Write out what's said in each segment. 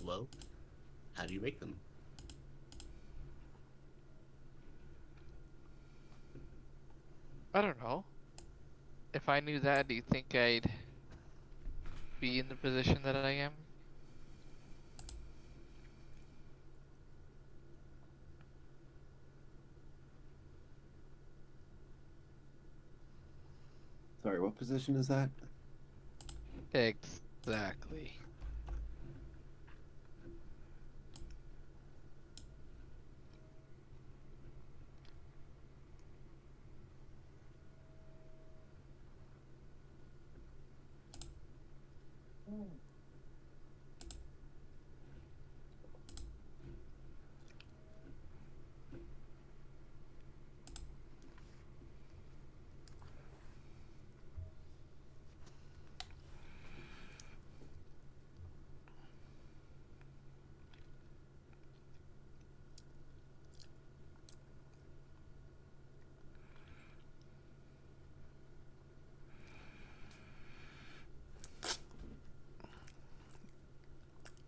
Well, how do you make them? I don't know. If I knew that, do you think I'd be in the position that I am? Sorry, what position is that? Exactly.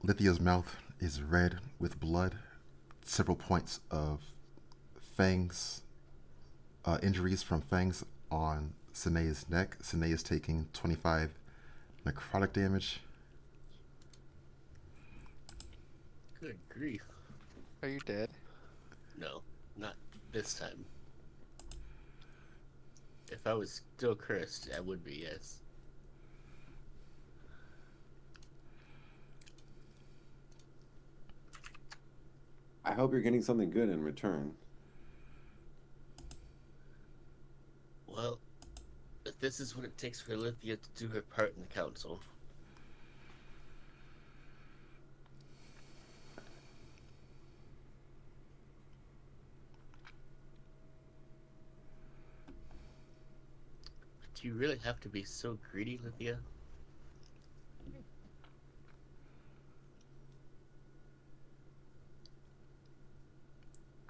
Lithia's mouth is red with blood. Several points of fangs, injuries from fangs on Sinea's neck. Sinea is taking 25 necrotic damage. Good grief. Are you dead? No, not this time. If I was still cursed, I would be, yes. I hope you're getting something good in return. Well, if this is what it takes for Lithia to do her part in the council, do you really have to be so greedy, Lithia?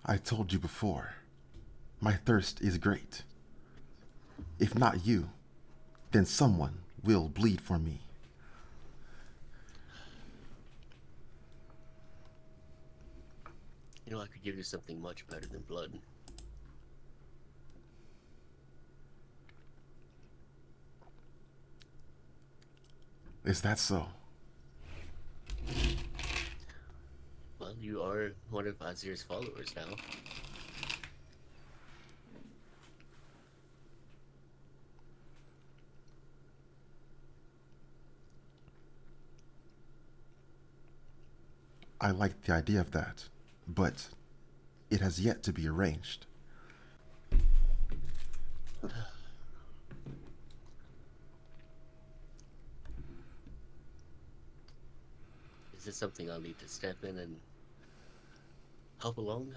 I told you before, my thirst is great. If not you, then someone will bleed for me. You know, I could give you something much better than blood. Is that so? Well, you are one of Azir's followers now. I like the idea of that, but it has yet to be arranged. Is this something I'll need to step in and help along?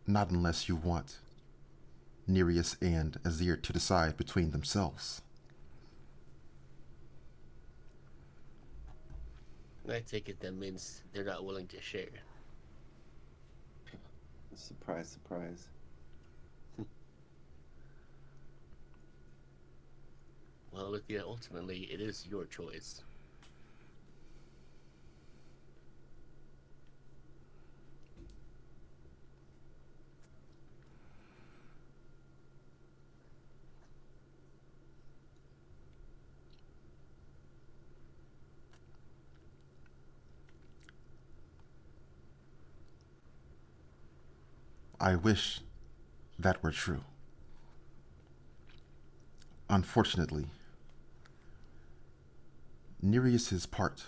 Not unless you want Nereus and Azir to decide between themselves. I take it that means they're not willing to share. Surprise, surprise. Well, Lithia, ultimately, it is your choice. I wish that were true. Unfortunately, Nereus's part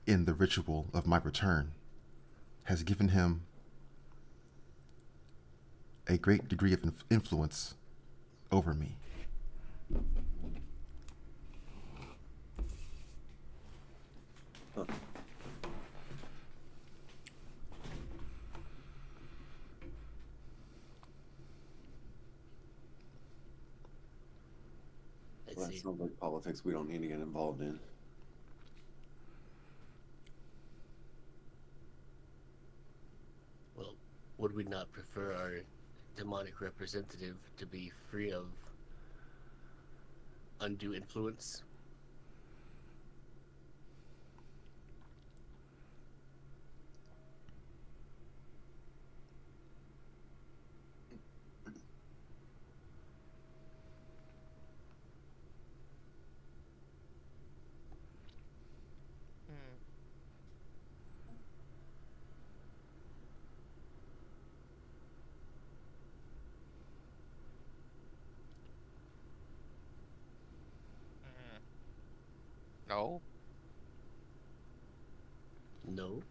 in the ritual of my return has given him a great degree of influence over me. Huh. I Well, that see. sounds like politics we don't need to get involved in. would we not prefer our demonic representative to be free of undue influence? Hmm. Hmm. No. No.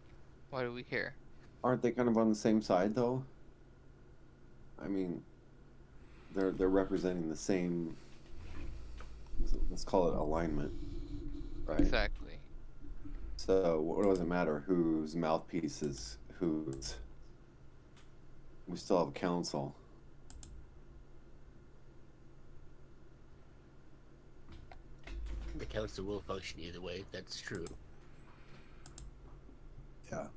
Why do we care? Aren't they kind of on the same side though? I mean, they're representing the same. Let's call it alignment, right? Exactly. So what does it matter whose mouthpiece is whose? We still have a council. The council will function either way, that's true. Yeah.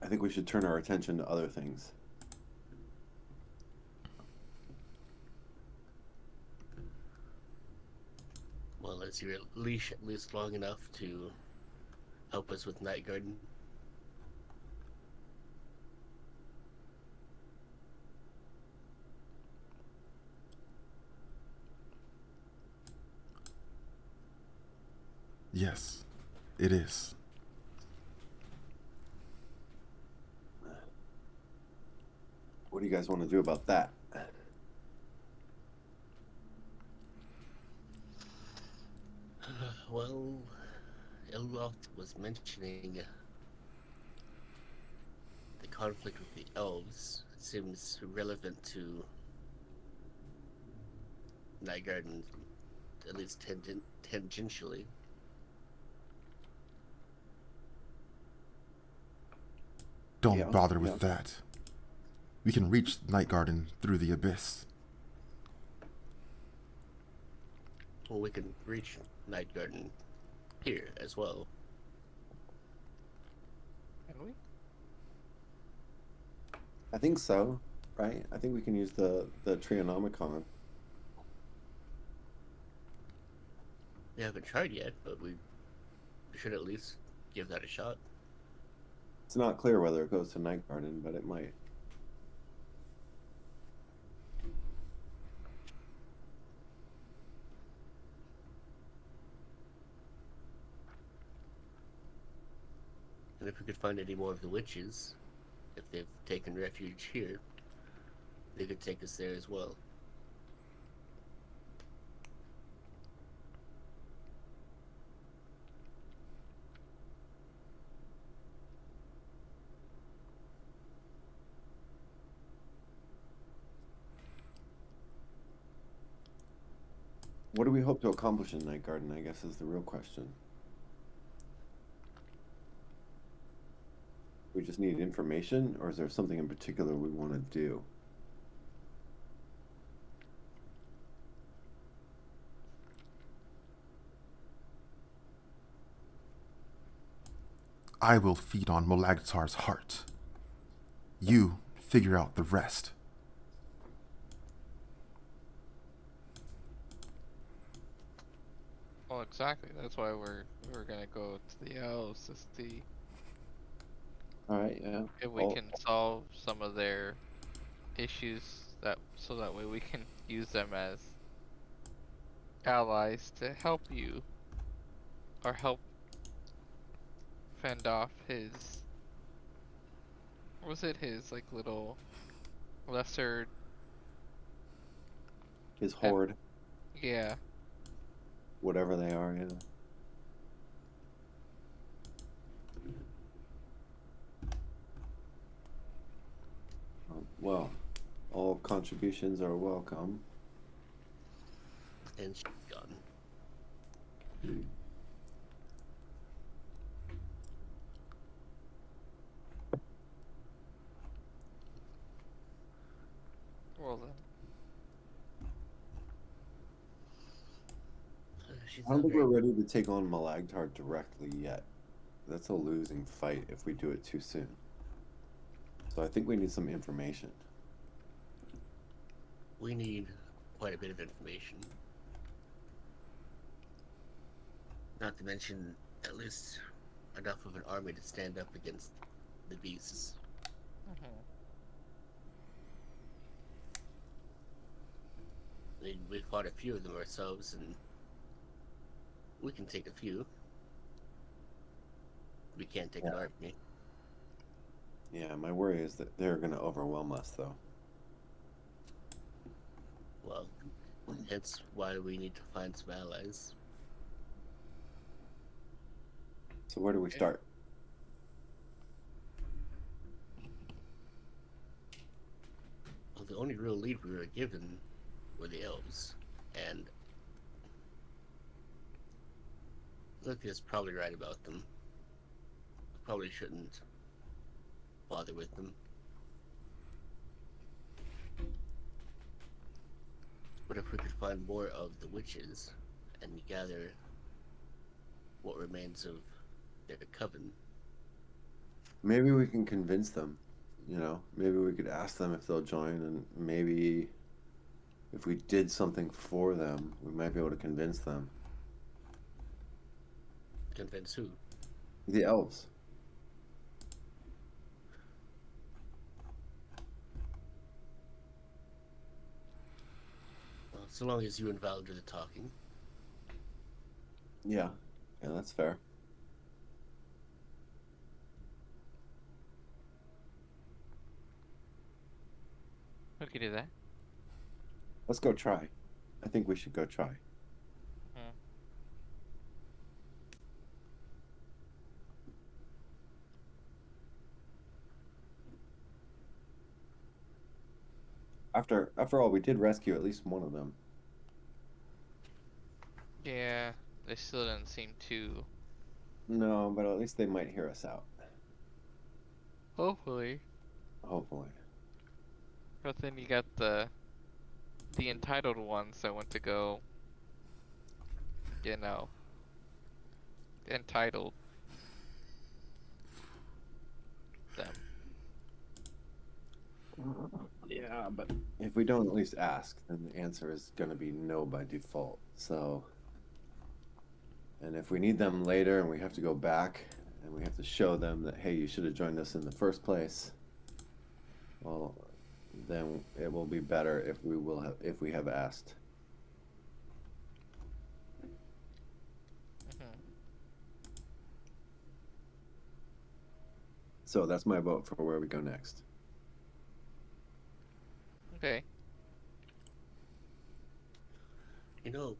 I think we should turn our attention to other things. Well, is your leash at least long enough to help us with Night Garden? Yes, it is. What do you guys want to do about that? Well, Ilroth was mentioning the conflict with the elves. It seems relevant to Night Garden, at least tangentially. Don't Yeah, bother with yeah. that. We can reach Night Garden through the abyss. Well, we can reach Night Garden here as well. Can we? I think so, right? I think we can use the Trionomicon. We haven't tried yet, but we should at least give that a shot. It's not clear whether it goes to Night Garden, but it might. And if we could find any more of the witches, if they've taken refuge here, they could take us there as well. What do we hope to accomplish in Night Garden, I guess, is the real question. We just need information, or is there something in particular we want to do? I will feed on Molagtar's heart. You figure out the rest. Well, exactly. That's why we're gonna go to the elves to see All right, yeah. if we Oh, can solve some of their issues, that so that way we can use them as allies to help you or help fend off his, what was it, his like little lesser his and horde, yeah. whatever they are, yeah. Well, all contributions are welcome. And she's gone. Well then, She's I don't not think very. we're ready to take on Malagtar directly yet. That's a losing fight if we do it too soon. So I think we need some information. We need quite a bit of information. Not to mention, at least enough of an army to stand up against the beasts. Mm-hmm. I mean, we fought a few of them ourselves, and we can take a few. We can't take an army. Yeah, my worry is that they're going to overwhelm us, though. Well, hence why we need to find some allies. So where do we start? Well, the only real lead we were given were the elves, and Luke is probably right about them. Probably shouldn't bother with them. But if we could find more of the witches and gather what remains of their coven, Maybe we can convince them. You know, maybe we could ask them if they'll join, and maybe if we did something for them, we might be able to convince them. convince who? The elves. Well, so long as you and Val do the talking. Yeah, yeah, that's fair. We could do that. Let's go try. I think we should go try. Hmm. After all, we did rescue at least one of them. Yeah, they still didn't seem too. No, but at least they might hear us out. Hopefully. Hopefully. But then you got the entitled ones that want to go, you know, entitled them. Yeah, but if we don't at least ask, then the answer is going to be no by default. So, and if we need them later and we have to go back and we have to show them that, hey, you should have joined us in the first place, well, then it will be better if we have asked. Hmm. So that's my vote for where we go next. Okay. You know,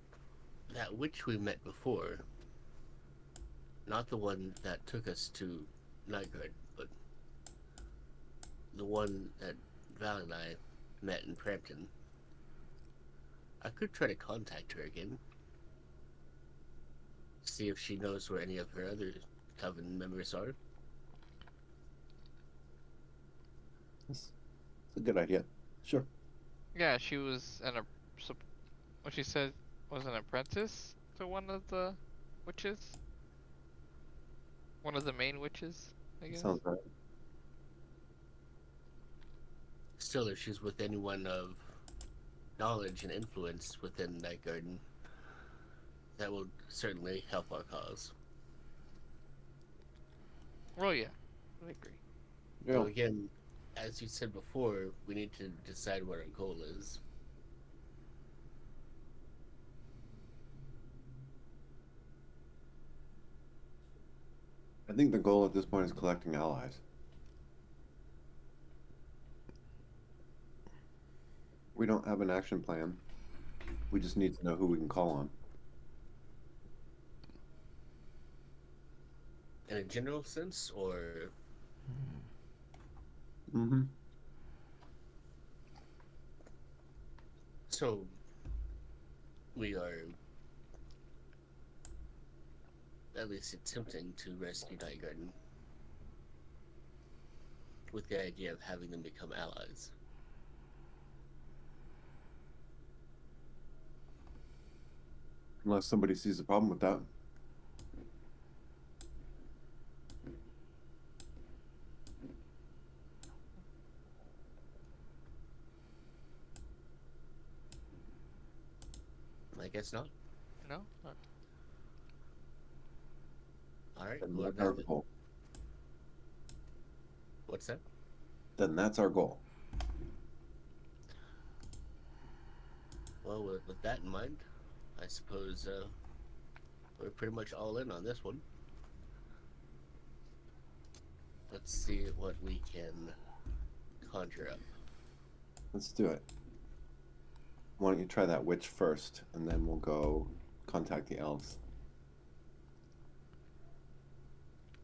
that witch we met before, not the one that took us to Nightguard, but the one that Val and I met in Prampton. I could try to contact her again. See if she knows where any of her other coven members are. It's a good idea. Sure. Yeah, she was what she said was an apprentice to one of the witches. One of the main witches, I guess. Sounds right. Still, if she's with anyone of knowledge and influence within Night Garden, that will certainly help our cause. Well, yeah, I agree. Yeah. Though again, as you said before, we need to decide what our goal is. I think the goal at this point is collecting allies. We don't have an action plan. We just need to know who we can call on. In a general sense, or Mm-hmm. so we are at least attempting to rescue Night Garden with the idea of having them become allies. Unless somebody sees a problem with that. guess not. No. All right. Then Well, that's our goal. what's that? Then that's our goal. Well, with that in mind, I suppose we're pretty much all in on this one. Let's see what we can conjure up. Let's do it. Why don't you try that witch first, and then we'll go contact the elves.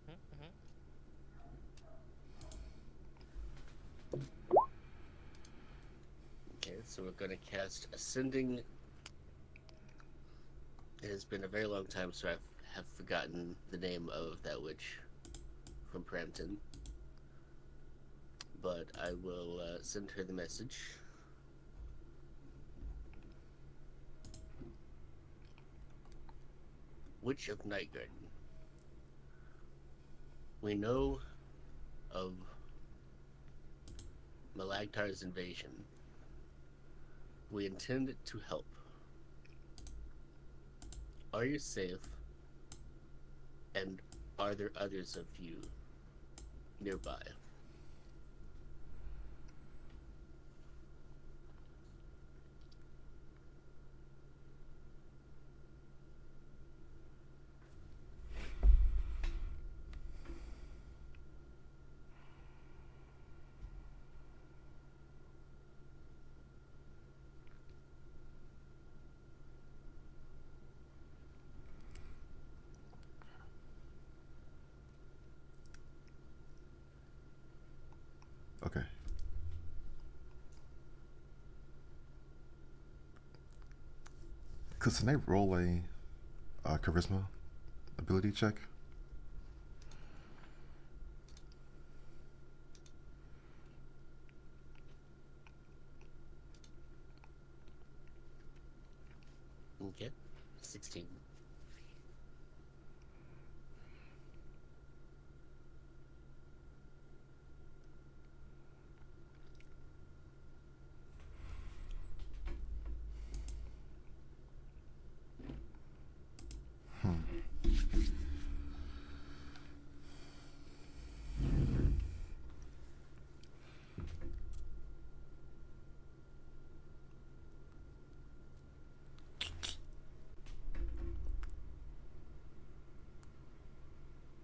Mm-hmm. Okay, so we're going to cast Ascending. It has been a very long time, so I have forgotten the name of that witch from Prampton. But I will send her the message. Witch of Nightgarden. We know of Malagtar's invasion. We intend to help. Are you safe? And are there others of you nearby? Okay. Could Sine roll a charisma ability check? Okay. 16.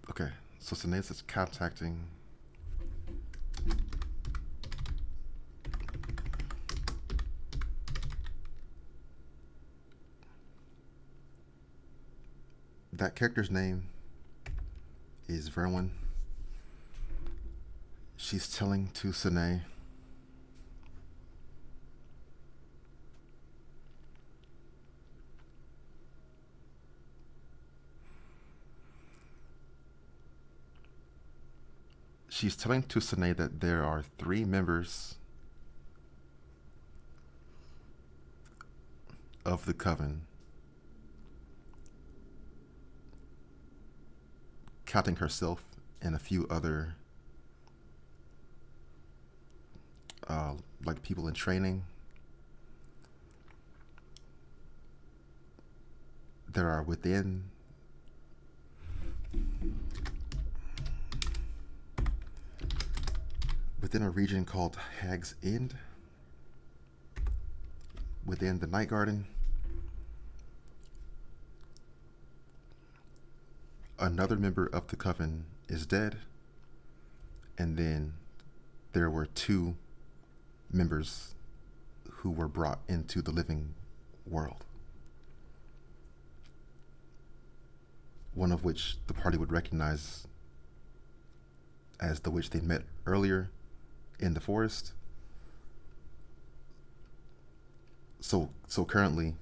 Okay, so Sinead is contacting. That character's name is Verwin. She's telling to Sine that there are 3 members of the coven, counting herself and a few other like people in training. There are within a region called Hag's End, within the Night Garden. Another member of the coven is dead, and then there were 2 members who were brought into the living world. One of which the party would recognize as the witch they met earlier in the forest. So currently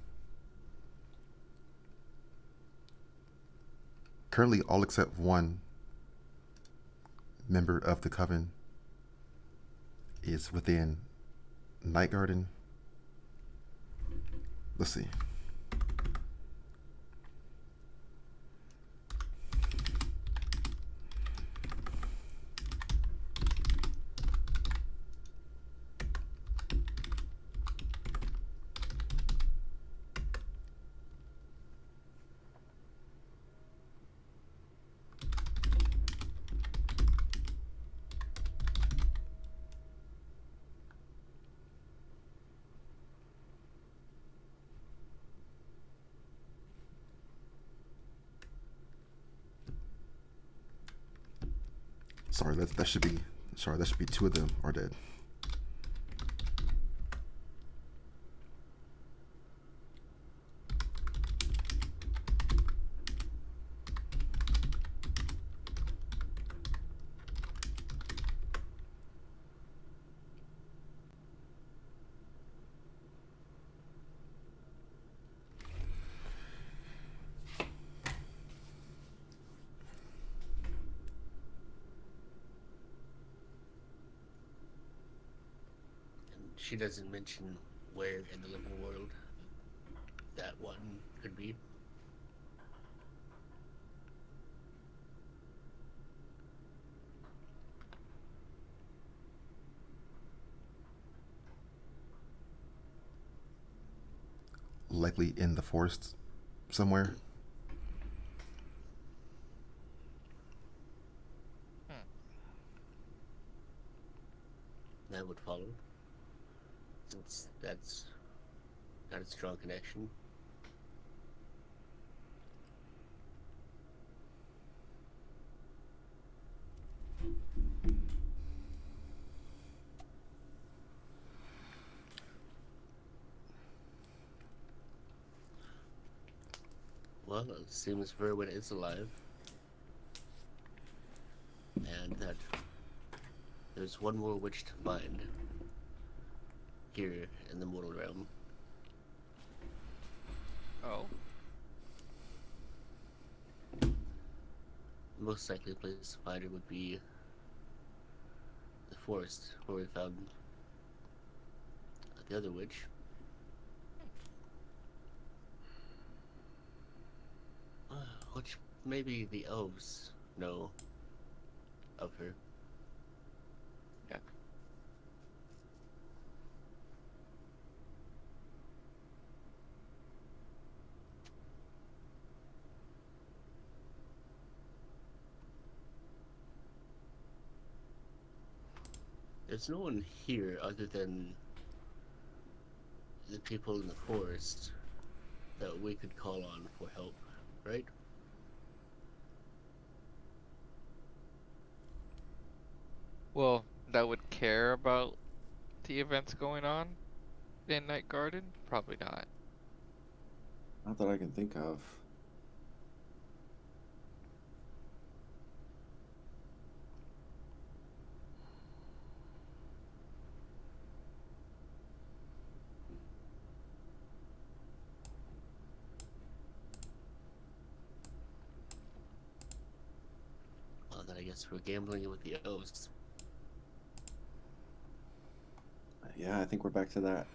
all except one member of the coven is within Night Garden. Let's see. Sorry, that should be. Sorry, that should be two of them are dead. And she doesn't mention where in the living world that one could be. Likely in the forest somewhere. That would follow, since that's not a strong connection. Well, it seems Verwin is alive, and that there's one more witch to find here in the mortal realm. Oh. The most likely place to find her would be the forest where we found the other witch. Which maybe the elves know of her. Yeah. There's no one here other than the people in the forest that we could call on for help, right? Well, that would care about the events going on in Night Garden? Probably not. Not that I can think of. Well, then I guess we're gambling with the elves. Yeah, I think we're back to that.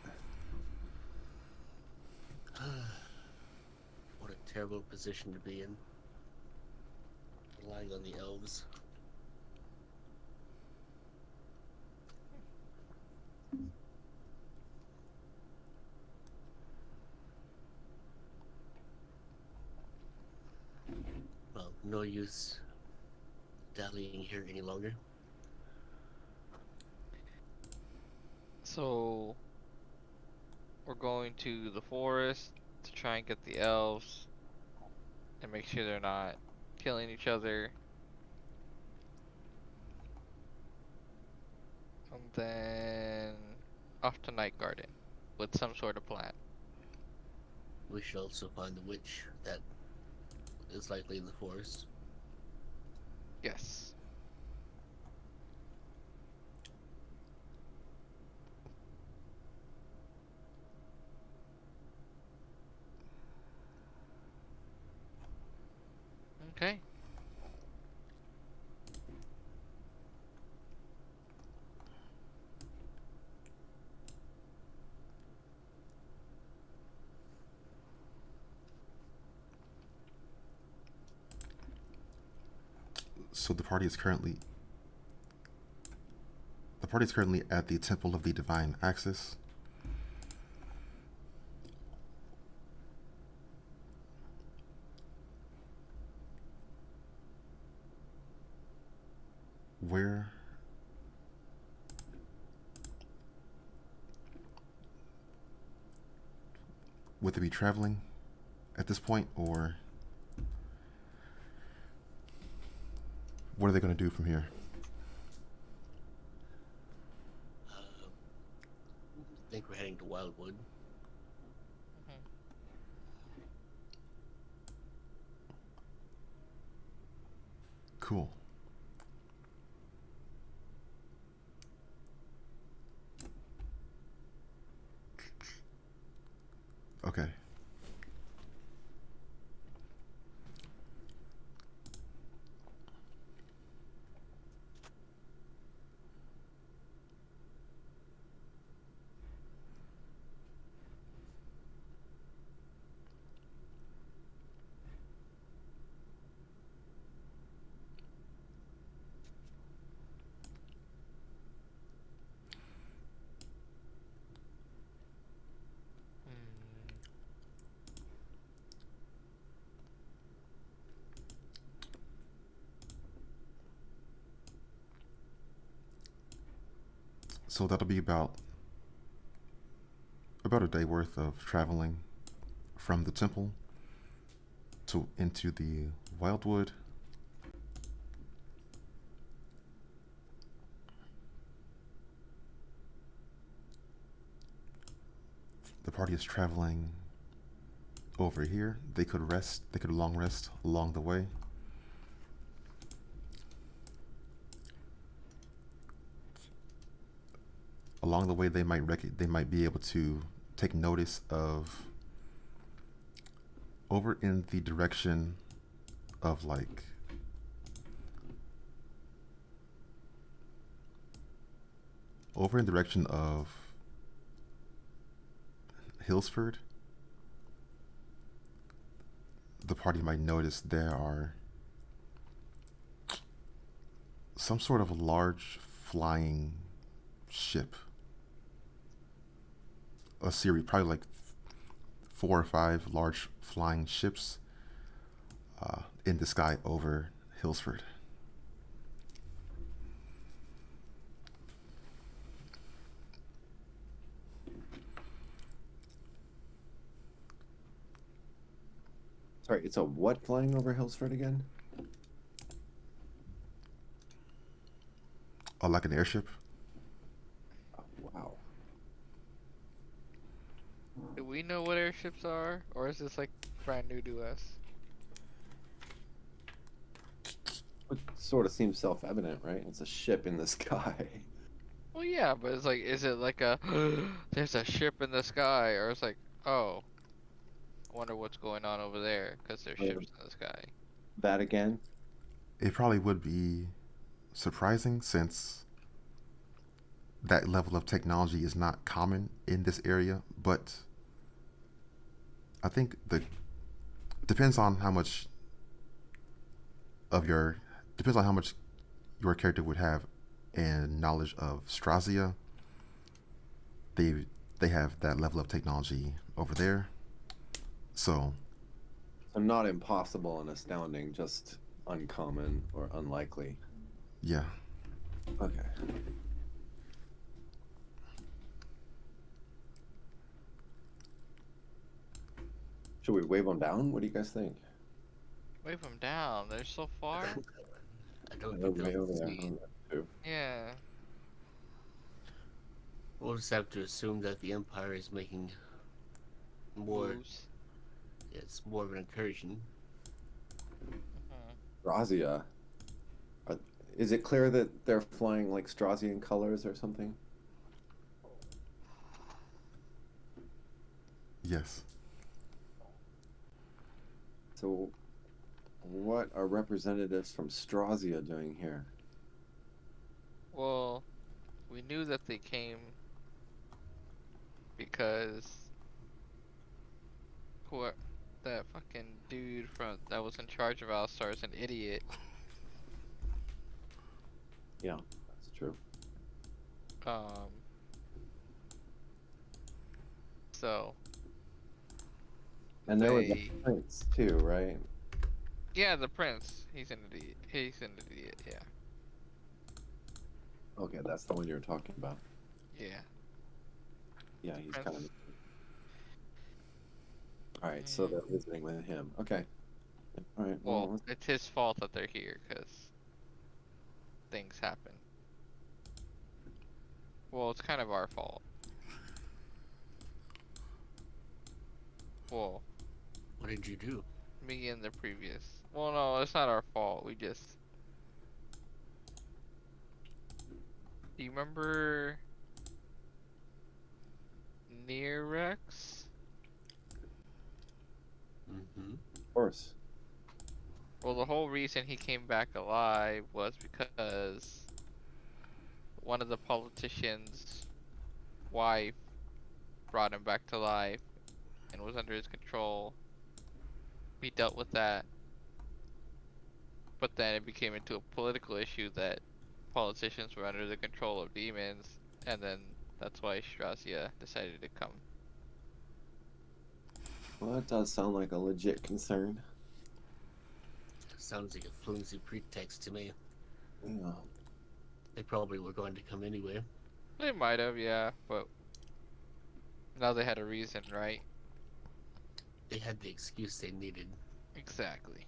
What a terrible position to be in. Relying on the elves. Well, no use dallying here any longer. So, we're going to the forest to try and get the elves and make sure they're not killing each other. And then off to Night Garden with some sort of plan. We should also find the witch that is likely in the forest. Yes. Okay. So the party is currently at the Temple of the Divine Axis. Where would they be traveling at this point, or what are they going to do from here? wildwood. Mhm. Cool. Okay. Hmm. So that'll be about a day worth of traveling from the temple to into the wildwood. The party is traveling over here. They could rest. They could long rest along the way. Along the way, they might be able to take notice of over in the direction of like over in the direction of Hillsford. The party might notice there are some sort of large flying ship, a series, probably like 4 or 5 large flying ships in the sky over Hillsford. Sorry, it's a what flying over Hillsford again? Like an airship. Oh, wow. Do we know what airships are, or is this like brand new to us? It sort of seems self-evident, right? It's a ship in the sky. Well, yeah, but it's like, is it like a there's a ship in the sky, or it's like, oh, I wonder what's going on over there because there's Or ships in the sky. that again? It probably would be surprising since that level of technology is not common in this area, but I think the depends on how much of your depends on how much your character would have and knowledge of Strazia. They they have that level of technology over there. So So not impossible and astounding, just uncommon or unlikely. yeah. Okay. Should we wave them down? What do you guys think? Wave them down. They're so far. I don't They're think way they'll over there. succeed. Too. Yeah. We'll just have to assume that the Empire is making more. Moves. It's more of an incursion. Mhm. Razia. Are, is it clear that they're flying like Strazian colors or something? Yes. So, what are representatives from Strazia doing here? Well, we knew that they came because what that fucking dude from that was in charge of Alistar is an idiot. Yeah, that's true. Um. So And there was a they, prince too, right? yeah, the prince. He's an idiot. He's an idiot. Yeah. Okay, that's the one you're talking about. Yeah. Yeah, he's kind of. Prince. All right, so they're visiting with him. Okay. All right. Well, Well, it's his fault that they're here because things happen. Well, it's kind of our fault. Well, What did you do? me and the previous. Well, no, it's not our fault. We just. Do you remember Nerex? Mm-hmm. Of course. Well, the whole reason he came back alive was because one of the politicians' wife brought him back to life and was under his control. We dealt with that, but then it became into a political issue that politicians were under the control of demons, and then that's why Strasia decided to come. Well, that does sound like a legit concern. Sounds like a flimsy pretext to me. Yeah. They probably were going to come anyway. They might have, yeah, but now they had a reason, right? They had the excuse they needed. Exactly.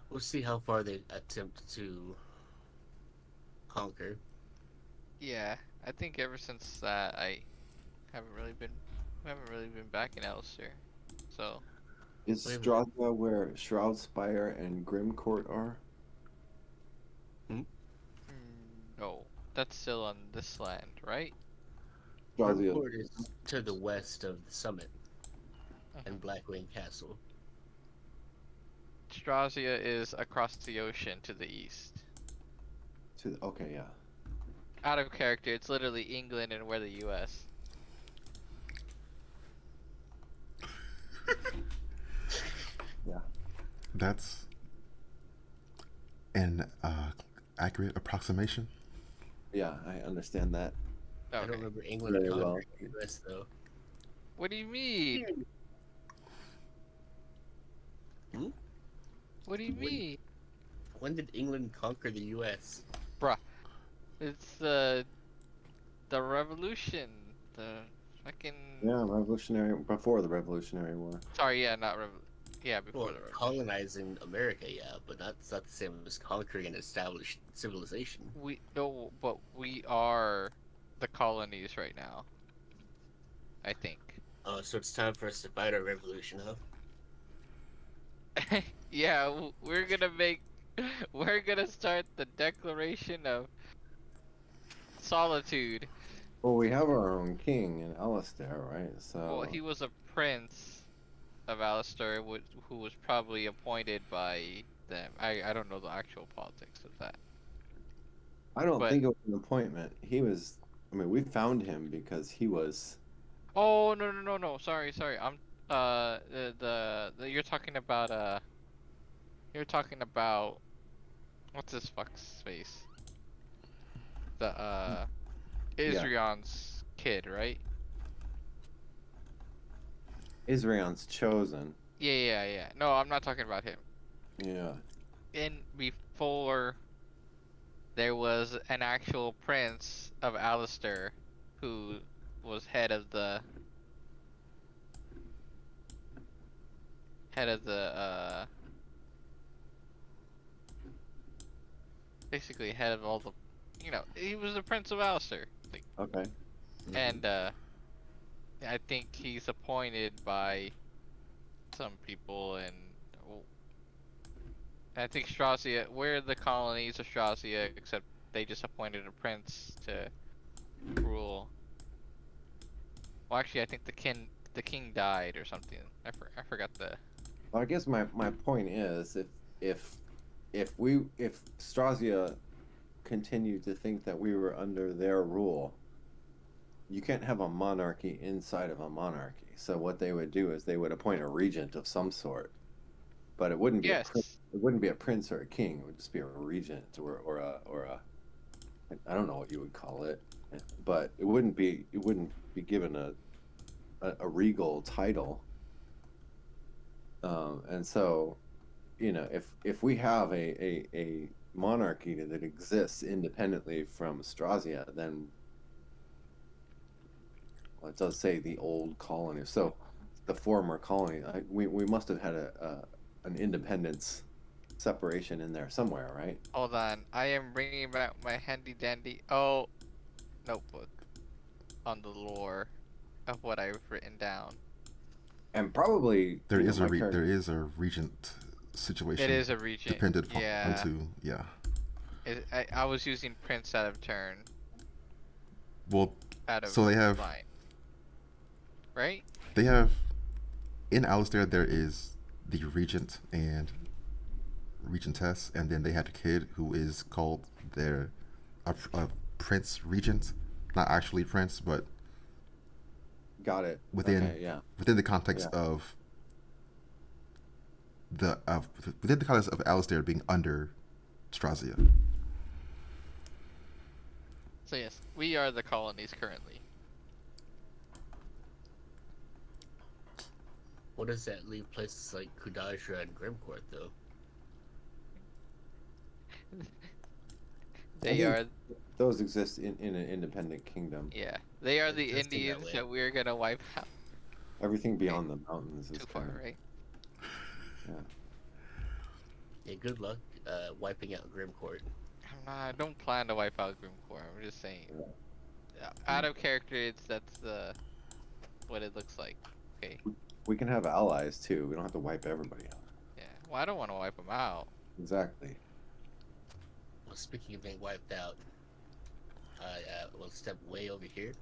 We'll see how far they attempt to conquer. Yeah, I think ever since that haven't really been haven't really been back in Elster. So, Is Wait a minute. Strahd where Shroudspire and Grimcourt are? no, that's still on this land, right? Strazia. Grimcourt is to the west of the summit Mhm. and Blackwing Castle. Strasia is across the ocean to the east. Okay, yeah. Out of character, it's literally England and we're the U.S. Yeah. That's an accurate approximation. Yeah, I understand that I don't Okay. remember England very well. conquering the U.S. though. What do you mean? Hmm? What do you When, mean? when did England conquer the U.S.? Bruh, it's the revolution. The fucking Yeah, before the Revolutionary War. sorry, yeah, not yeah, before Well, the revolution. colonizing America, yeah, but that's not the same as conquering an established civilization. We no, but we are the colonies right now, I think. Oh, so it's time for us to fight our revolution, huh? Yeah, we're gonna make we're gonna start the Declaration of Solitude. Well, we have our own king in Alistair, right? Well, So he was a prince of Alistair, who was probably appointed by them. I don't know the actual politics of that. I don't But think it was an appointment. He was. I mean, we found him because he was. oh no. Sorry. I'm you're talking about what's this fuck's face? The Yeah, Israel's kid, right? Israel's chosen. Yeah. No, I'm not talking about him. Yeah. In before there was an actual prince of Alistair who was head of the basically head of all the he was the prince of Alistair. Like, Okay. and I think he's appointed by some people, and I think Strasia, we're the colonies of Strasia, except they just appointed a prince to rule. Well, actually, I think the king died or something. I forgot the. Well, I guess my point is if if Strazia continued to think that we were under their rule, you can't have a monarchy inside of a monarchy. So what they would do is they would appoint a regent of some sort, but it wouldn't be a prince. Yes. It wouldn't be a prince or a king. It would just be a regent or a I don't know what you would call it, but it wouldn't be given a regal title. And so, if we have a monarchy that exists independently from Strazia, then well, it does say the old colony. So the former colony, we must have had an independence separation in there somewhere, right? Hold on. I am bringing back my handy dandy notebook on the lore of what I've written down. And probably There is my character. there is a regent situation It is a regent. dependent Yeah. onto yeah. I was using Prince out of turn, Well, out of so line, right? they have in Alistair there is the regent and regentess, and then they had a kid who is called their a prince regent, not actually prince, but Got it. within Okay, yeah. within the context Yeah. of the within the context of Alistair being under Strazia. So yes, we are the colonies currently. What does that leave places like Kudaja and Grimcourt, though? They are, Those exist in an independent kingdom. yeah, they are It's the just in that Indians way. that we're gonna wipe out. Everything beyond the mountains is Too kind far, of right? yeah. Yeah, good luck wiping out Grimcourt. I don't plan to wipe out Grimcore. I'm just saying. Yeah. Out of character, that's what it looks like. Okay. We can have allies too. We don't have to wipe everybody out. Yeah. Well, I don't want to wipe them out. Exactly. Well, speaking of being wiped out, I will step way over here.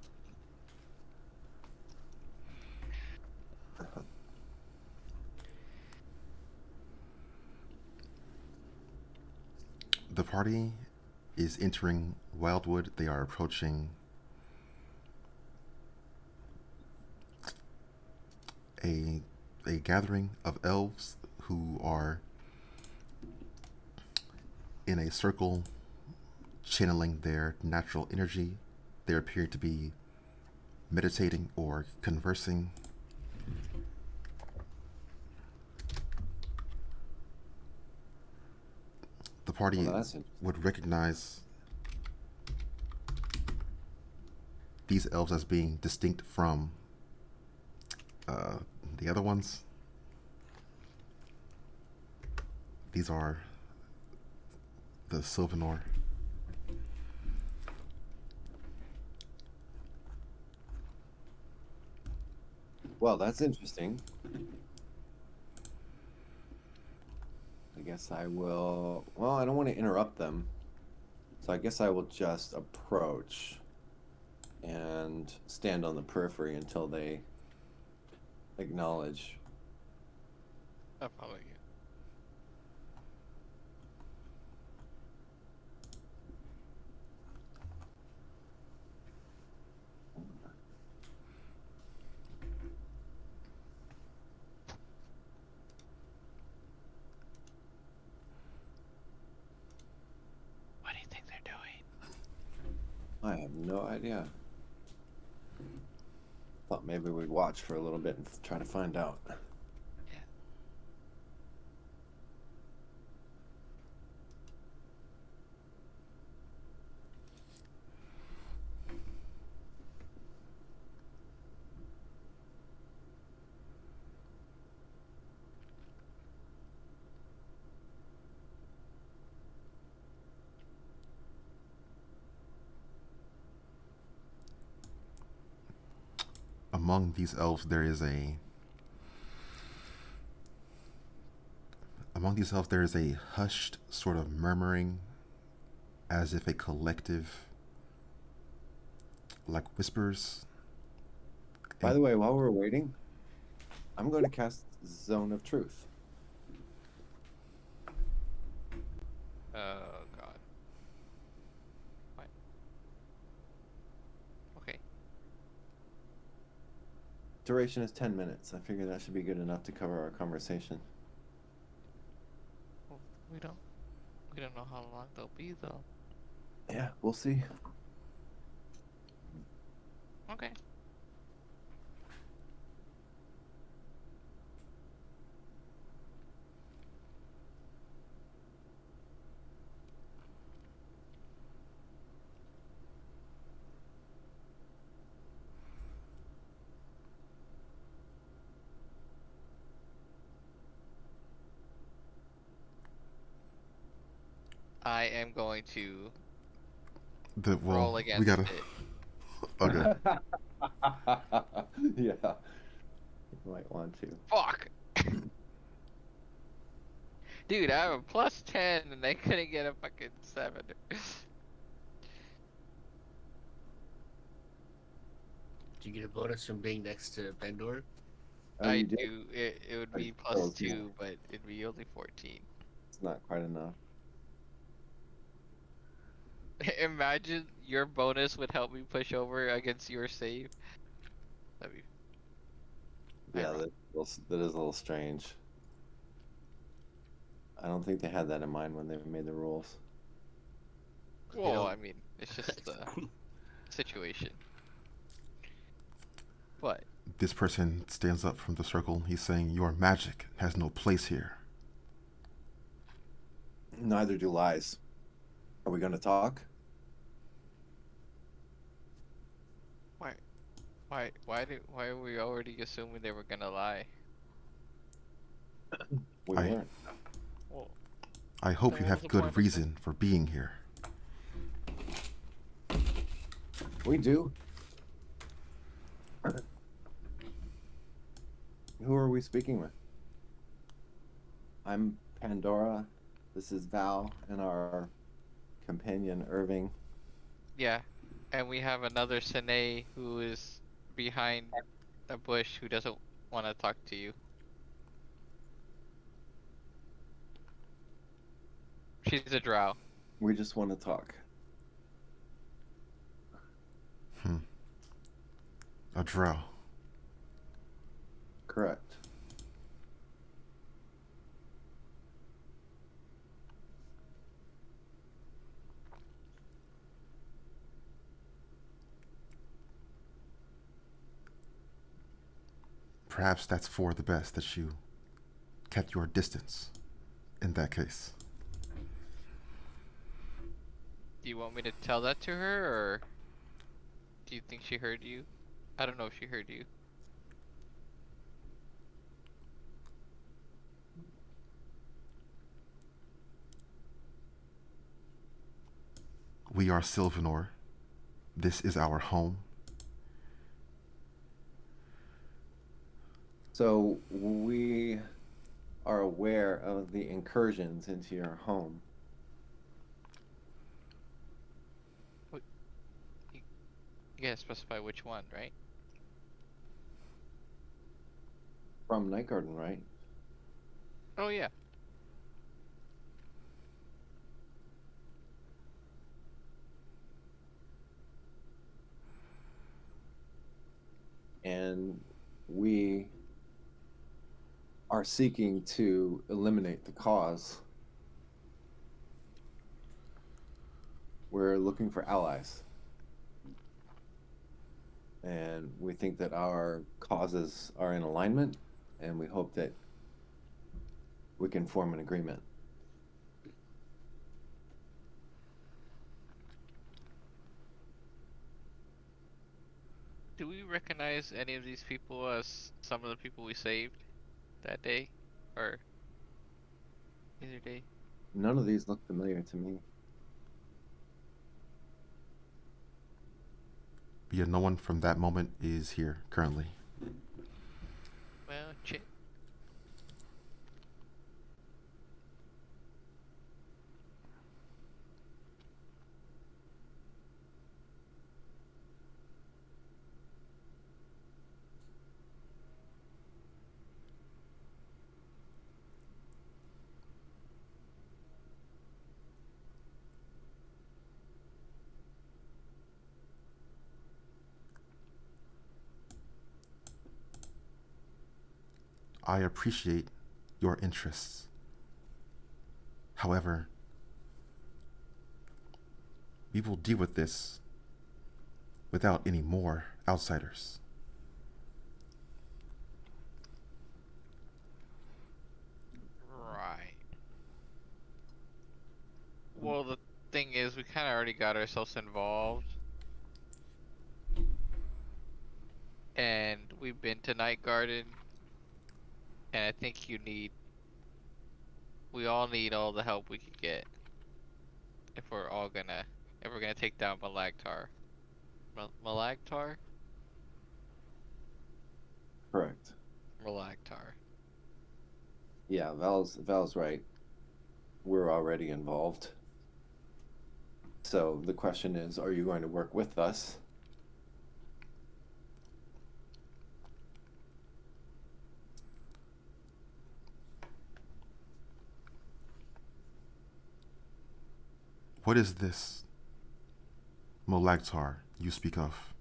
The party is entering Wildwood. They are approaching a gathering of elves who are in a circle channeling their natural energy. They appear to be meditating or conversing. The party Well, that's interesting. would recognize these elves as being distinct from the other ones. These are the Sylvanor. Well, that's interesting. I guess I will. Well, I don't want to interrupt them, so I guess I will just approach and stand on the periphery until they acknowledge. I'll follow you. What do you think they're doing? I have no idea. Thought maybe we'd watch for a little bit and try to find out. Yeah. Among these elves, there is a hushed sort of murmuring, as if a collective, like whispers. By the way, while we're waiting, I'm going to cast Zone of Truth. Oh God. What? Okay. Duration is 10 minutes. I figure that should be good enough to cover our conversation. Well, we don't know how long they'll be though. Yeah, we'll see. Okay. I am going to roll against we gotta. it. Okay. Yeah. Might want to. Fuck! Dude, I have a +10 and I couldn't get a fucking 7. Do you get a bonus from being next to Pandora? Oh, I you did? do. It would be Oh, yeah. +2, but it'd be only 14. It's not quite enough. Imagine your bonus would help me push over against your save. That'd be Yeah, ironic. that is a little strange. I don't think they had that in mind when they made the rules. They Well, don't. I mean, it's just the situation. But This person stands up from the circle. He's saying, "Your magic has no place here." Neither do lies. Are we going to talk? why are we already assuming they were gonna lie? We I- weren't. Well, I hope then you what was have the point good of reason for being here. We do. Who are we speaking with? I'm Pandora. This is Val and our companion Irving. Yeah, and we have another Sine who is behind a bush who doesn't want to talk to you. She's a drow. We just want to talk. A drow. Correct. Perhaps that's for the best that you kept your distance in that case. Do you want me to tell that to her, or do you think she heard you? I don't know if she heard you. We are Sylvanor. This is our home. So we are aware of the incursions into your home. You gotta specify which one, right? From Night Garden, right? Oh yeah. And we are seeking to eliminate the cause. We're looking for allies. And we think that our causes are in alignment, and we hope that we can form an agreement. Do we recognize any of these people as some of the people we saved that day? Or either day? None of these look familiar to me. Yeah, no one from that moment is here currently. Well, shit. I appreciate your interests. However, we will deal with this without any more outsiders. Right. Well, the thing is, we kind of already got ourselves involved. And we've been to Night Garden. And I think we all need all the help we could get. If we're gonna take down Malagtar. Malagtar? Correct. Malactar. Yeah, Val's right. We're already involved. So the question is, are you going to work with us? What is this Molagtar you speak of?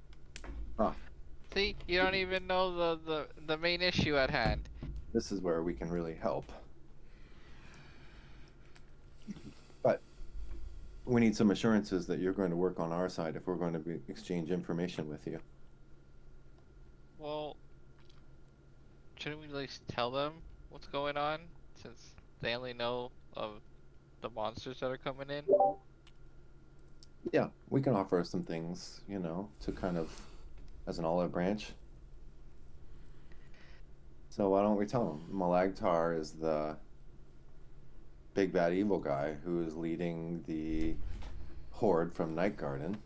Ah, See, you don't even know the main issue at hand. this is where we can really help. But we need some assurances that you're going to work on our side if we're going to exchange information with you. Well, shouldn't we at least tell them what's going on, since they only know of the monsters that are coming in? Yeah, we can offer some things, to kind of as an olive branch. So why don't we tell them? Malagtar is the big bad evil guy who is leading the horde from Night Garden.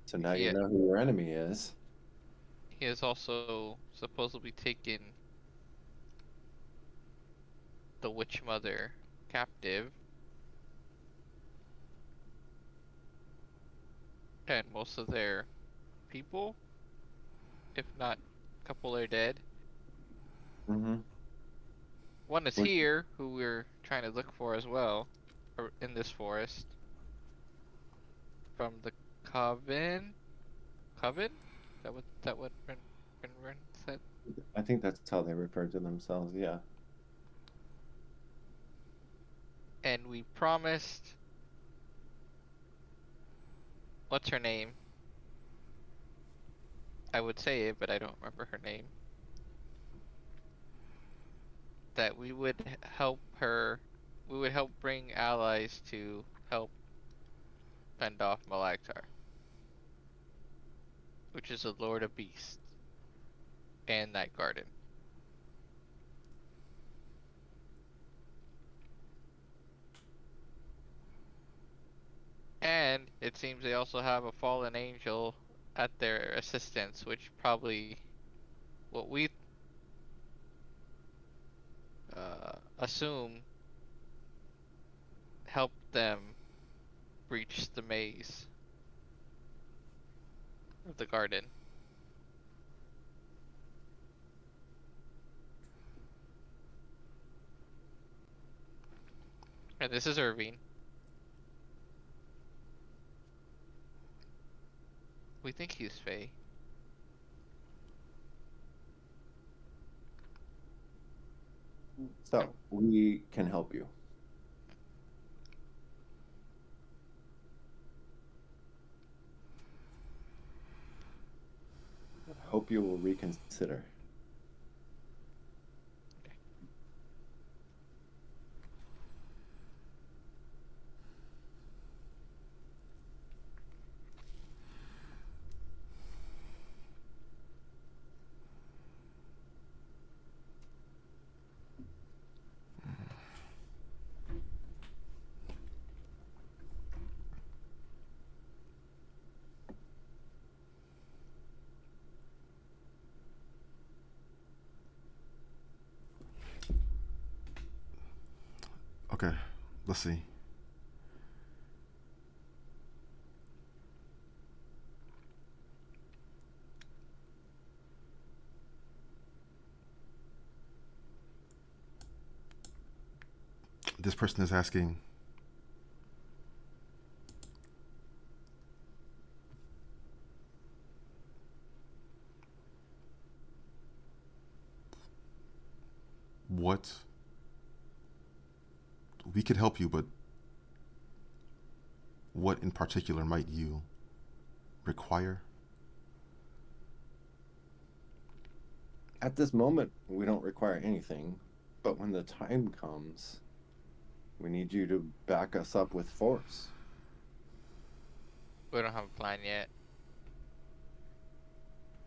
So now you He know who your enemy is. he has also supposedly taken the witch mother captive, and most of their people, if not a couple, are dead. Mm-hmm. One is Which, here, who we're trying to look for as well, in this forest, from the coven. Coven? That what Ren said? I think that's how they refer to themselves. Yeah. And we promised. What's her name? I would say it, but I don't remember her name. That we would help her. We would help bring allies to help fend off Malactar, which is the Lord of Beasts and Night Garden. And it seems they also have a fallen angel at their assistance, which probably what we assume helped them breach the maze of the garden. And this is Irving. We think he's Faye. So we can help you. I hope you will reconsider. Okay, let's see. This person is asking, what we could help you, but what in particular might you require? At this moment, we don't require anything, but when the time comes, we need you to back us up with force. We don't have a plan yet.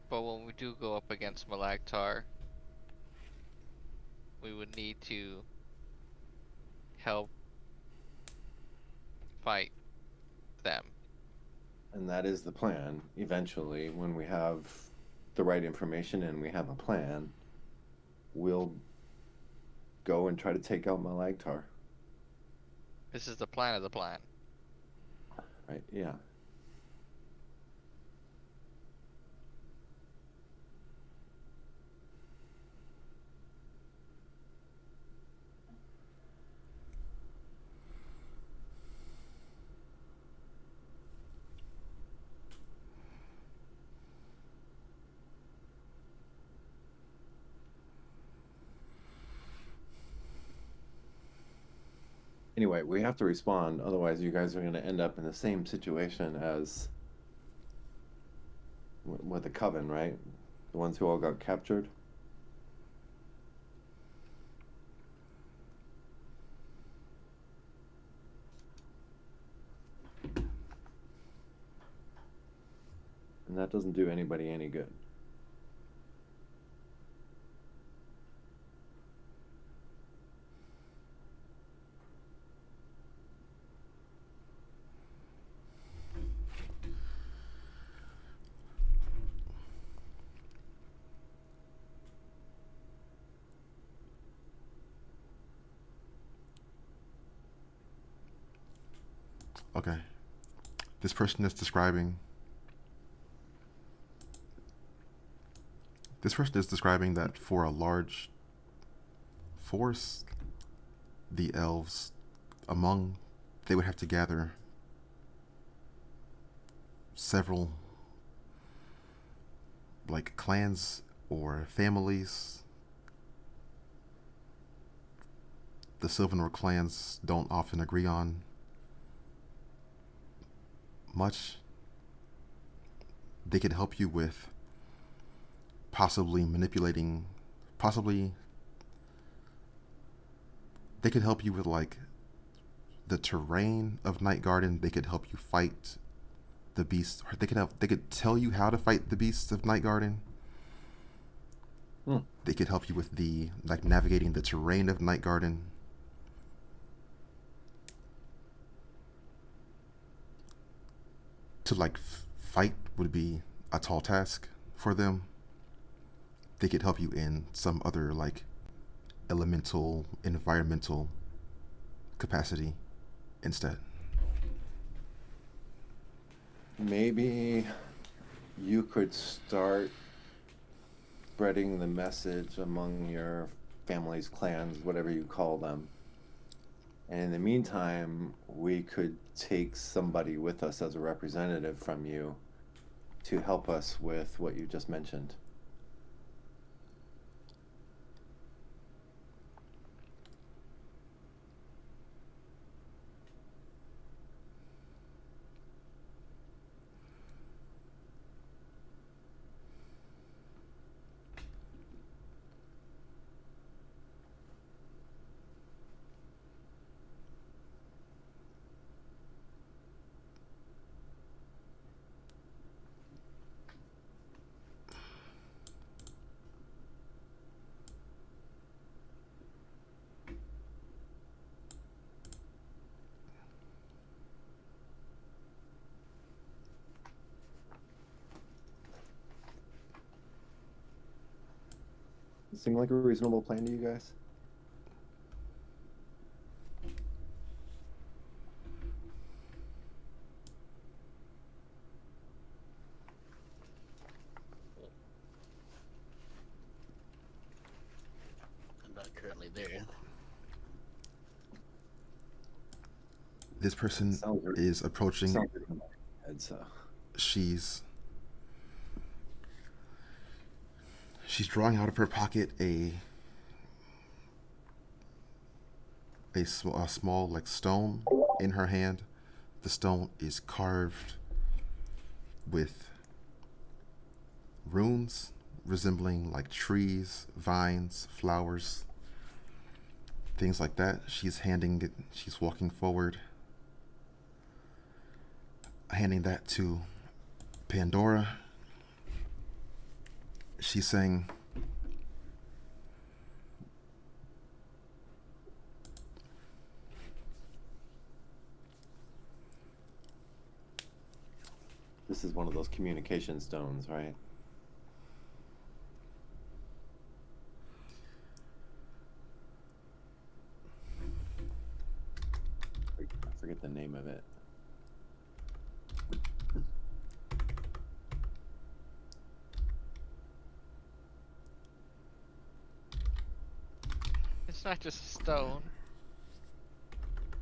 But when we do go up against Malactar, we would need to help fight them. And that is the plan. Eventually, when we have the right information and we have a plan, we'll go and try to take out Malagtar. This is the plan of the plan. Right? Yeah. Anyway, we have to respond, otherwise you guys are going to end up in the same situation as with the Coven, right? The ones who all got captured. And that doesn't do anybody any good. Okay. This person is describing. This person is describing that for a large force, the elves, they would have to gather several, like, clans or families. The Sylvanor clans don't often agree on much. They could help you with possibly they could help you with, like, the terrain of Night Garden. They could help you fight the beasts. Or they could tell you how to fight the beasts of Night Garden. They could help you with the, like, navigating the terrain of Night Garden. To, like, fight would be a tall task for them. They could help you in some other, like, elemental, environmental capacity instead. Maybe you could start spreading the message among your families, clans, whatever you call them. And in the meantime, we could take somebody with us as a representative from you to help us with what you just mentioned. Does it seem like a reasonable plan to you guys? I'm not currently there. This person Sounds good. is approaching. Sounds good in my head, so. She's drawing out of her pocket a small, like, stone in her hand. The stone is carved with runes resembling, like, trees, vines, flowers, things like that. She's walking forward, handing that to Pandora. She's saying, one of those communication stones, right? I forget the name of it. It's not just a stone.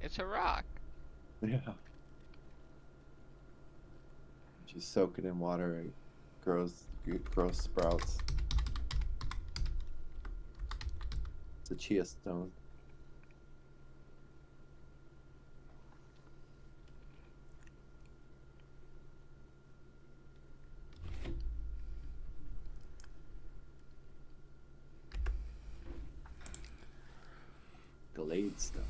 It's a rock. Yeah. You soak it in water, it grows sprouts. It's a chia stone. Glade stone.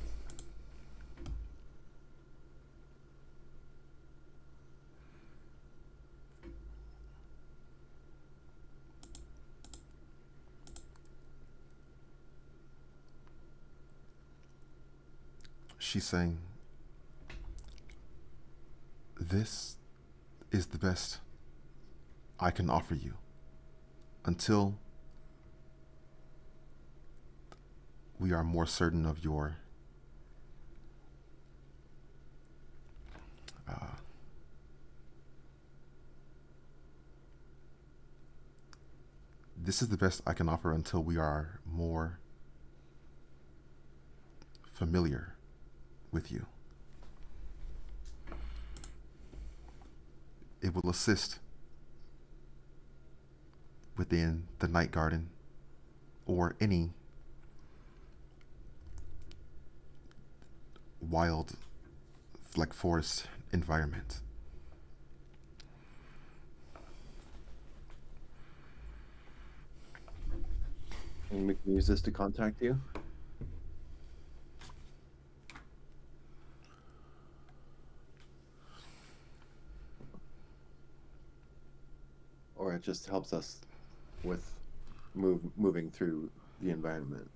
She's saying, "This is the best I can offer you until we are more certain of your this is the best I can offer until we are more familiar with you. It will assist within the night garden or any wild, like forest environment." And we can use this to contact you? Or it just helps us with moving through the environment?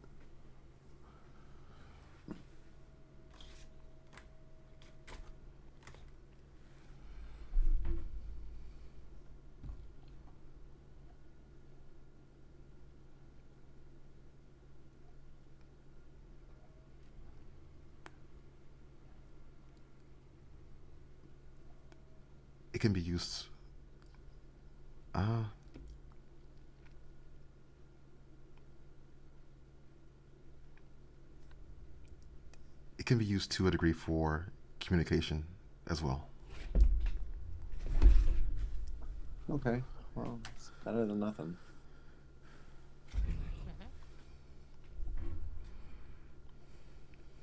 It can be used. Uh, it can be used to a degree for communication as well. Okay, well, it's better than nothing.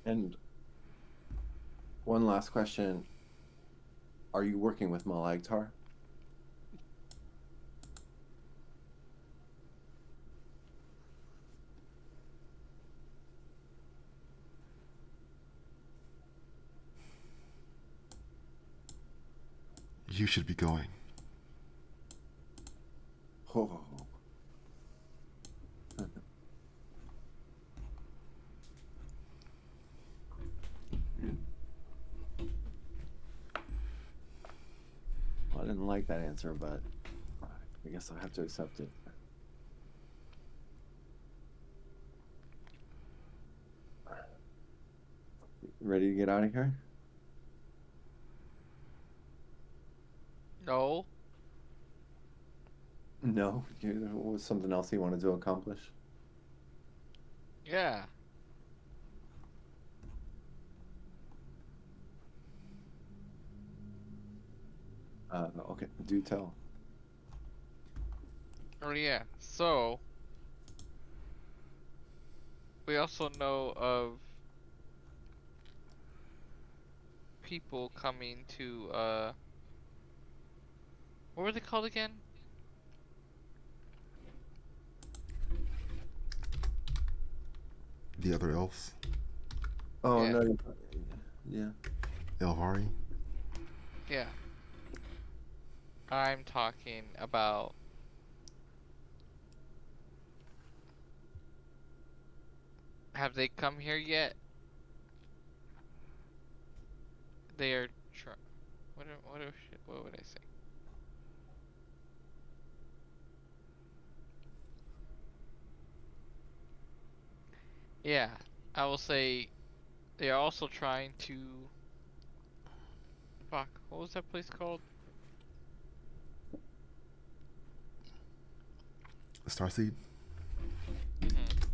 And one last question. Are you working with Malagtar? You should be going. Oh. Well, I didn't like that answer, but I guess I'll have to accept it. Ready to get out of here? No. No. Was something else you wanted to accomplish? Yeah. Okay, do tell. Oh yeah. So we also know of people coming to what were they called again? The other elves, Oh, Yeah. no. Yeah. Elvari. Yeah. I'm talking about have they come here yet? They are what would I say? Yeah, I will say they are also trying to. Fuck, what was that place called? Starseed?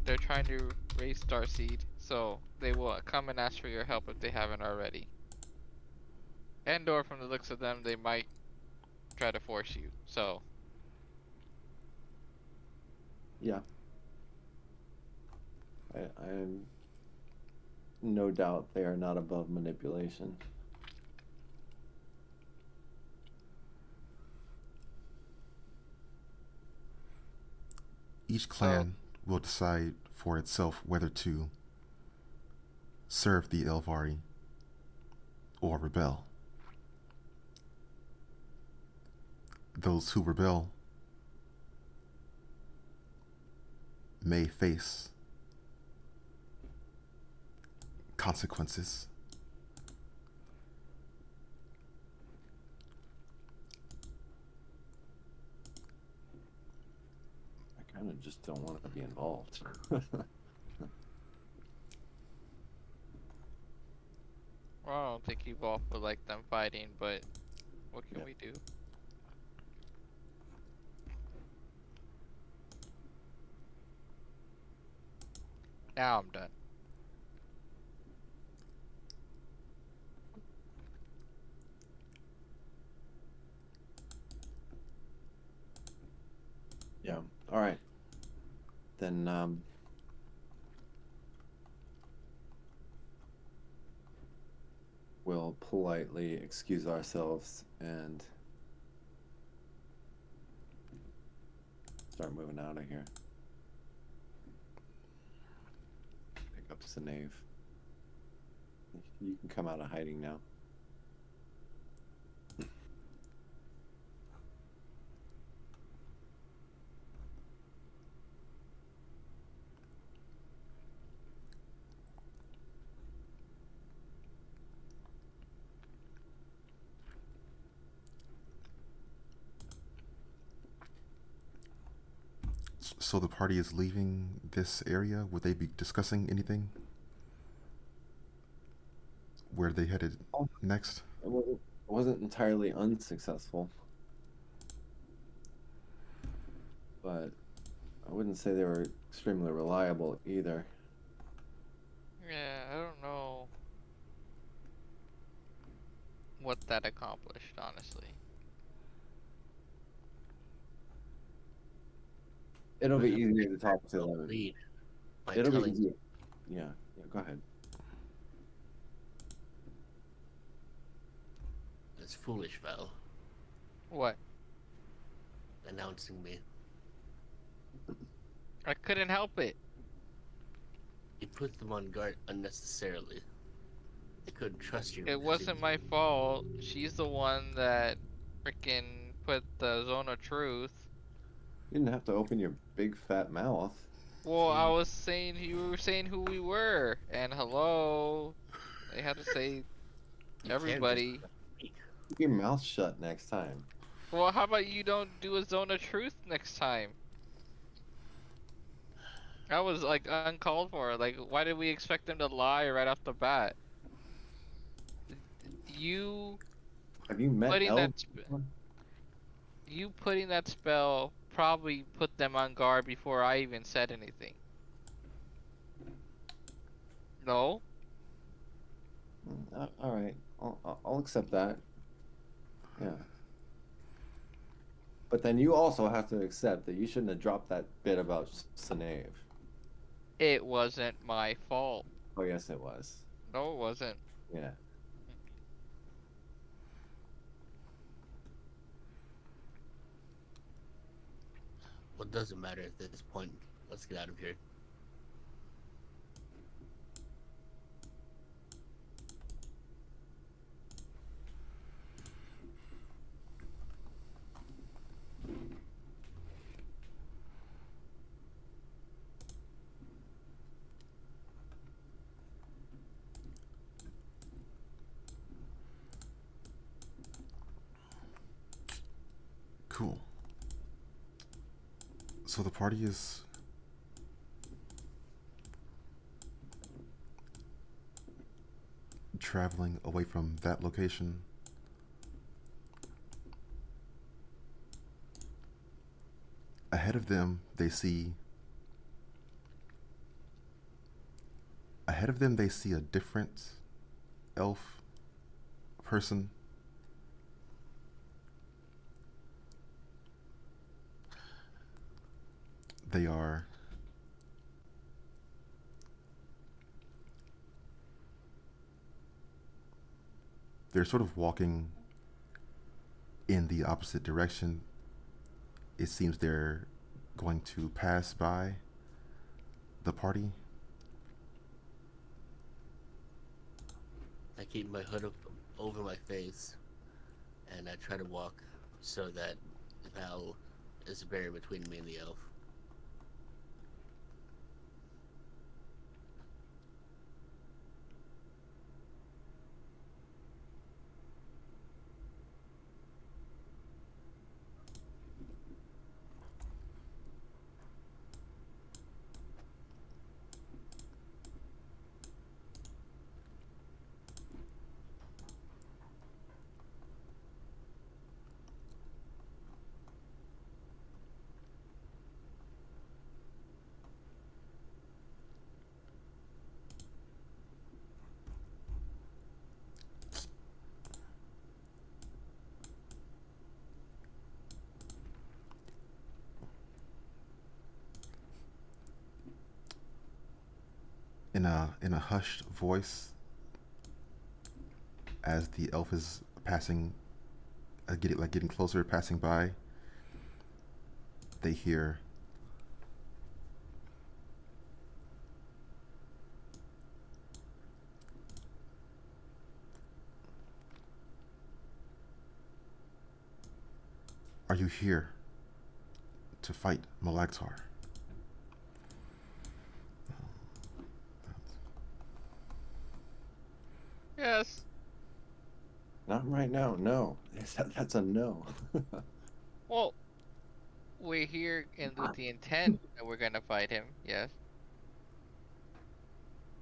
They're trying to raise Starseed, so they will come and ask for your help if they haven't already. And or from the looks of them, they might try to force you. So Yeah. I'm no doubt they are not above manipulation. Each so clan will decide for itself whether to serve the Elvari or rebel. Those who rebel may face consequences. I kind of just don't want to be involved. well, I don't think you both would like them fighting, but what can Yeah. we do? Now I'm done. Yeah. All right. Then we'll politely excuse ourselves and start moving out of here. Pick up Sinave. You can come out of hiding now. So the party is leaving this area. Would they be discussing anything? Where they headed Oh, next? it wasn't entirely unsuccessful, but I wouldn't say they were extremely reliable either. Yeah, I don't know what that accomplished, honestly. It'll be Perhaps easier they to talk to will them. lead by It'll be telling easier. Yeah. Yeah. Go ahead. it's foolish, Val, What? announcing me. I couldn't help it. You put them on guard unnecessarily. They couldn't trust your It wasn't message. my fault. She's the one that freaking put the zone of truth. You didn't have to open your big fat mouth. Well, I See, was saying you were saying who we were, and hello, they had to say you can't just everybody. speak. Keep your mouth shut next time. Well, how about you don't do a zone of truth next time? That was like uncalled for. Like, why did we expect them to lie right off the bat? You Have you met putting Elves? you putting that spell probably put them on guard before I even said anything. No, All right. I'll accept that. Yeah. But then you also have to accept that you shouldn't have dropped that bit about Sinave. it wasn't my fault. Oh, yes, it was. No, it wasn't. Yeah. Well, it doesn't matter at this point. Let's get out of here. Cool. So the party is traveling away from that location, ahead of them they see a different elf person. They are they're sort of walking in the opposite direction. It seems they're going to pass by the party. I keep my hood up over my face, and I try to walk so that Val is a barrier between me and the elf. In a hushed voice, as the elf is passing, getting closer, passing by, they hear, "Are you here to fight Malagtar?" Yes. Not right now. No, that's a no. Well, we're here and with the intent that we're gonna fight him. Yes.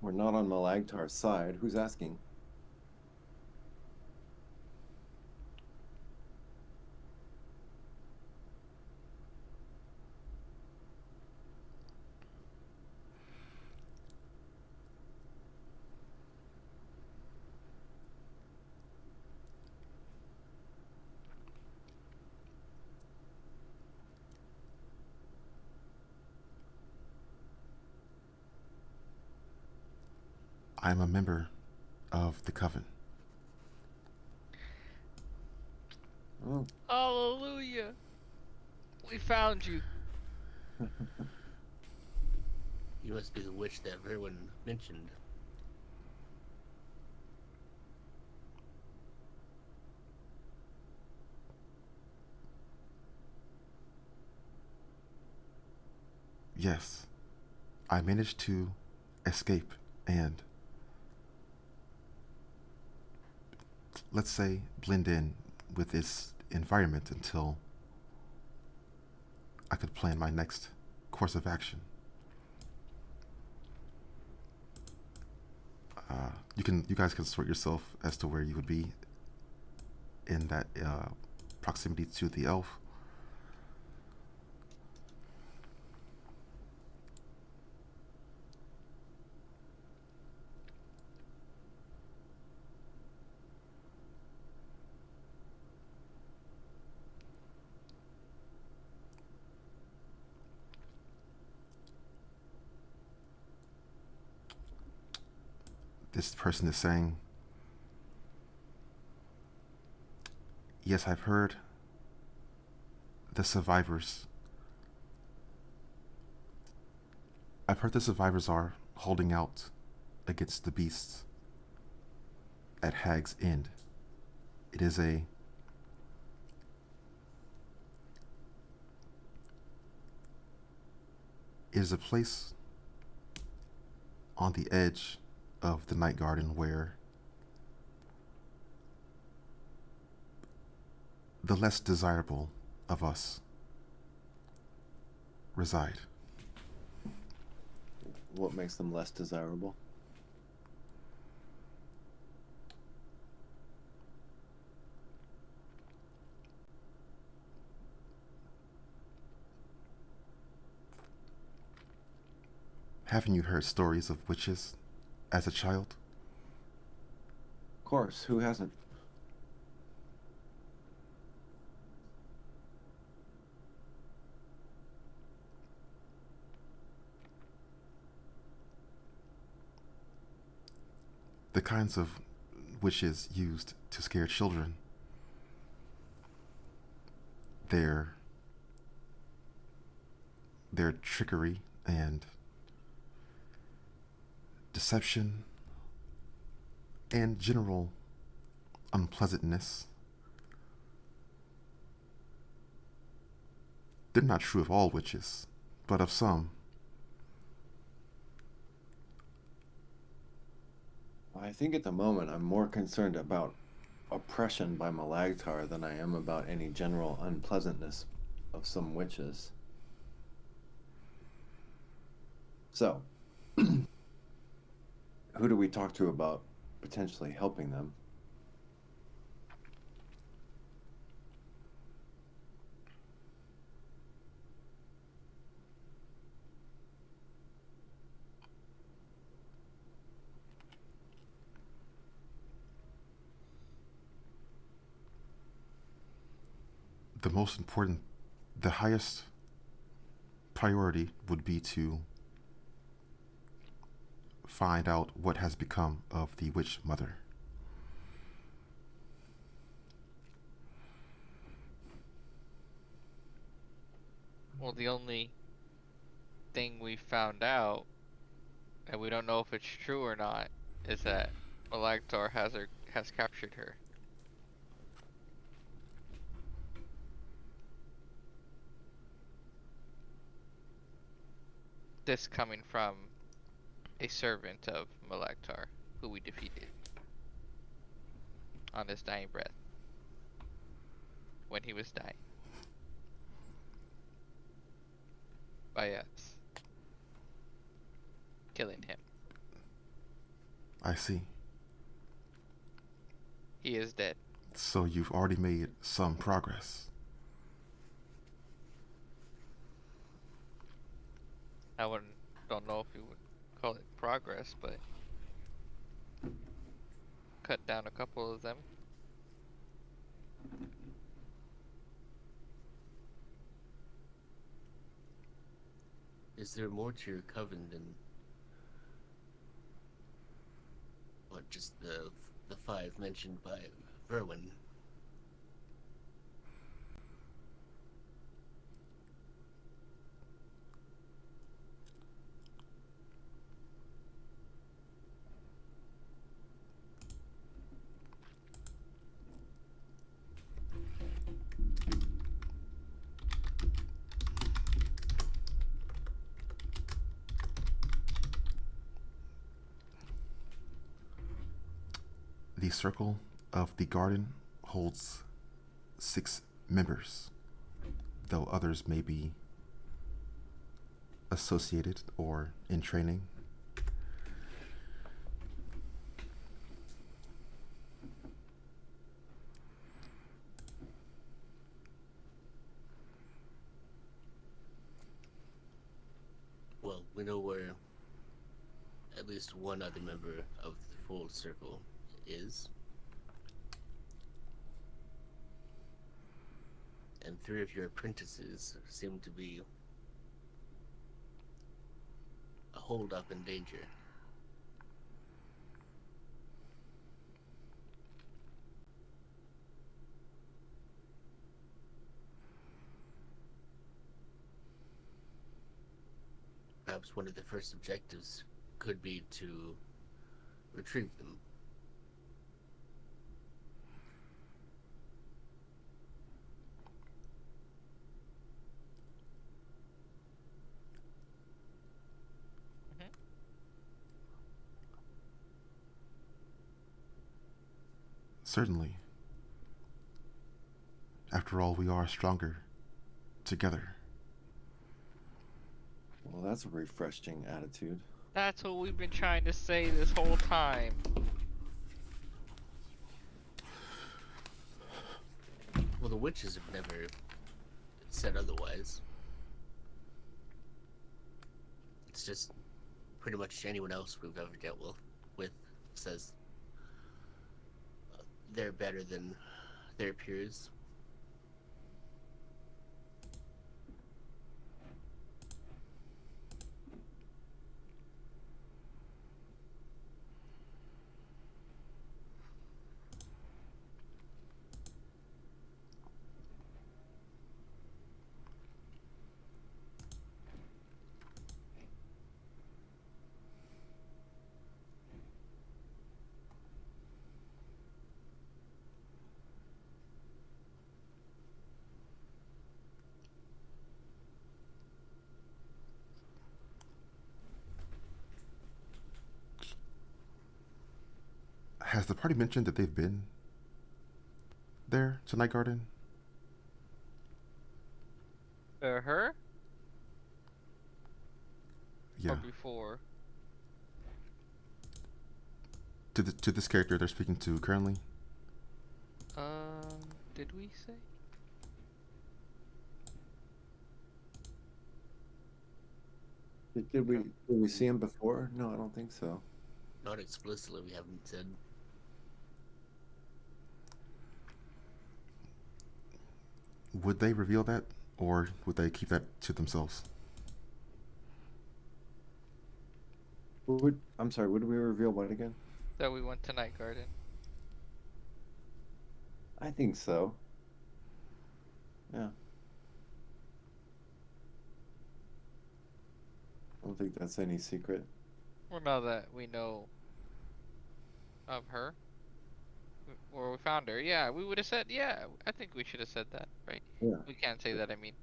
We're not on Malagtar's side. Who's asking? I'm a member of the coven. Oh, Hallelujah. We found you. You must be the witch that everyone mentioned. Yes, I managed to escape and, let's say, blend in with this environment until I could plan my next course of action. You guys can sort yourself as to where you would be in that proximity to the elf. This person is saying, "Yes, I've heard the survivors. I've heard the survivors are holding out against the beasts at Hag's End. It is a place on the edge of the Night Garden where the less desirable of us reside." what makes them less desirable? Haven't you heard stories of witches as a child? Of course, who hasn't? The kinds of witches used to scare children, their their trickery and deception and general unpleasantness. They're not true of all witches, but of some. I think at the moment I'm more concerned about oppression by Malagtar than I am about any general unpleasantness of some witches. So, who do we talk to about potentially helping them? The most important, the highest priority would be to find out what has become of the witch mother. Well, the only thing we found out, and we don't know if it's true or not, is that Malagtar has captured her. This coming from a servant of Malagtar, who we defeated on his dying breath when he was dying by us, killing him. I see. He is dead. So you've already made some progress. Don't know if you would call it progress, but cut down a couple of them. Is there more to your coven than what just the five mentioned by Verwin? The circle of the garden holds 6 members, though others may be associated or in training. Well, we know where at least one other member of the full circle is. And 3 of your apprentices seem to be a hold up in danger. Perhaps one of the first objectives could be to retrieve them. Certainly. After all, we are stronger together. Well, that's a refreshing attitude. That's what we've been trying to say this whole time. Well, the witches have never said otherwise. It's just pretty much anyone else we've ever dealt with says they're better than their peers. Has the party mentioned that they've been there to Night Garden? Her Yeah. or before? To this character they're speaking to currently? Did we say? Did we see him before? No, I don't think so. Not explicitly, we haven't said. Would they reveal that, or would they keep that to themselves? I'm sorry, would we reveal what again? That we went to Night Garden. I think so. Yeah. I don't think that's any secret. Well, now that we know of her, or we found her, yeah, we would have said, yeah, I think we should have said that, right? Yeah. We can't say that, I mean.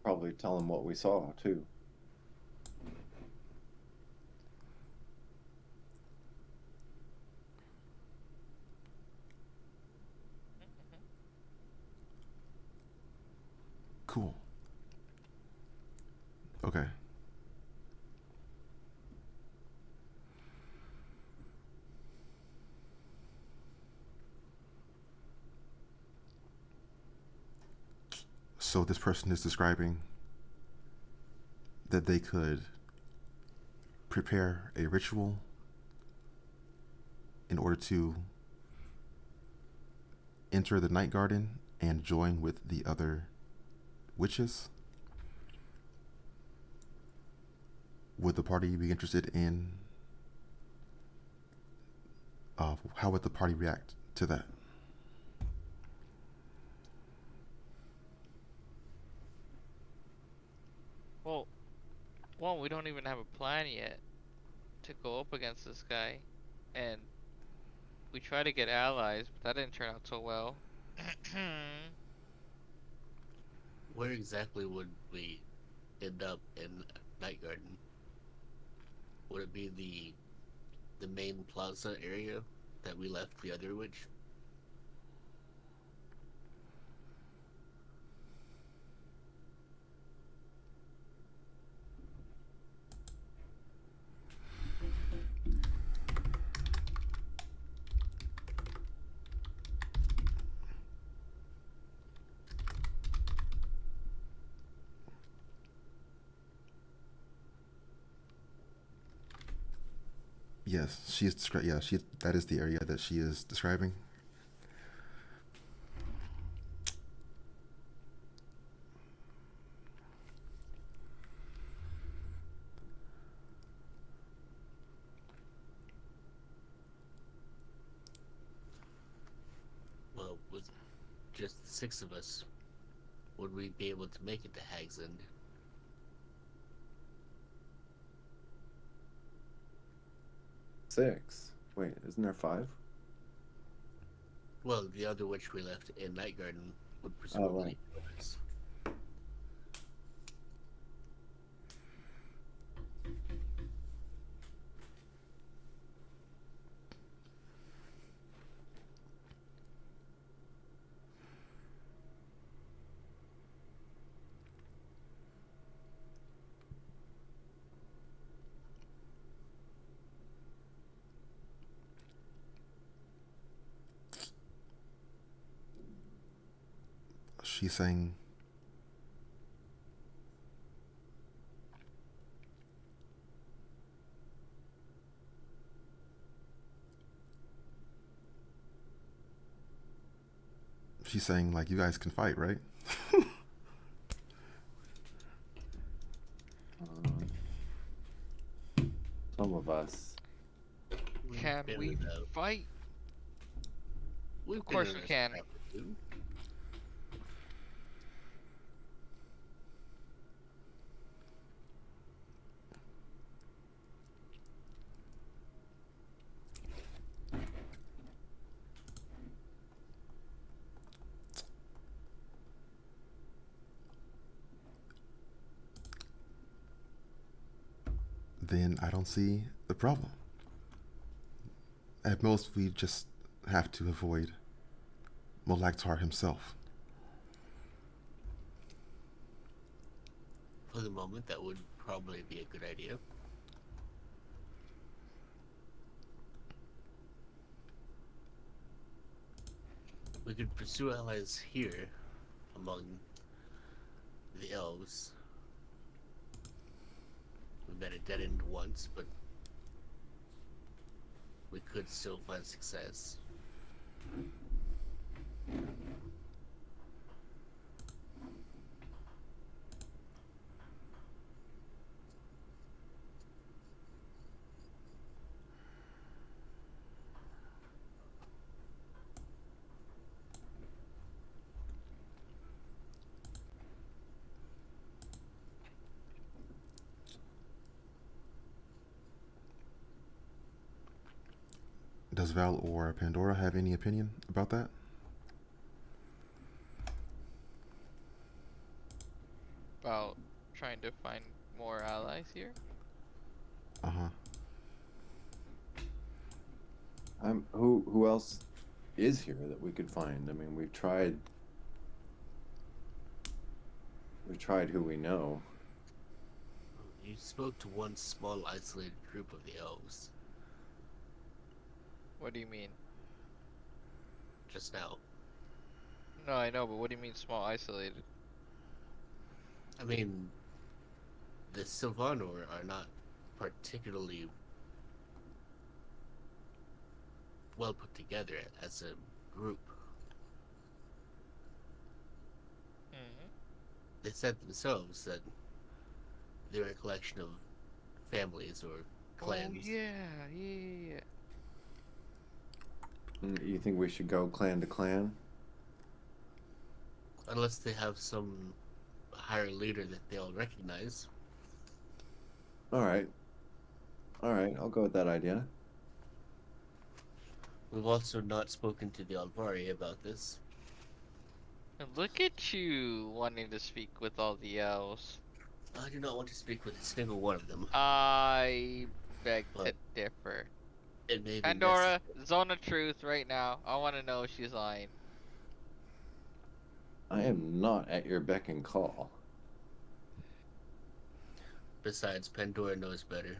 Probably tell him what we saw too. Cool. Okay. So this person is describing that they could prepare a ritual in order to enter the night garden and join with the other witches. Would the party be interested in how would the party react to that? Well, one, we don't even have a plan yet to go up against this guy, and we try to get allies, but that didn't turn out so well. Where exactly would we end up in Night Garden? Would it be the main plaza area that we left the other witch? Yes, she's yeah, she that is the area that she is describing. Well, with just the six of us, would we be able to make it to Hag's End? Six. Wait, isn't there five? Well, the other witch we left in Night Garden would Oh, presumably right. join us. She's saying She's saying like you guys can fight, right? Um, some of us. Can we fight? We've Of been course in we a can. scrap or two. Then I don't see the problem. At most, we just have to avoid Molaktar himself. For the moment, that would probably be a good idea. We could pursue allies here among the elves. We met a dead end once, but we could still find success. Does Val or Pandora have any opinion about that? About trying to find more allies here. Uh huh. Who else is here that we could find? I mean, we've tried who we know. You spoke to one small, isolated group of the elves What do you mean? just now. No, I know, but what do you mean small, isolated? I mean, the Sylvanor are not particularly well put together as a group. Mm-hmm. They said themselves that they're a collection of families or clans. Oh yeah. You think we should go clan to clan? Unless they have some higher leader that they all recognize. All right. I'll go with that idea. We've also not spoken to the Alvari about this. And look at you wanting to speak with all the elves. I do not want to speak with a single one of them, I beg to but differ. it may be Pandora, necessary. zone of truth right now. I want to know if she's lying. I am not at your beck and call. Besides, Pandora knows better.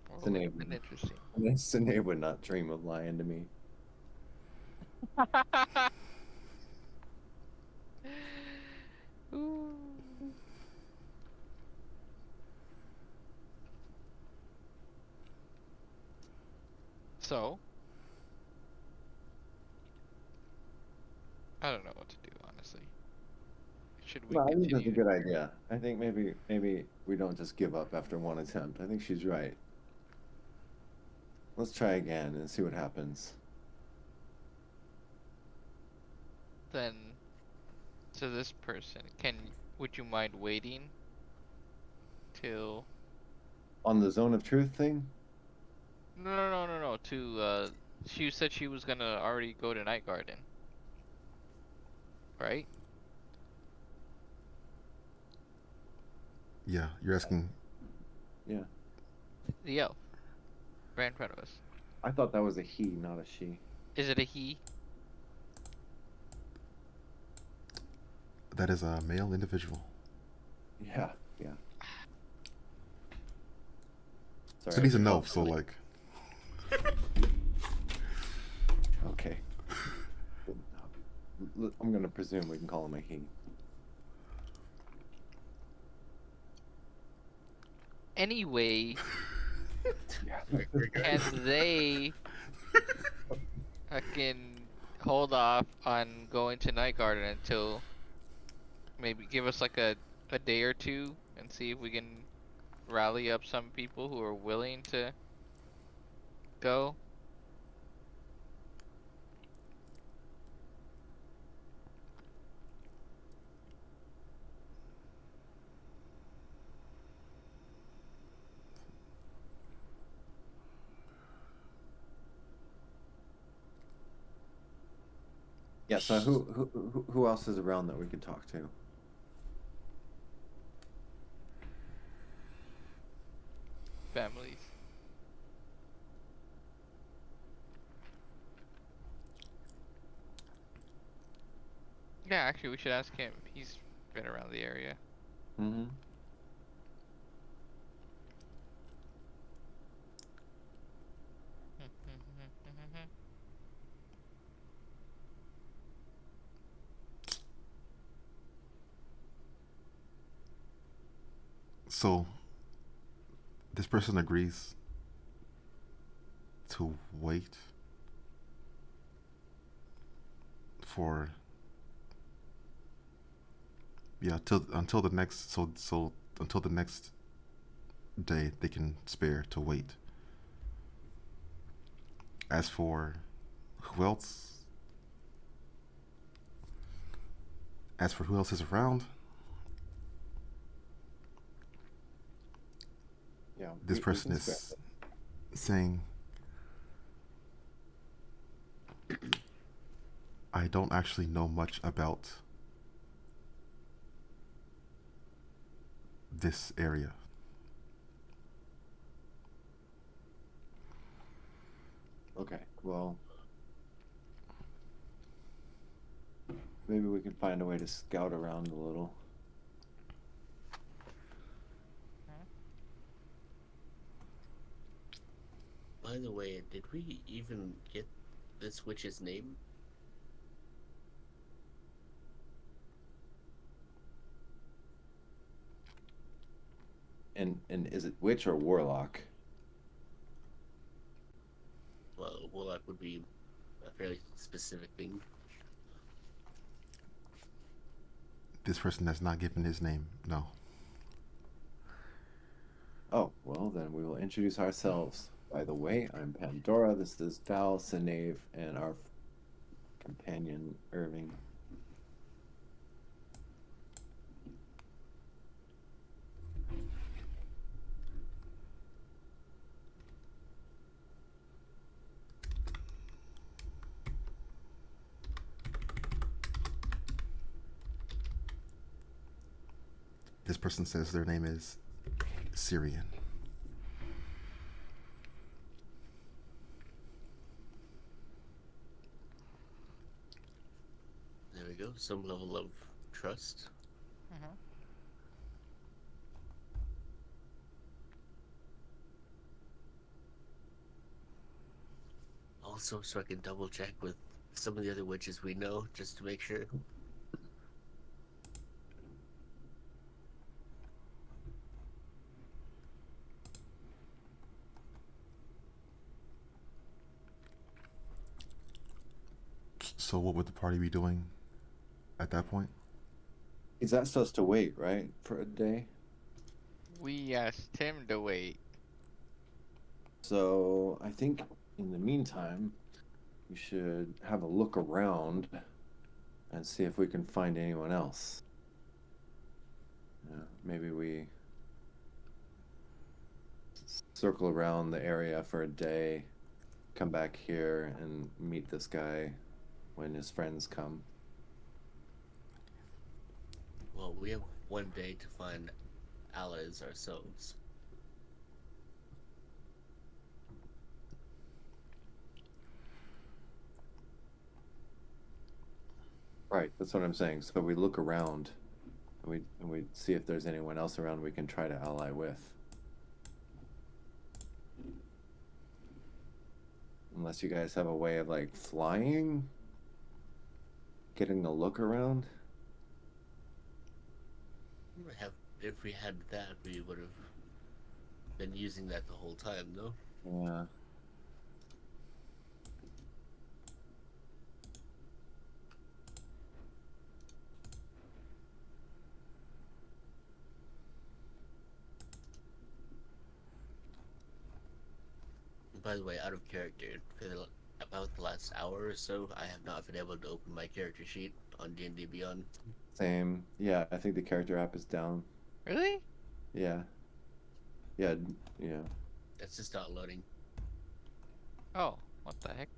Well, Sinead it's been interesting. Sinead would not dream of lying to me. Ooh. So, I don't know what to do, honestly. Should we No, I think that's a continue? good idea. I think maybe we don't just give up after one attempt. I think she's right. Let's try again and see what happens. Then, to this person, would you mind waiting till? On the zone of truth thing? No. She said she was gonna already go to Night Garden, right? Yeah, you're asking. Yeah. The elf, right in front of us. I thought that was a he, not a she. Is it a he? That is a male individual. Yeah. But Sorry. he's an elf, so like. Okay. I'm gonna presume we can call him a he. Anyway, Can they fucking hold off on going to Night Garden until maybe give us like a day or two and see if we can rally up some people who are willing to go? Yeah. So who else is around that we could talk to? Families. Yeah, actually, we should ask him. He's been around the area. Mm-hmm. So this person agrees to wait for until the next until the next day they can spare to wait. As for who else, who else is around, Yeah. this we person can spare. is saying, I don't actually know much about this area. Okay. Well, maybe we can find a way to scout around a little. By the way, did we even get this witch's name? And is it witch or warlock? Well, warlock would be a fairly specific thing. This person has not given his name. No. Oh, well, then we will introduce ourselves. By the way, I'm Pandora. This is Val, Sinave, and our companion, Irving. This person says their name is Syrian. There we go. Some level of trust. Also, so I can double check with some of the other witches we know, just to make sure. So what would the party be doing at that point? He's asked us to wait, right, for a day? We asked him to wait. So I think in the meantime, we should have a look around and see if we can find anyone else. Maybe we circle around the area for a day, come back here and meet this guy when his friends come. Well, we have one day to find allies ourselves. Right, that's what I'm saying. So we look around and we see if there's anyone else around we can try to ally with. Unless you guys have a way of like flying, getting a look around. If we had that, we would have been using that the whole time, though. Yeah. By the way, out of character, about the last hour or so, I have not been able to open my character sheet on D&D Beyond. Same. Yeah, I think the character app is down. Really? Yeah. Yeah. Yeah. It's just not loading. Oh, what the heck?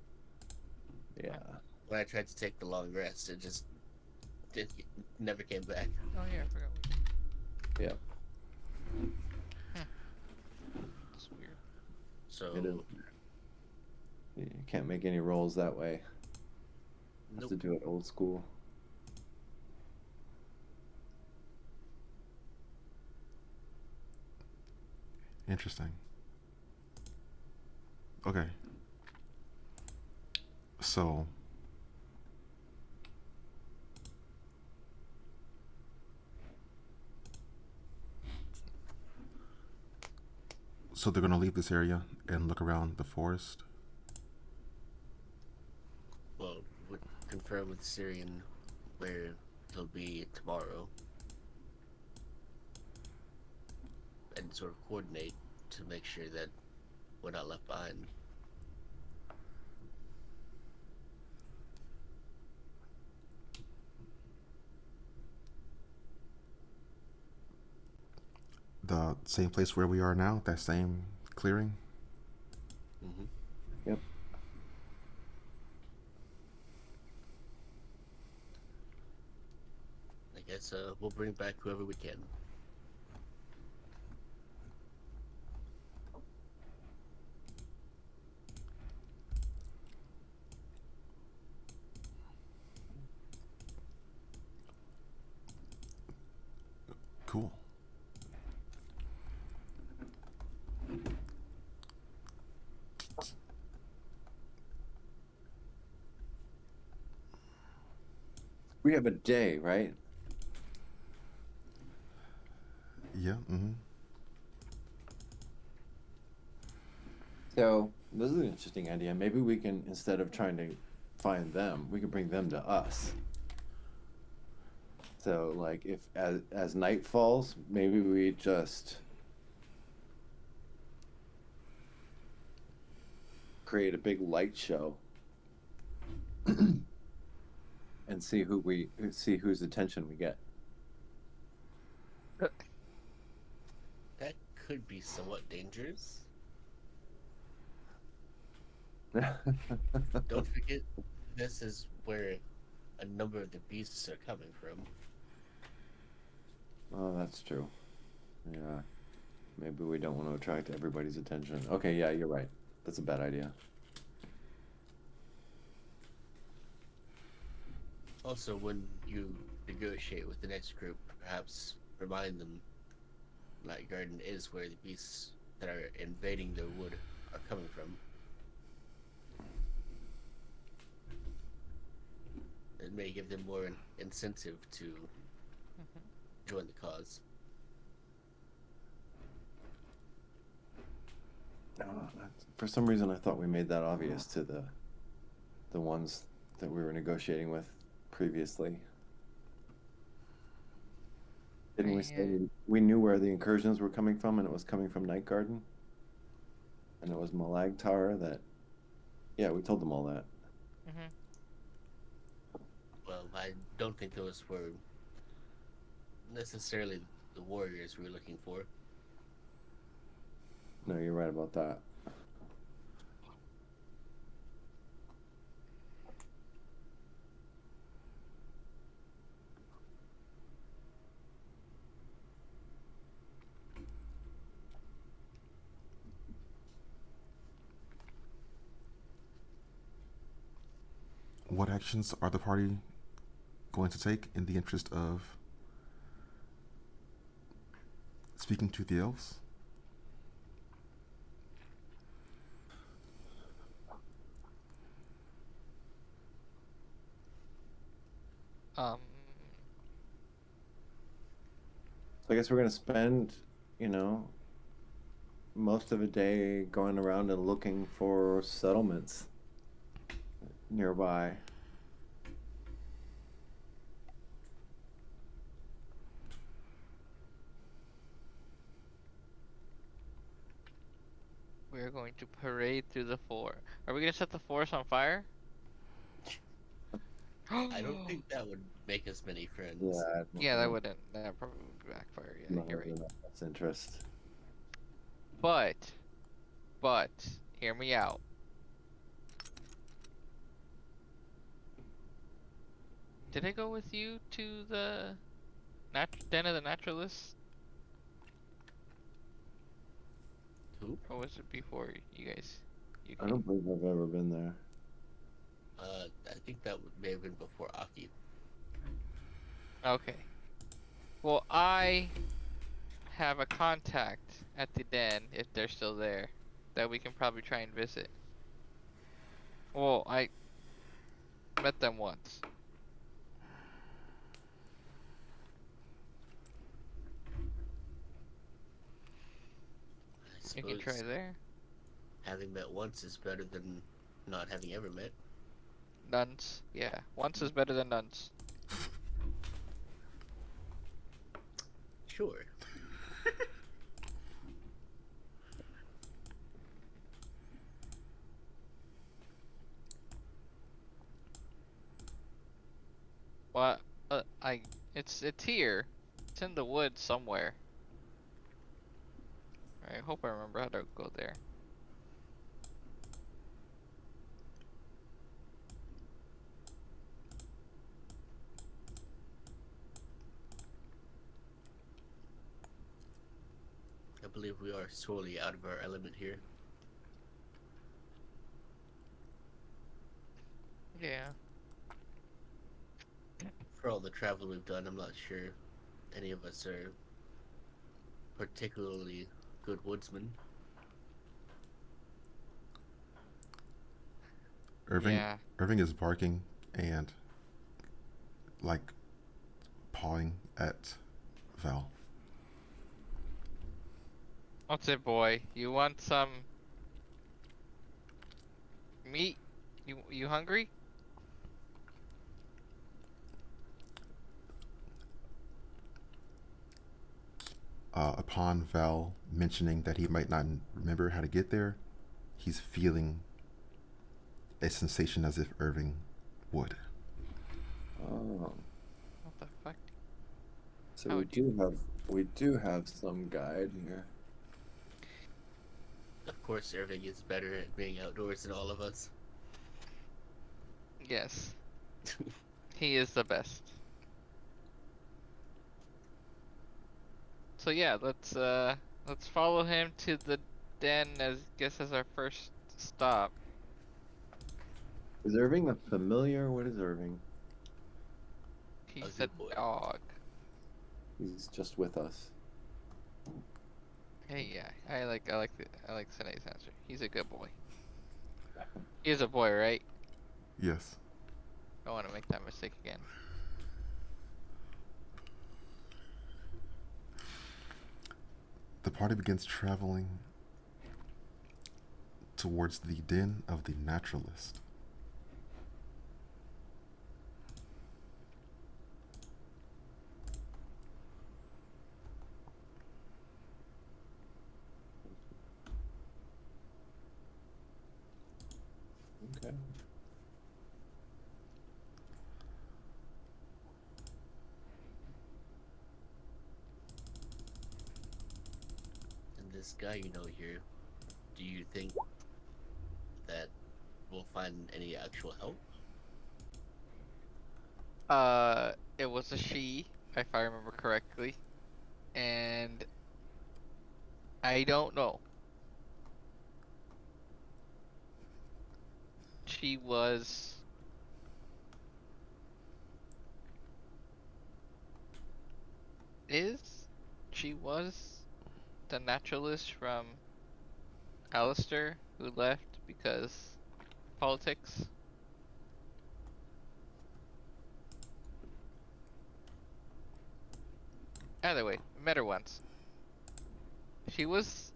Yeah. When I tried to take the long rest, it never came back. Oh yeah, I forgot. Yeah. That's weird. It is. So, You can't make any rolls that way. Have nope. to do it old school. Interesting. Okay. So so they're gonna leave this area and look around the forest. Well, would confirm with Syrian where he'll be tomorrow and sort of coordinate to make sure that we're not left behind. The same place where we are now, that same clearing. Mm-hmm. Yep. I guess we'll bring back whoever we can. Cool. We have a day, right? Yeah. Mm-hmm. So this is an interesting idea. Maybe we can, instead of trying to find them, we can bring them to us. So like if as night falls, maybe we just create a big light show and see whose attention we get. That could be somewhat dangerous. Don't forget, this is where a number of the beasts are coming from. Oh, that's true. Yeah. Maybe we don't want to attract everybody's attention. Okay, yeah, you're right. That's a bad idea. Also, when you negotiate with the next group, perhaps remind them Night Garden is where the beasts that are invading their wood are coming from. It may give them more incentive to join the cause. For some reason, I thought we made that obvious to the ones that we were negotiating with previously. Didn't we say we knew where the incursions were coming from, and it was coming from Night Garden? And it was Malag Tara that... Yeah, we told them all that. Mm-hmm. Well, I don't think those were necessarily the warriors we were looking for. No, you're right about that. What actions are the party going to take in the interest of speaking to the elves? Um. So I guess we're gonna spend, you know, most of a day going around and looking for settlements nearby. We're going to parade through the forest. Are we gonna set the forest on fire? I don't think that would make us many Yeah, friends. I don't Yeah, that know. wouldn't. That probably would backfire. Yeah, Not you're right. in our best interest. But, but, hear me out. Did I go with you to the den of the naturalist, Who? or was it before you guys? You I came. don't believe I've ever been there. I think that may have been before Aki. Okay. Well, I have a contact at the den if they're still there that we can probably try and visit. Well, I met them once. I We can try suppose there. having met once is better than not having ever met. Nuns. Yeah, once is better than nuns. Sure. What? It's here. It's in the woods somewhere. I hope I remember how to go there. I believe we are sorely out of our element here. Yeah. For all the travel we've done, I'm not sure any of us are particularly good woodsmen. Irving Yeah. Irving is barking and like pawing at Val. What's it, boy? You want some meat? You hungry? Upon Val mentioning that he might not remember how to get there, he's feeling a sensation as if Irving would. Oh, What the fuck? so How we would you? do have some guide here. Of course, Irving is better at being outdoors than all of us. Yes. He is the best. So yeah, let's follow him to the den as our first stop. Is Irving a familiar? What is Irving? He's a good boy. dog. He's just with us. Hey, yeah, I like Sanae's answer. He's a good boy. He's a boy, right? Yes. I don't want to make that mistake again. The party begins traveling towards the den of the naturalist. Okay. And this guy you know here, do you think that we'll find any actual help? It was a she, if I remember correctly, and I don't know. She was is she was the naturalist from Alistair who left because politics. Either way, met her once. She was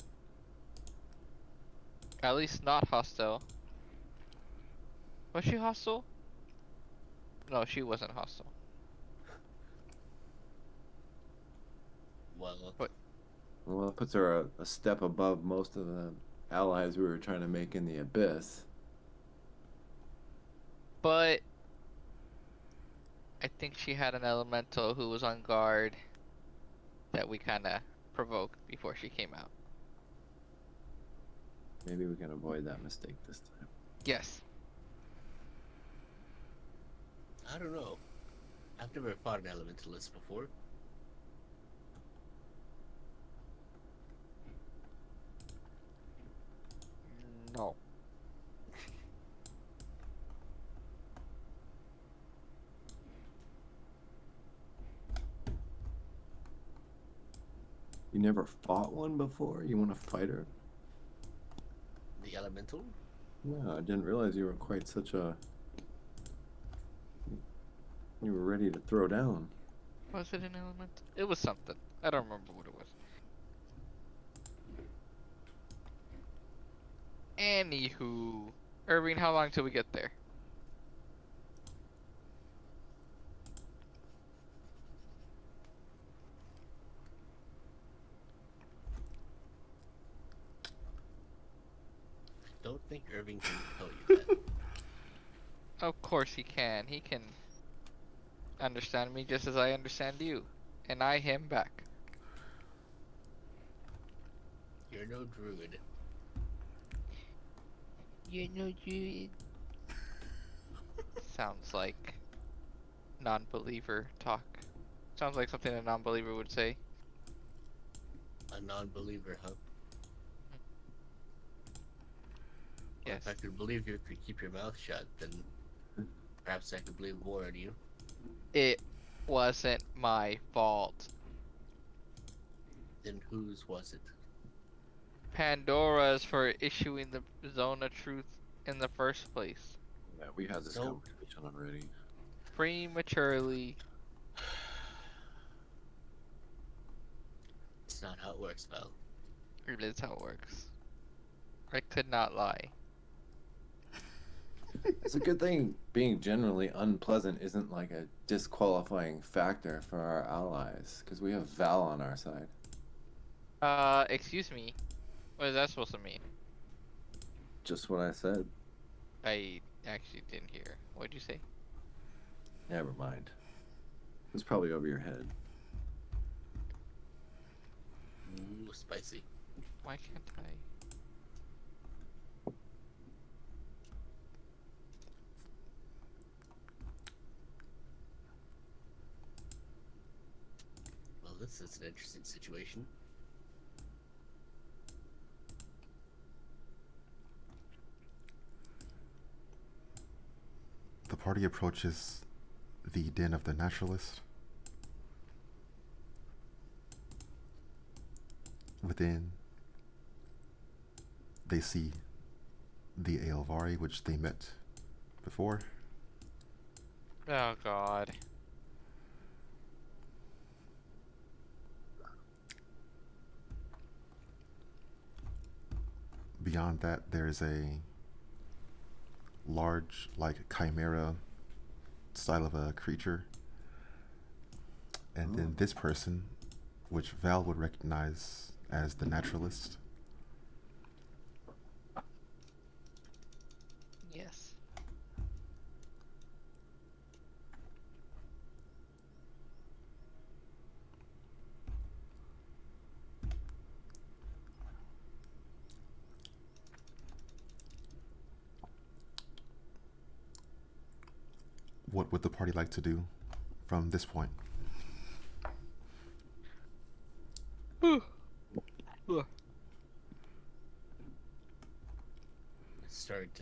At least not hostile. Was she hostile? No, she wasn't hostile. Well, But Well, it puts her a step above most of the allies we were trying to make in the abyss. but I think she had an elemental who was on guard that we kind of provoked before she came out. Maybe we can avoid that mistake this time. Yes. I don't know. I've never fought an elementalist before. No. You never fought one before? You want to fight her? The elemental? No, I didn't realize you were quite such a. You were ready to throw down. Was it an element? It was something. I don't remember what it was. Anywho, Irving, how long till we get there? I don't think Irving can tell you that. Of course he can. He can understand me just as I understand you. And I him back. You're no druid. You know you. Sounds like non-believer talk. Sounds like something a non-believer would say. A non-believer, huh? Well, Yes. if I could believe you could keep your mouth shut, then perhaps I could believe more in you. It wasn't my fault. Then whose was it? Pandora's for issuing the zone of truth in the first place. Yeah, we had this So- conversation already. Prematurely. It's not how it works, Val. It is how it works. I could not lie. It's a good thing being generally unpleasant isn't like a disqualifying factor for our allies, because we have Val on our side. Excuse me. What is that supposed to mean? Just what I said. I actually didn't hear. What'd you say? Never mind. It's probably over your head. Ooh, spicy. Why can't I? Well, this is an interesting situation. The party approaches the den of the naturalist. Within, they see the Aelvari, which they met before. Oh god. Beyond that, there's a large, like, chimera style of a creature. And then this person, which Val would recognize as the naturalist. Yes. What would the party like to do from this point? Start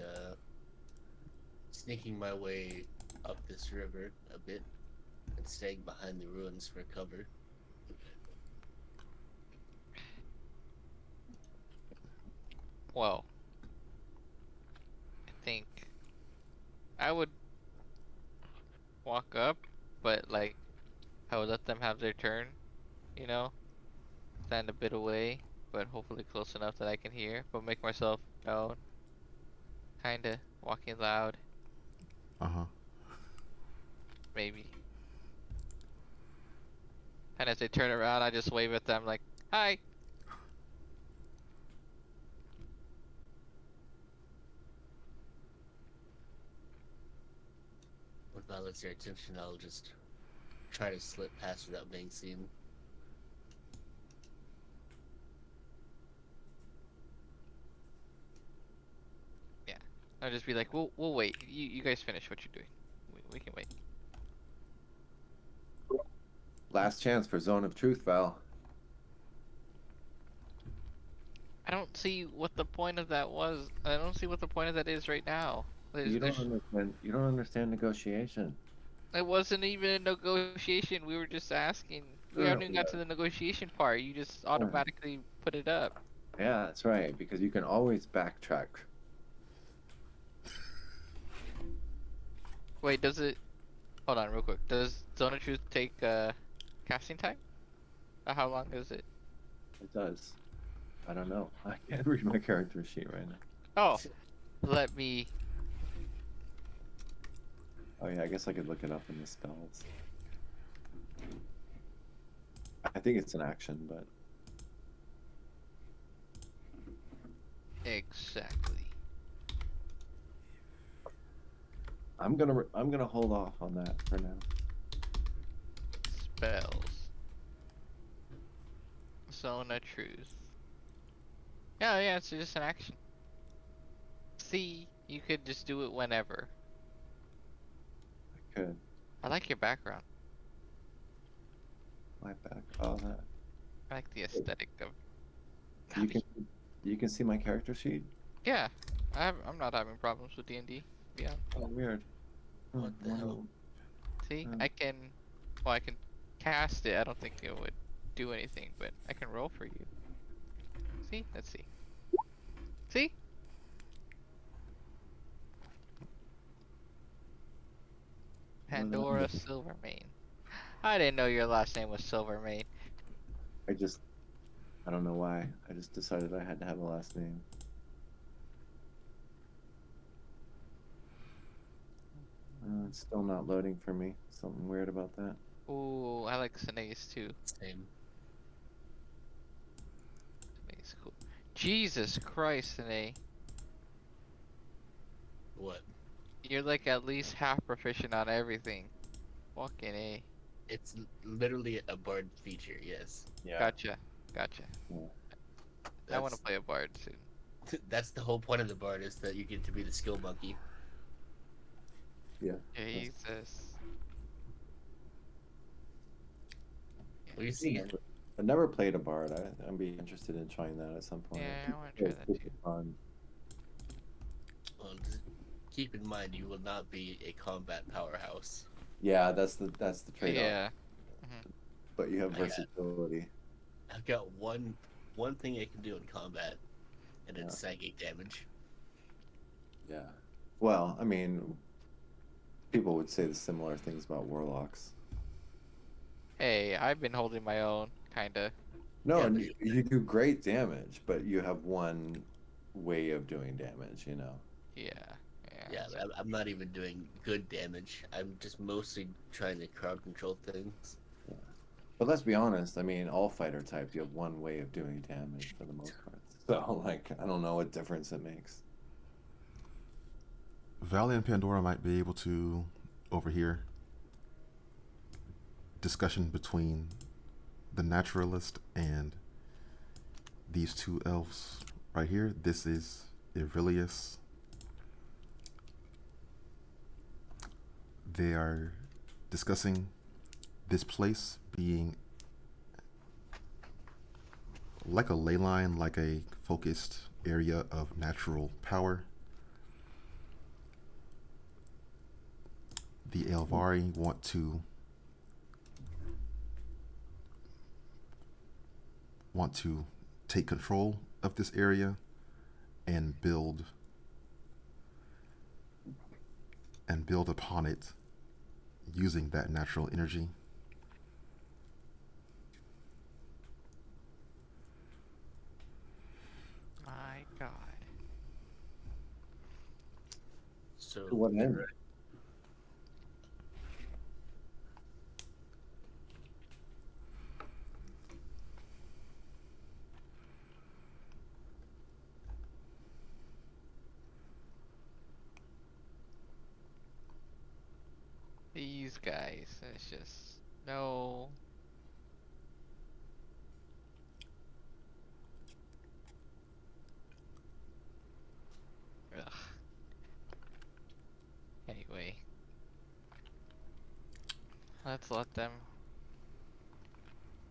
sneaking my way up this river a bit and staying behind the ruins for cover. Well, I think I would walk up, but like I would let them have their turn, stand a bit away, but hopefully close enough that I can hear, but make myself No, kinda walking loud, Uh huh. maybe. And as they turn around, I just wave at them like, "Hi." When that lets your attention, I'll just try to slip past without being seen. Yeah, I'll just be like, "We'll wait. You guys finish what you're doing. We can wait." Last chance for Zone of Truth, Val. I don't see what the point of that was. I don't see what the point of that is right now. You don't understand. You don't understand negotiation. It wasn't even a negotiation. We were just asking. We Sure haven't it even got to the negotiation part. You just automatically put it up. Yeah, that's right. Because you can always backtrack. Wait, does it? Hold on, real quick. Does Zone of Truth take casting time? How long is it? It does. I don't know. I can't read my character sheet right now. Oh, let me. Oh yeah, I guess I could look it up in the spells. I think it's an action, but Exactly. I'm gonna hold off on that for now. Spells. Zone of Truth. Yeah, it's just an action. See, you could just do it whenever. I could. I like your background. My back. Oh, that. I like the aesthetic of. You can you can see my character sheet. Yeah, I'm not having problems with D&D. Yeah. Oh, weird. What the hell? See, Hmm. I can. Well, I can cast it. I don't think it would do anything, but I can roll for you. See? Let's see. See? Pandora Silvermane. I didn't know your last name was Silvermane. I just. I don't know why. I just decided I had to have a last name. It's still not loading for me. Something weird about that. Ooh, I like Sinae's too. Same. Sinae's cool. Jesus Christ, Sinae. What? You're like at least half proficient on everything. Fucking A. It's literally a bard feature. Yes. Yeah. Gotcha. I want to That's play a bard soon. that's the whole point of the bard, is that you get to be the skill monkey. Yeah. Jesus. Well, you see, I never played a bard. I'd be interested in trying that at some point. Yeah, I want to try that too. Fun. well, just keep in mind you will not be a combat powerhouse. Yeah, that's the trade-off. Yeah. But you have I got- versatility. I've got one thing I can do in combat, and it's psychic damage. Yeah. Well, I mean, people would say the similar things about warlocks. Hey, I've been holding my own, kinda. No, Yeah, and but you do great damage, but you have one way of doing damage, you know. Yeah. Yeah, I'm not even doing good damage. I'm just mostly trying to crowd control things. But let's be honest, I mean, all fighter types, you have one way of doing damage for the most part. So, like, I don't know what difference it makes. Valley and Pandora might be able to overhear discussion between the naturalist and these two elves right here. This is Aurelius. They are discussing this place being like a ley line, like a focused area of natural power. The Elvari want to take control of this area and build upon it using that natural energy. My God. To what you're end? right. These guys, it's just no. Ugh. Anyway, let's let them.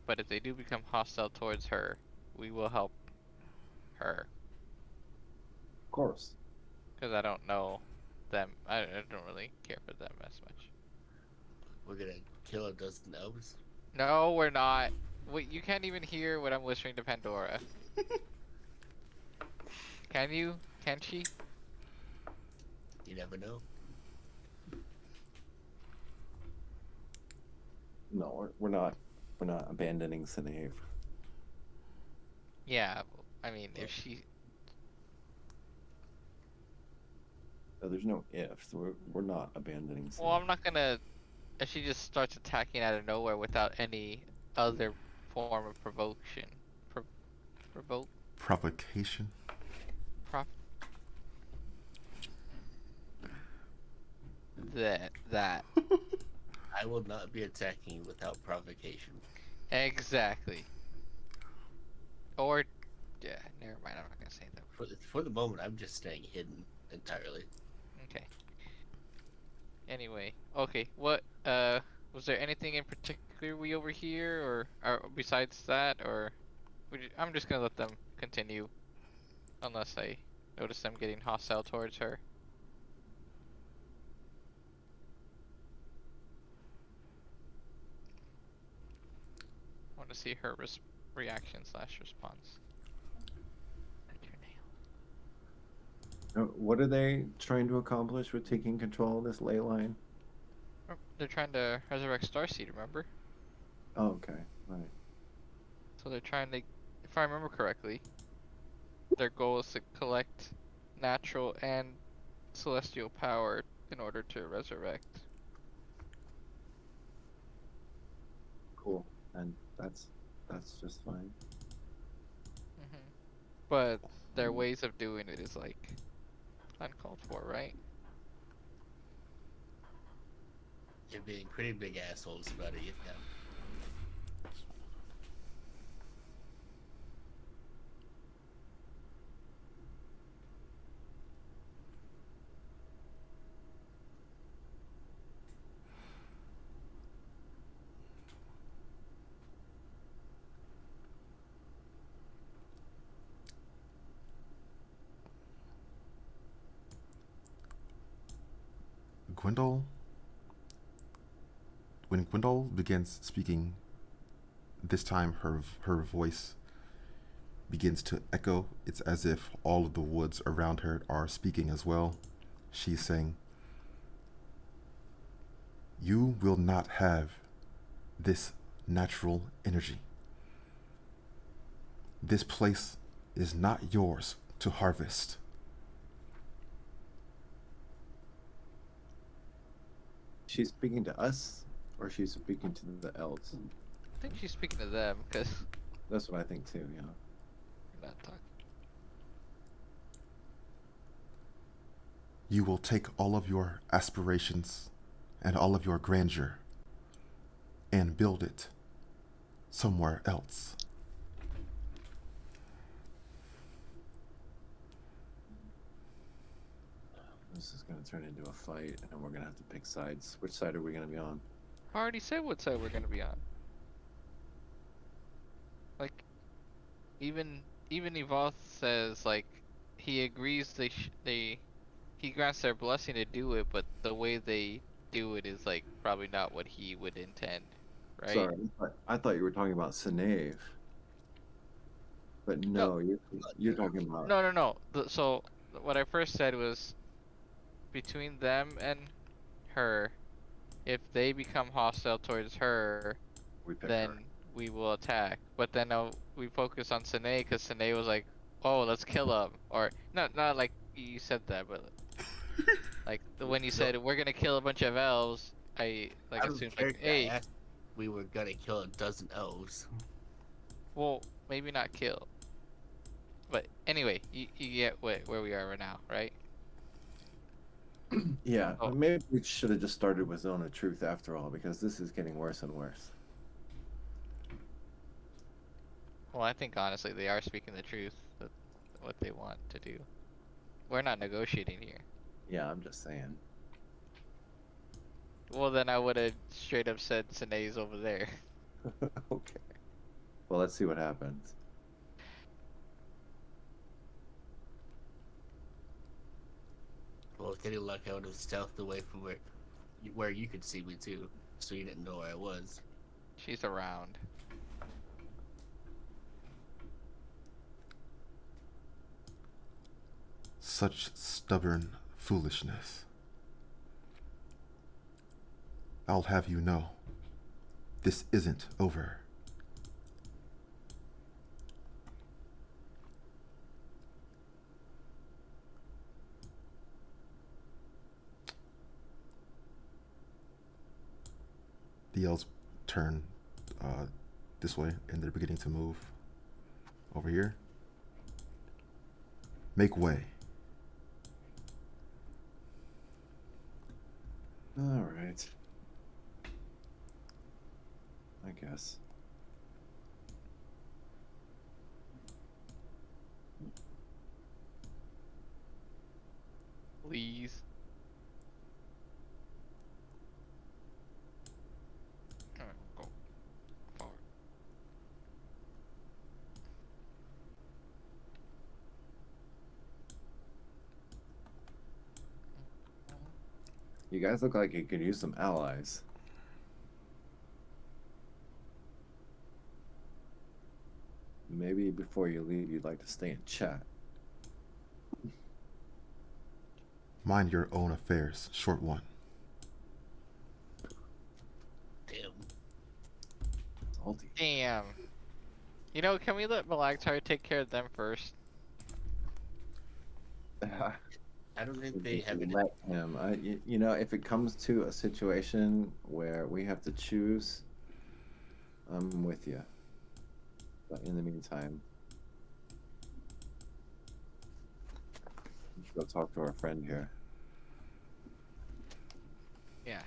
But if they do become hostile towards her, we will help her. Of course. Because I don't know them. I don't really care for them as much. We're gonna kill a dozen elves. No, we're not. Wait, you can't even hear what I'm whispering to Pandora. Can you? Can she? You never know. No, we're not abandoning Sinave. Yeah. I mean, if she. No, there's no ifs. We're not abandoning Well, Sinave. I'm not gonna. If she just starts attacking out of nowhere without any other form of provocation. Pro- provoke. Provocation. Prof. That. I will not be attacking without provocation. Exactly. Or. Yeah, never mind. I'm not gonna say that. For the moment, I'm just staying hidden entirely. Okay. Anyway, okay. What was there anything in particular we over here or besides that or I'm just gonna let them continue unless I notice them getting hostile towards her. I want to see her reaction slash response. What are they trying to accomplish with taking control of this ley line? Oh, they're trying to resurrect Starseed, remember? Oh, okay, right. So they're trying to, if I remember correctly, their goal is to collect natural and celestial power in order to resurrect. Cool. And that's just fine. hmm But their ways of doing it is like uncalled for, right? You're being pretty big assholes about it, yeah. Gwendol, when Gwendol begins speaking, this time her voice begins to echo. It's as if all of the woods around her are speaking as well. She's saying, "You will not have this natural energy. This place is not yours to harvest." She's speaking to us, or she's speaking to the elves. I think she's speaking to them because That's what I think too. Yeah. we're not talking. You will take all of your aspirations and all of your grandeur and build it somewhere else. This is gonna turn into a fight, and we're gonna have to pick sides. Which side are we gonna be on? I already said what side we're gonna be on. Like even Evoth says like he agrees he grants their blessing to do it, but the way they do it is like probably not what he would intend, right? Sorry, I thought you were talking about Sinave, but No, no, you're talking about no. So what I first said was between them and her, if they become hostile towards her, we pick her. then we will attack. But then we focus on Sine because Sine was like, "Oh, let's kill him," or not like you said that, but When you So, said we're gonna kill a bunch of elves, I out of assumed like, character, I hey, asked if we were gonna kill a dozen elves. well, maybe not kill. But anyway, you get where we are right now, right? Yeah, Oh, maybe we should have just started with Zone of Truth after all, because this is getting worse and worse. well, I think honestly they are speaking the truth with what they want to do. We're not negotiating here. Yeah, I'm just saying. Well, then I would have straight up said Sine's over there. Okay. Well, let's see what happens. Well, with any luck, I would have stealthed away from where you could see me too, so you didn't know where I was. She's around. Such stubborn foolishness. I'll have you know, this isn't over. The elves turn this way, and they're beginning to move over here. Make way. All right. I guess. Please. Alright, go forward. You guys look like you could use some allies. Maybe before you leave, you'd like to stay in chat. Mind your own affairs, short one. Damn. Salty. Damn. You know, can we let Malaktar take care of them first? I don't think We they just have any. let him. You know, if it comes to a situation where we have to choose, I'm with you. But in the meantime, we should go talk to our friend here. Yeah.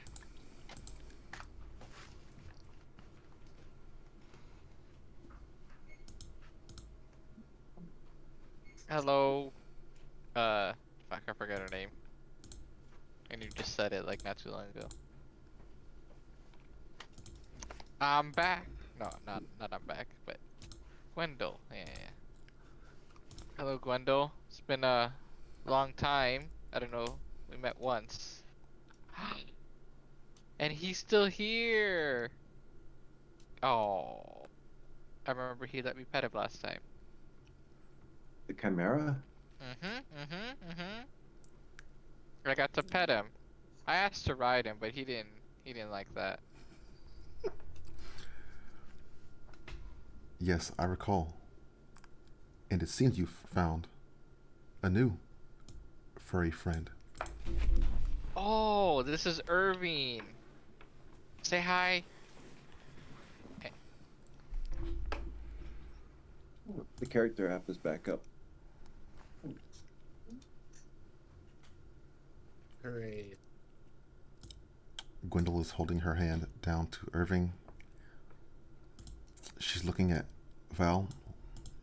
Hello. Fuck, I forgot her name. And you just said it like not too long ago. I'm back. No, not I'm back, but Gwendol. Yeah, yeah. Hello, Gwendol. It's been a long time. I don't know. We met once. And he's still here. Oh, I remember he let me pet him last time. The Chimera? I got to pet him. I asked to ride him, but he didn't. He didn't like that. Yes, I recall. And it seems you've found a new furry friend. Oh, this is Irving. Say hi. The character app is back up. Hooray. Gwendol is holding her hand down to Irving. She's looking at Val.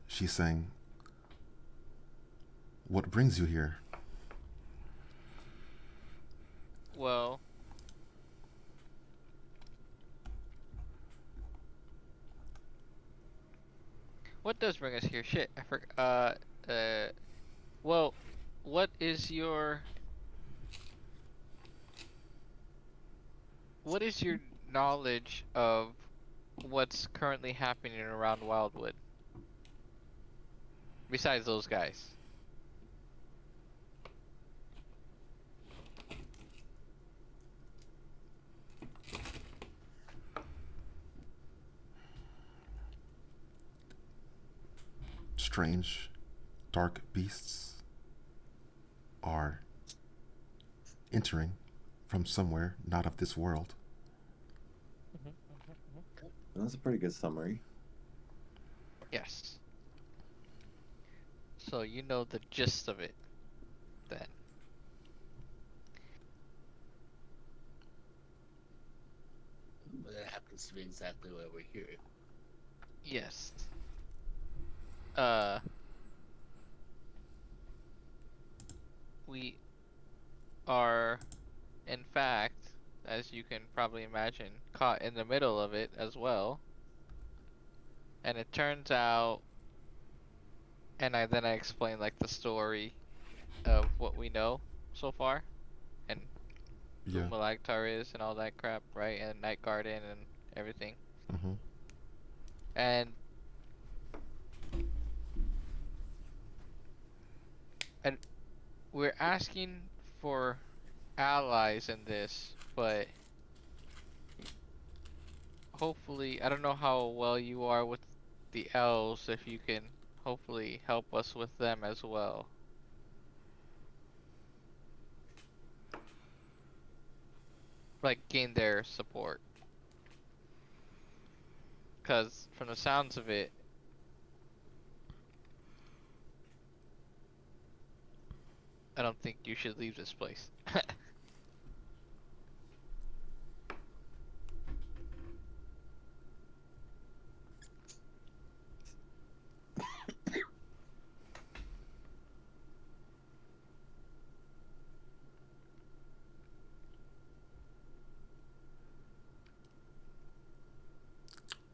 She's saying, "What brings you here?" Well, what does bring us here? Shit, I forgot. Well, what is your knowledge of what's currently happening around Wildwood? Besides those guys. Strange, dark beasts are entering from somewhere not of this world. That's a pretty good summary. Yes. So you know the gist of it then. But that happens to be exactly why we're here. Yes. Uh, we are, in fact, as you can probably imagine, caught in the middle of it as well. And it turns out, and then I explain like the story of what we know so far, and who Yeah. Malagtar is and all that crap, right? And Night Garden and everything. Mm-hmm. And and we're asking for allies in this, but hopefully, I don't know how well you are with the elves, if you can hopefully help us with them as well. Like, gain their support. Because from the sounds of it, I don't think you should leave this place.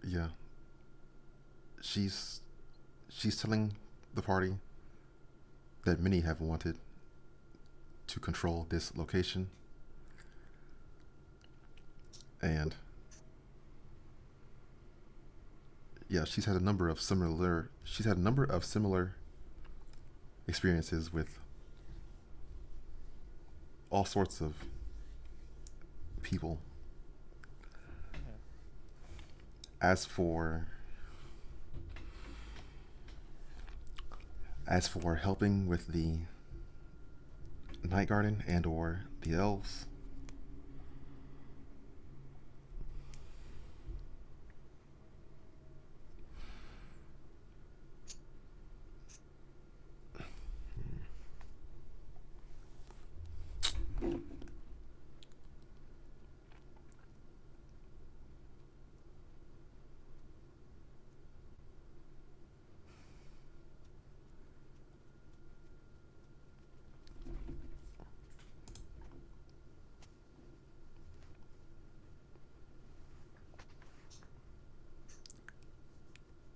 Yeah. She's she's telling the party that many have wanted to control this location, and yeah, she's had a number of similar experiences with all sorts of people. As for helping with the Night Garden and or the elves,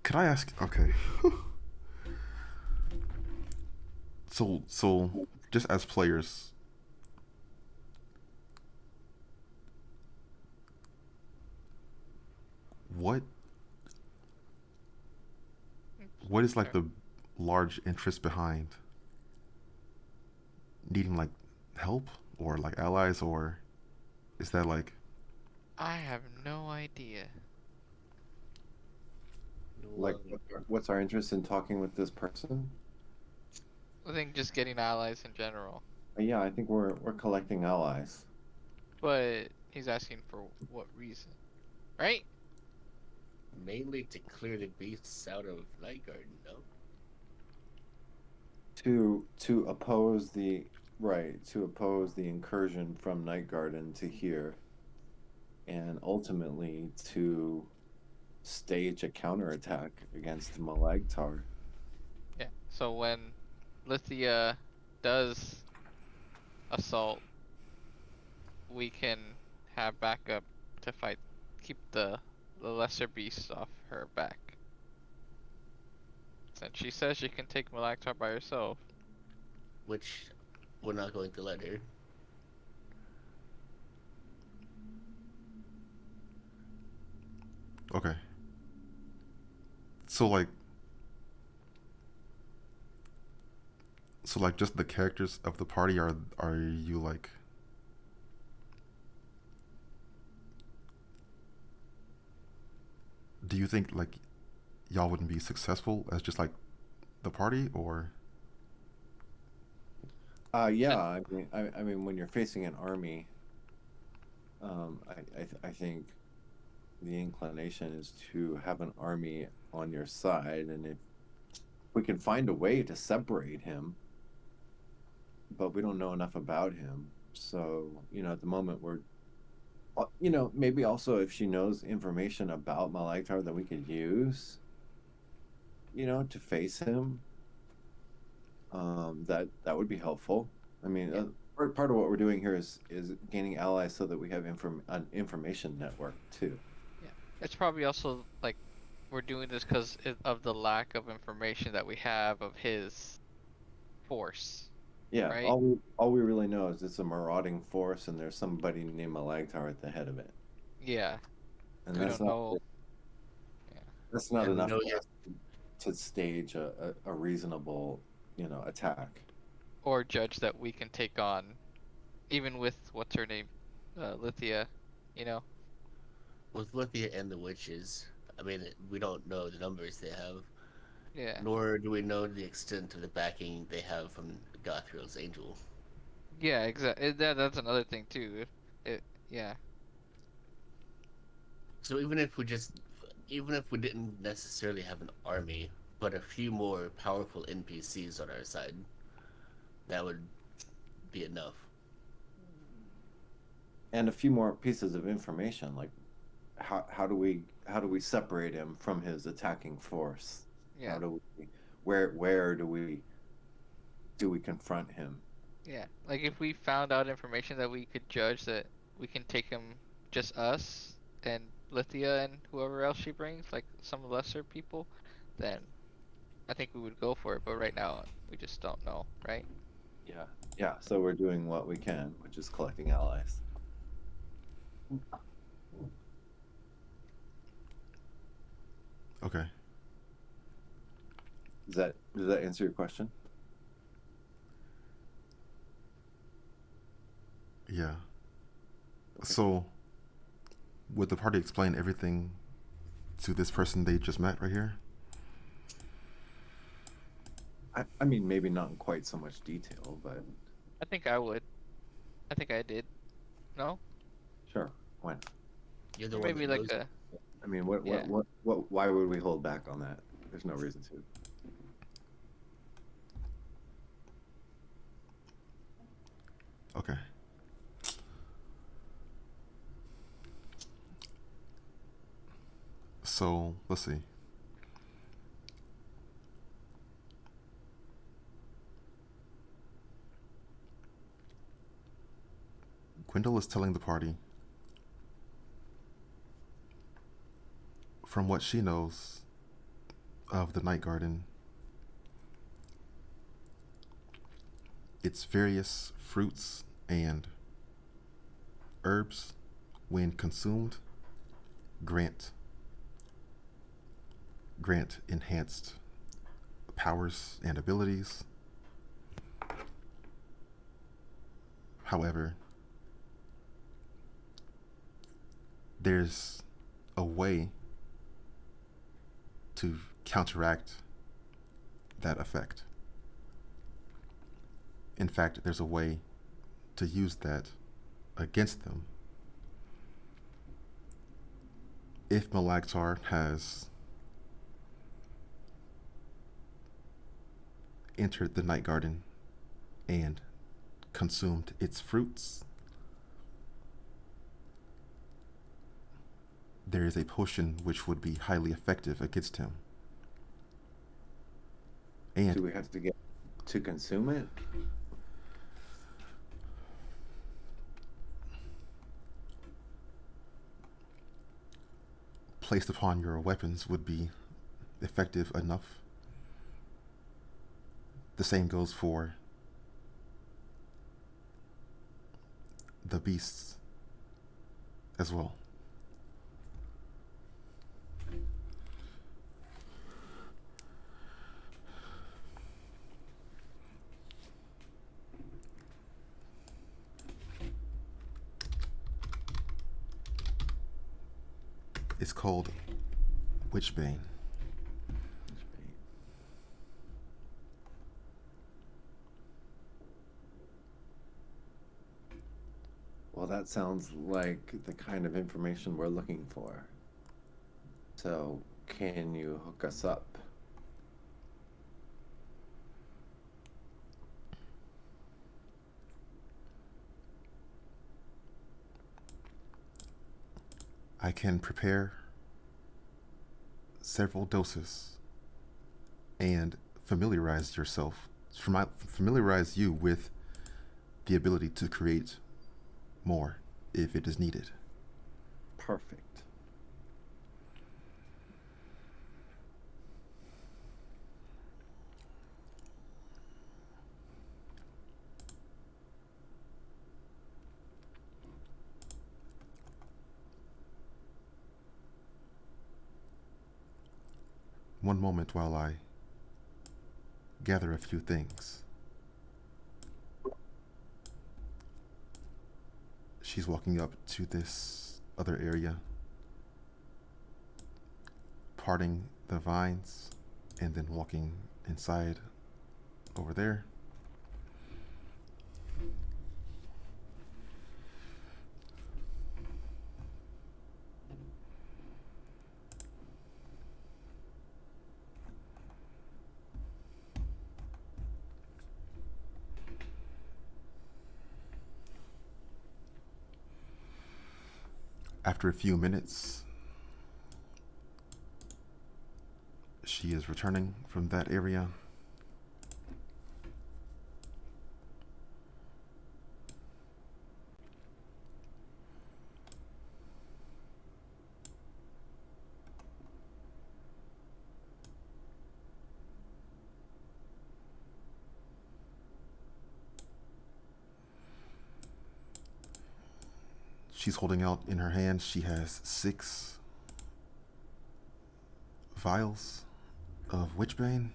could I ask? Okay, so just as players, what is like Sure. the large interest behind needing like help or like allies, or is that like I have no idea. Like, Well, what's our interest in talking with this person? I think just getting allies in general. Yeah, I think we're collecting allies But he's asking for what reason, right? mainly to clear the beasts out of Night Garden, no? to oppose the right to oppose the incursion from Night Garden to here, and ultimately to stage a counterattack against Malagtar. Yeah. So when Lithia does assault, we can have backup to fight, keep the lesser beasts off her back. Since she says she can take Malactar by herself. Which we're not going to let her. okay? So like just the characters of the party, are you like do you think like y'all wouldn't be successful as just like the party, or Yeah. And I mean, when you're facing an army, I think the inclination is to have an army on your side, and if we can find a way to separate him, but we don't know enough about him. So, at the moment maybe also if she knows information about Malagtar that we could use, to face him, that would be helpful. I mean, yeah, part of what we're doing here is gaining allies so that we have an information network too. yeah. It's probably also like we're doing this because of the lack of information that we have of his force, Yeah, right? all we really know is it's a marauding force, and there's somebody named Malagtar at the head of it, Yeah, and we don't know. Yeah, that's not And we enough know for yet us to stage a reasonable, attack. or judge that we can take on, even with what's her name, Lithia. You know. with Lithia and the witches. I mean, we don't know the numbers they have, Yeah. nor do we know the extent of the backing they have from Gothrill's angel. Yeah. Exactly. That's another thing too. Yeah. So even if we didn't necessarily have an army, but a few more powerful NPCs on our side, that would be enough. And a few more pieces of information, like how do we separate him from his attacking force? How Yeah. do we where do we confront him? Yeah. Like if we found out information that we could judge that we can take him, just us and Lithia and whoever else she brings, like some lesser people, then I think we would go for it. But right now we just don't know, right? Yeah, yeah. So we're doing what we can, which is collecting allies. Okay. Does that answer your question? Yeah. Okay. So, would the party explain everything to this person they just met right here? I mean, maybe not in quite so much detail, but I think I would. I think I did. No? sure. Why not? You're the Or one maybe that like knows. a I mean, what, yeah. what, what, what, why would we hold back on that? There's no reason to. Okay. So, let's see. Gwendol is telling the party, from what she knows of the Night Garden, its various fruits and herbs, when consumed, grant enhanced powers and abilities. However, there's a way to counteract that effect. In fact, there's a way to use that against them. If Malagtar has entered the Night Garden and consumed its fruits, there is a potion which would be highly effective against him. And Do we have to get to consume it? placed upon your weapons would be effective enough. The same goes for the beasts as well. It's called Witchbane. Which. 'Bane. that sounds like the kind of information we're looking for. So, can you hook us up? I can prepare several doses and familiarize you with the ability to create more if it is needed. Perfect. One moment while I gather a few things. She's walking up to this other area, parting the vines, and then walking inside over there. After a few minutes, she is returning from that area. She's holding out in her hand, she has 6 vials of Witchbane.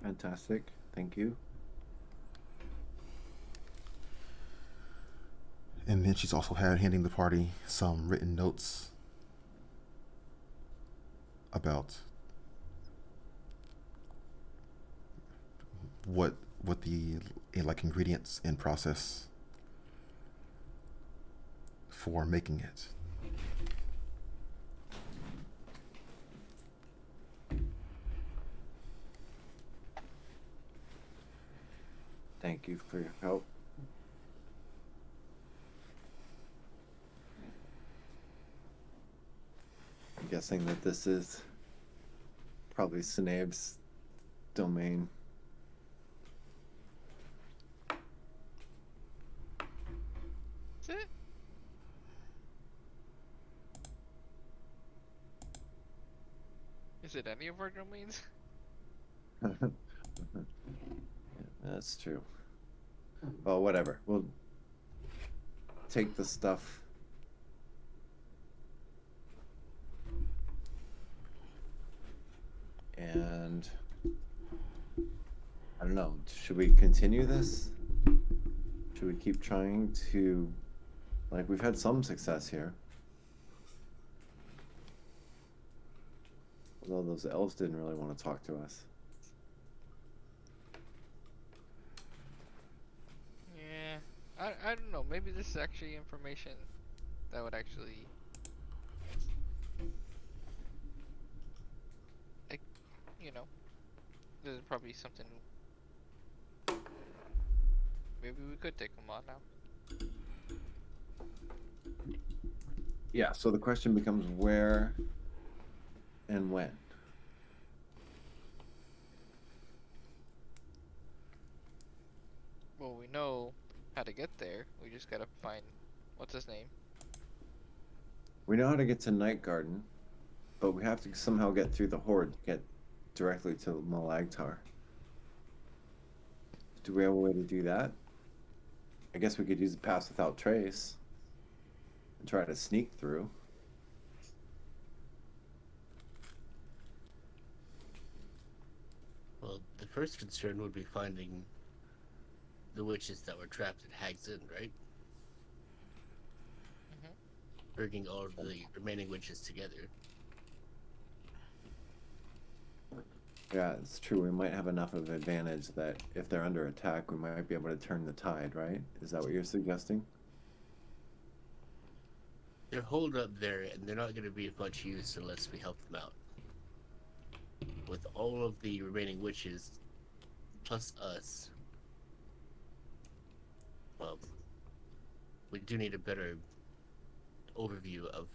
Fantastic. Thank you. And then she's also handing the party some written notes about what the like ingredients and process for making it. Thank you for your help. I'm guessing that this is probably Sinead's domain. Is it? Is it any of our domains? That's true. Well, whatever. We'll take the stuff. And I don't know. Should we continue this? Should we keep trying to, like, we've had some success here. Although those elves didn't really want to talk to us. Yeah. I don't know. Maybe this is actually information that would actually, like, you know, this is probably something. Maybe we could take them on now. Yeah, so the question becomes where and when. Well, we know how to get there. We just gotta find what's his name. We know how to get to Night Garden, but we have to somehow get through the Horde to get directly to Malagtar. Do we have a way to do that? I guess we could use the Pass Without Trace and try to sneak through. Well, the first concern would be finding the witches that were trapped at Hag's End, right? Bringing all of the remaining witches together. Yeah, it's true. We might have enough of advantage that if they're under attack, we might be able to turn the tide, right? Is that what you're suggesting? They're holed up there, and they're not going to be of much use unless we help them out. With all of the remaining witches, plus us, well, we do need a better overview of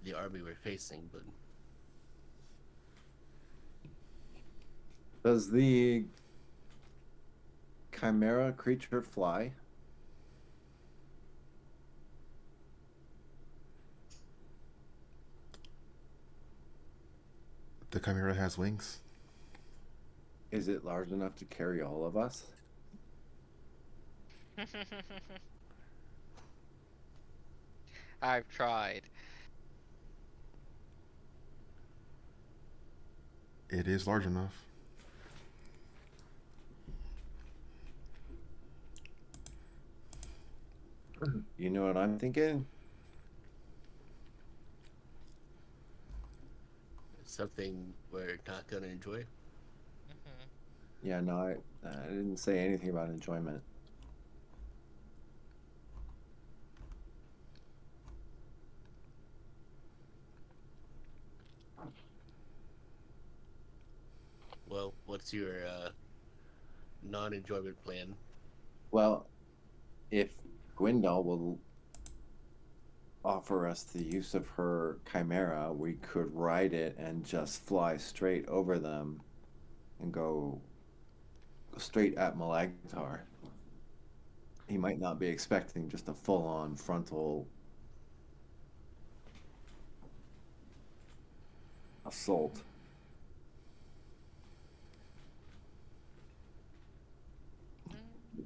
the army we're facing, but Does the chimera creature fly? The chimera has wings. Is it large enough to carry all of us? I've tried. It is large enough. You know what I'm thinking? something we're not going to enjoy. Mhm. Yeah, no, I didn't say anything about enjoyment. Well, what's your non-enjoyment plan? Well, if Gwendol will offer us the use of her chimera, we could ride it and just fly straight over them and go straight at Malagtar. He might not be expecting just a full-on frontal assault.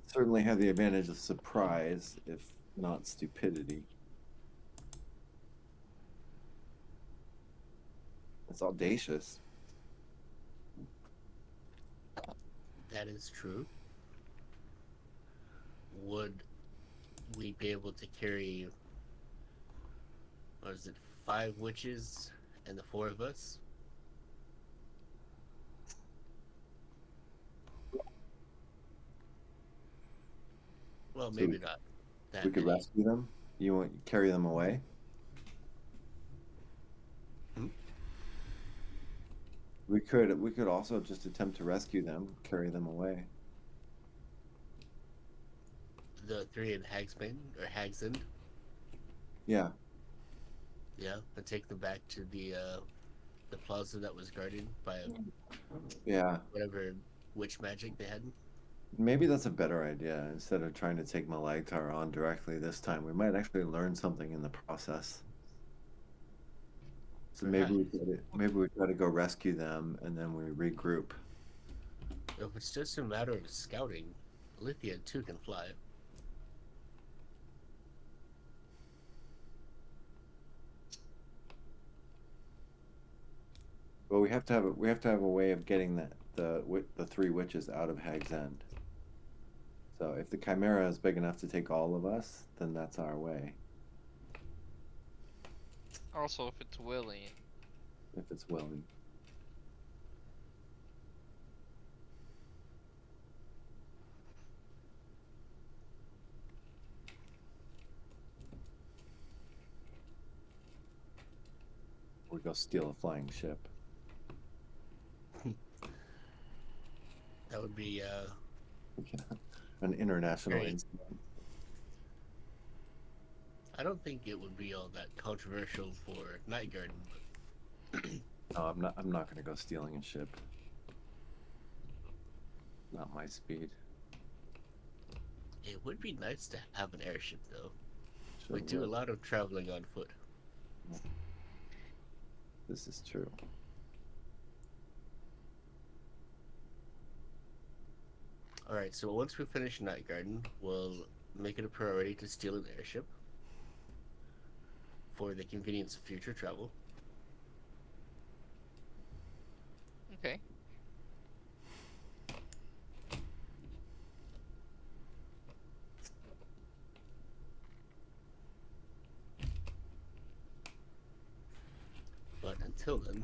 Certainly have the advantage of surprise, if not stupidity. It's audacious. That is true. Would we be able to carry, what is it, 5 witches and the 4 of us? Well, So maybe not that we could many. rescue them. You want carry them away? Hmm? We could also just attempt to rescue them, carry them away. The 3 in Hagsbane or Hagsend, Yeah, yeah, and take them back to the plaza that was guarded by yeah. whatever witch magic they had. Maybe that's a better idea. Instead of trying to take Malagtar on directly this time, we might actually learn something in the process. So Perhaps. maybe we try to go rescue them and then we regroup. If it's just a matter of scouting, Lithia too can fly. But we have to have a way of getting the 3 witches out of Hag's End. So if the Chimera is big enough to take all of us, then that's our way. Also, if it's willing. If it's willing. Or go steal a flying ship. That would be An international great. incident. I don't think it would be all that controversial for Night Garden, but No, I'm not gonna go stealing a ship. Not my speed. it would be nice to have an airship though. Sure We do a will. lot of traveling on foot. This is true. Alright, so once we finish Night Garden, we'll make it a priority to steal an airship for the convenience of future travel. Okay. But until then,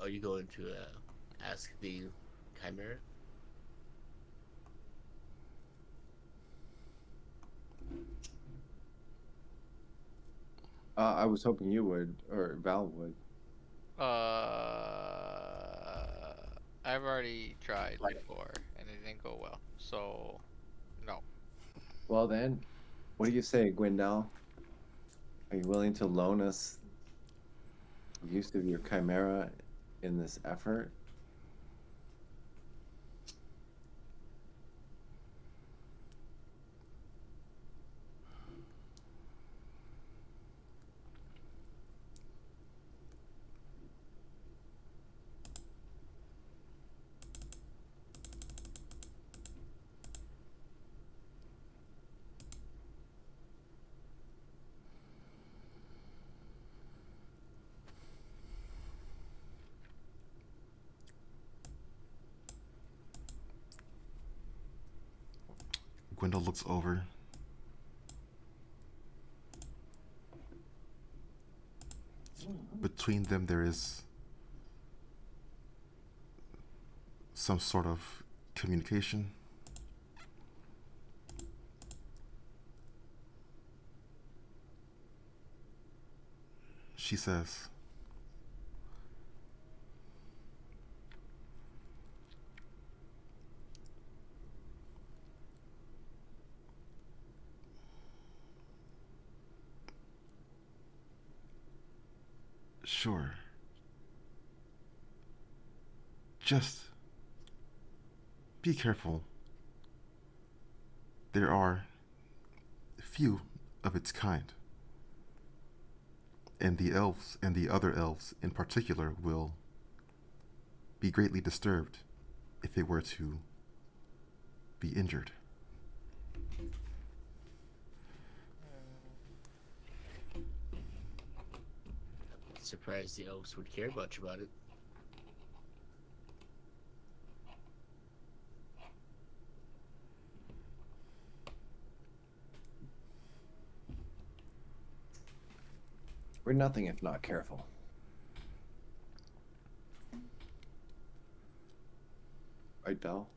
are you going to ask the chimera? I was hoping you would, or Val would. I've already tried before and it didn't go well. So, no. Well then, what do you say, Gwendal? Are you willing to loan us use of your chimera in this effort? Gwendol looks over. Between them, there is some sort of communication. She says, sure. Just be careful. There are few of its kind, and the elves and the other elves in particular will be greatly disturbed if it were to be injured. Surprised the elves would care much about it. We're nothing if not careful. Right, Val?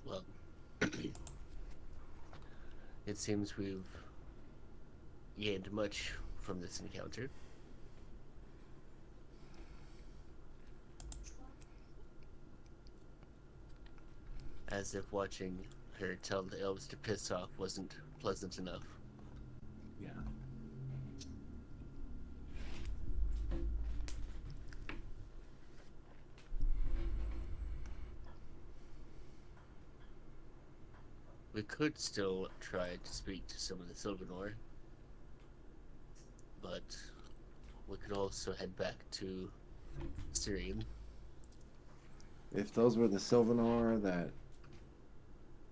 Well, it seems we've gained much from this encounter. As if watching her tell the elves to piss off wasn't pleasant enough. Yeah. We could still try to speak to some of the Sylvanor, but we could also head back to Syrian. If those were the Sylvanor that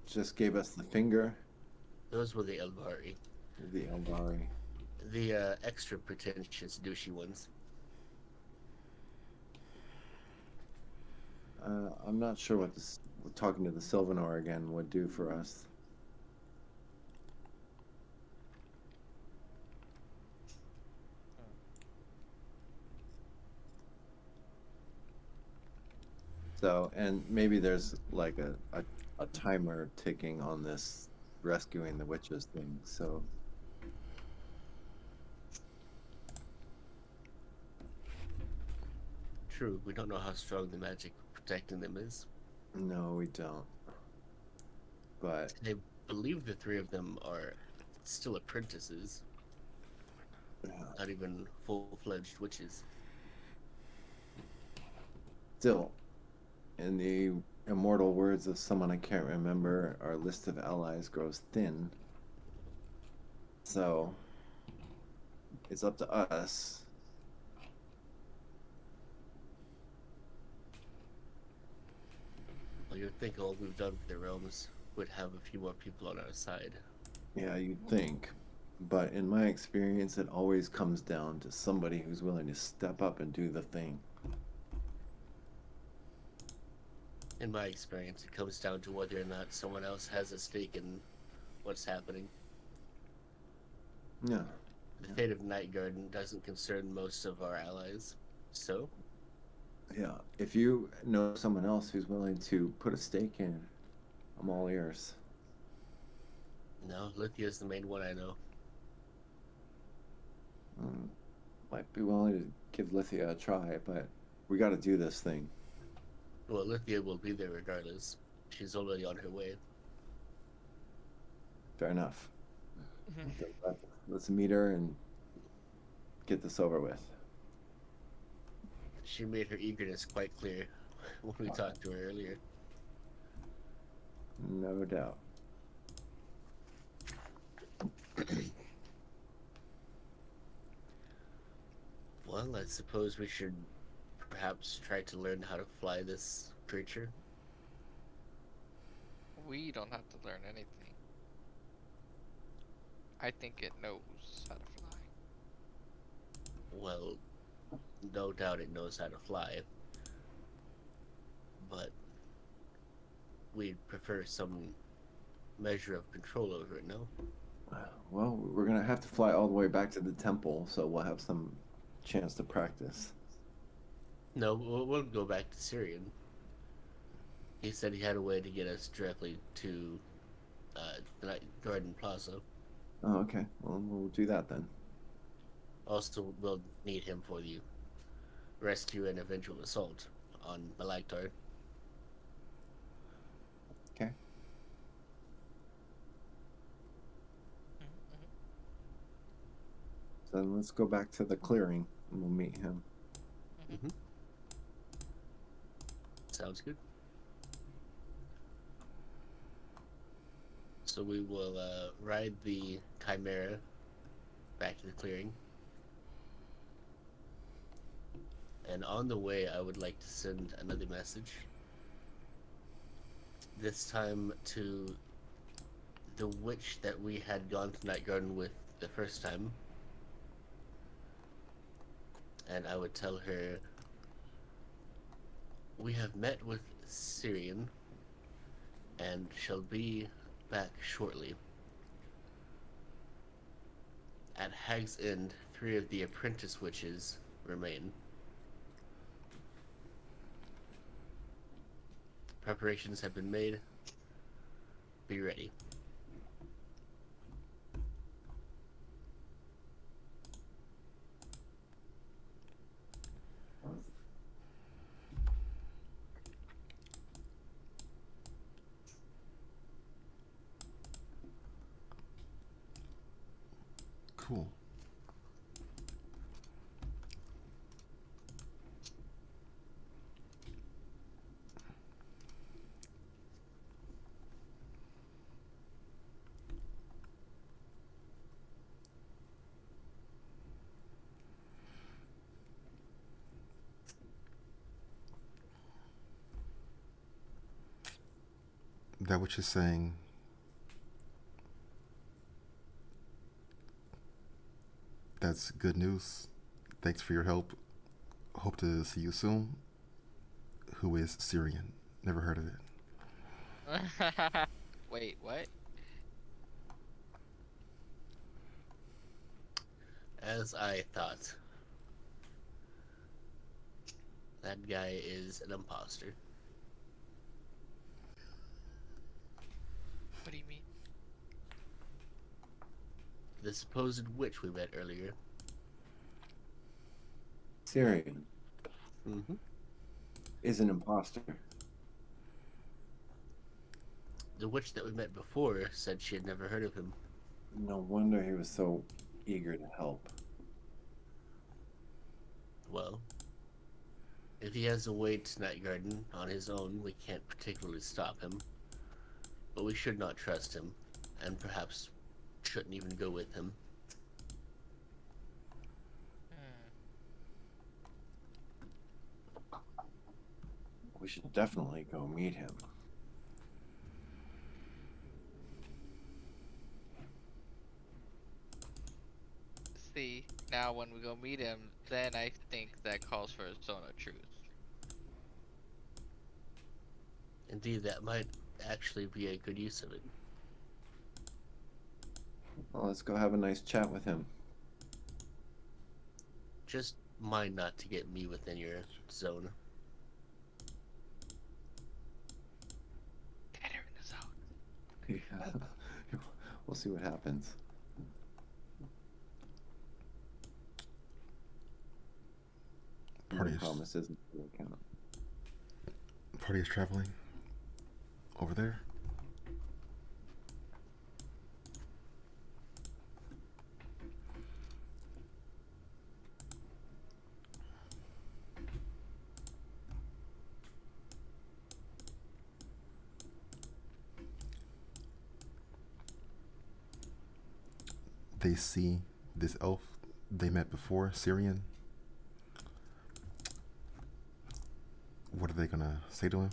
just gave us the finger, Those were the Elvari, the Eldari. the extra pretentious, douchey ones. I'm not sure what this talking to the Sylvanor again would do for us. So, and maybe there's like a timer ticking on this rescuing the witches thing. So, True, we don't know how strong the magic protecting them is. no, we don't. But I believe the three of them are still apprentices, not even full-fledged witches. still, in the immortal words of someone I can't remember, our list of allies grows thin. So, it's up to us. Well, you'd think all we've done for the realms would have a few more people on our side. Yeah, you'd think. But in my experience, it always comes down to somebody who's willing to step up and do the thing. In my experience, it comes down to whether or not someone else has a stake in what's happening. Yeah. The fate of Night Garden doesn't concern most of our allies, so Yeah. If you know someone else who's willing to put a stake in, I'm all ears. no, Lithia's the main one I know. Might be willing to give Lithia a try, but we got to do this thing. Well, Lithia will be there regardless. She's already on her way. Fair enough. Let's meet her and get this over with. She made her eagerness quite clear when we talked to her earlier. No doubt. Well, I suppose we should perhaps try to learn how to fly this creature. We don't have to learn anything. I think it knows how to fly. Well, no doubt it knows how to fly, but we'd prefer some measure of control over it, no? Well, we're gonna have to fly all the way back to the temple, so we'll have some chance to practice. No, we'll go back to Syrian. He said he had a way to get us directly to the Night Garden Plaza. Oh, okay. Well, we'll do that then. Also, we'll need him for the rescue and eventual assault on Malaktar. Okay. So then let's go back to the clearing and we'll meet him. Mm-hmm. Sounds good. So we will ride the Chimera back to the clearing. And on the way, I would like to send another message. This time to the witch that we had gone to Night Garden with the first time. And I would tell her, we have met with Syrian and shall be back shortly. At Hag's End, 3 of the apprentice witches remain. Preparations have been made. Be ready. Cool. That what you're saying? That's good news. Thanks for your help. Hope to see you soon. Who is Syrian? Never heard of it. Wait, what? As I thought, that guy is an imposter. What do you mean? The supposed witch we met earlier. Syrian Mm-hmm. is an imposter. The witch that we met before said she had never heard of him. No wonder he was so eager to help. Well, if he has a way to Night Garden on his own, we can't particularly stop him. But we should not trust him, and perhaps shouldn't even go with him. We should definitely go meet him. now when we go meet him, then I think that calls for a zone of truth. Indeed, that might actually be a good use of it. Well, let's go have a nice chat with him. Just mind not to get me within your zone. Get her in the zone. Yeah. We'll see what happens. Party No is, promises until they count. party is traveling over there. They see this elf they met before, Syrian. What are they gonna say to him?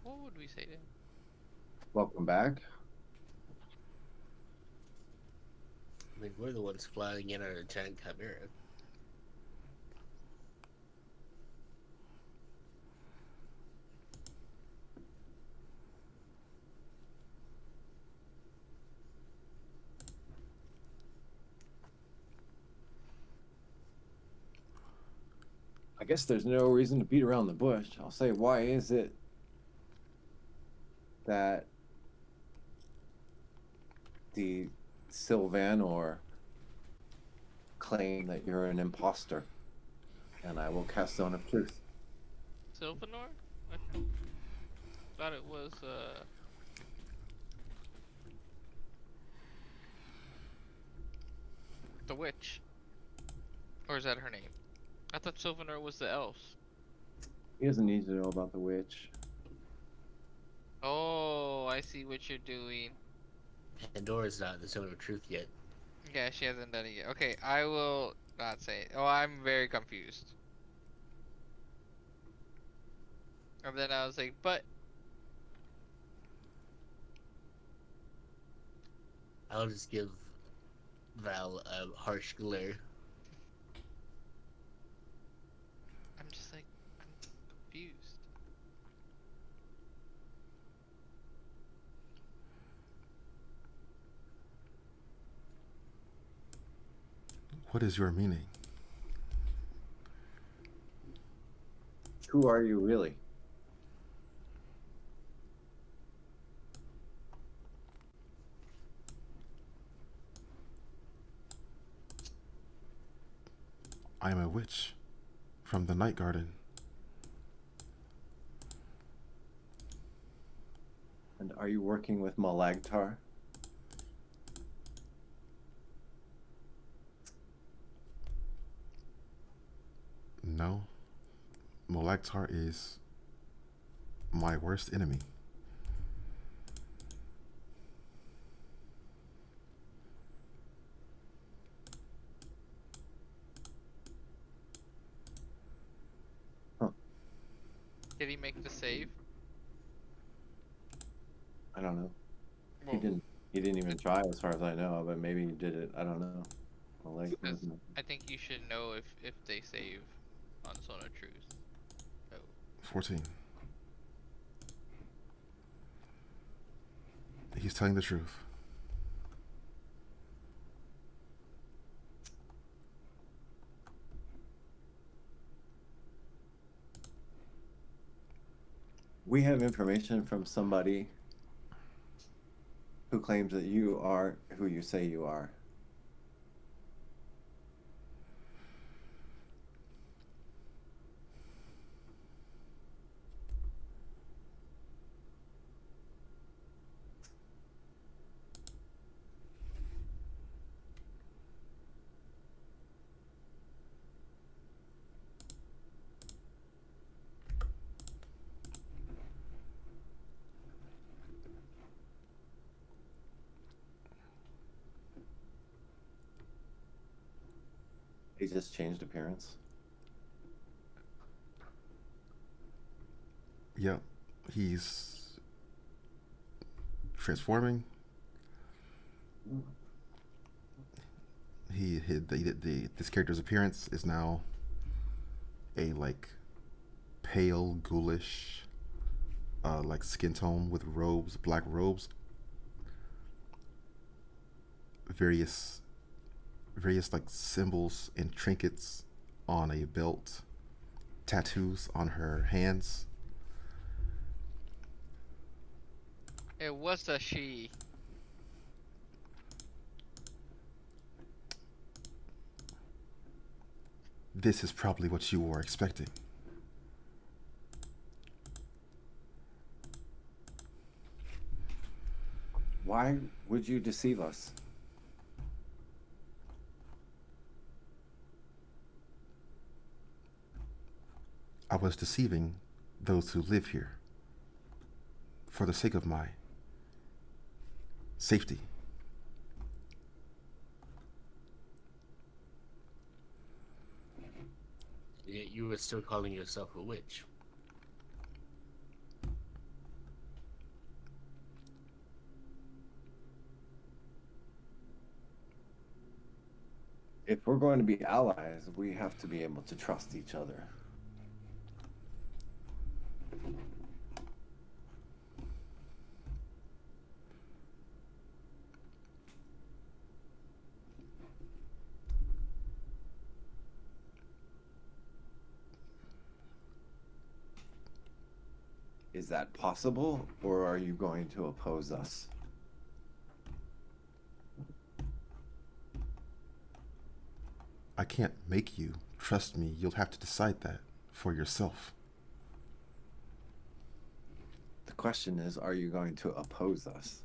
What would we say to him? Welcome back. I mean, we're the ones flying in on a giant chimera. I guess there's no reason to beat around the bush. I'll say, why is it that the Sylvanor claim that you're an imposter? And I will cast Zone of Truth. Sylvanor? I thought it was the witch. Or is that her name? I thought Sylvanor was the elves. He doesn't need to know about the witch. Oh, I see what you're doing. Pandora's not in the zone of truth yet. Yeah, she hasn't done it yet. Okay, I will not say it. Oh, I'm very confused. And then I was like, but I'll just give Val a harsh glare. I'm just like, I'm confused. What is your meaning? Who are you really? I am a witch from the night garden. And are you working with Malagtar? No. Molagtar is my worst enemy. Did he make the save? I don't know. Well, He didn't. He didn't even try, as far as I know. But maybe he did it. I don't know. because I think you should know if they save on Zone of Truth. Oh. 14. He's telling the truth. We have information from somebody who claims that you are who you say you are. He just changed appearance. Yep. He's transforming. This character's appearance is now a like pale, ghoulish, like skin tone with robes, black robes, various like symbols and trinkets on a belt, tattoos on her hands. It was a she. This is probably what you were expecting. Why would you deceive us? I was deceiving those who live here for the sake of my safety. Yet you were still calling yourself a witch. If we're going to be allies, we have to be able to trust each other. Is that possible, or are you going to oppose us? I can't make you. Trust me, you'll have to decide that for yourself. The question is, are you going to oppose us?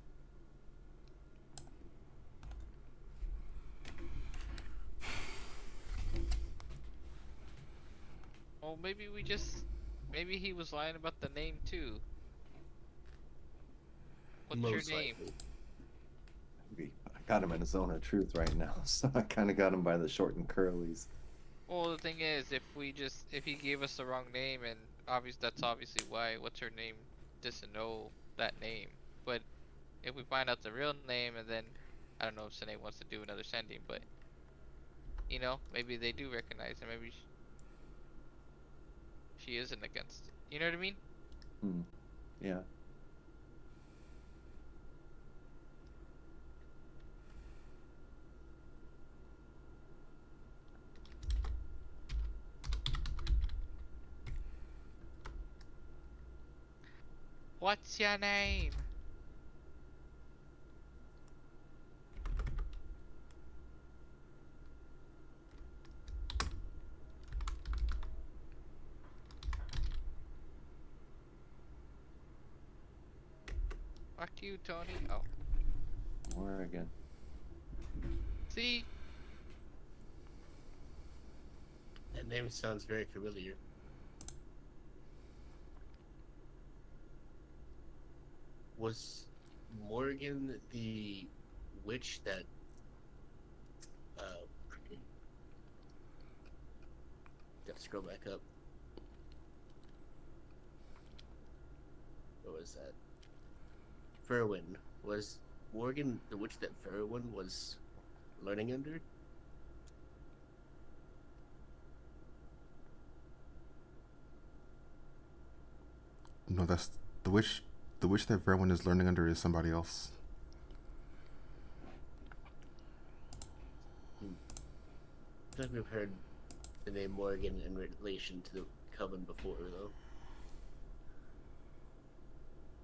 Well, maybe he was lying about the name too. What's Most your name? likely. I got him in a zone of truth right now, so I kind of got him by the short and curlies. Well, the thing is, if he gave us the wrong name, and that's obviously why. What's her name doesn't know that name. But if we find out the real name, and then I don't know if Sine wants to do another sending, but maybe they do recognize her. Maybe she isn't against it. You know what I mean? Hmm. Yeah. What's your name? Fuck you, Tony. Oh, Oregon. see, That name sounds very familiar. Was Morgan the witch that uh gotta scroll back up? What was that? Ferwin. Was Morgan the witch that Ferwin was learning under? No, that's the witch. The witch that Verwin is learning under is somebody else. I feel like we've heard the name Morgan in relation to the coven before, though.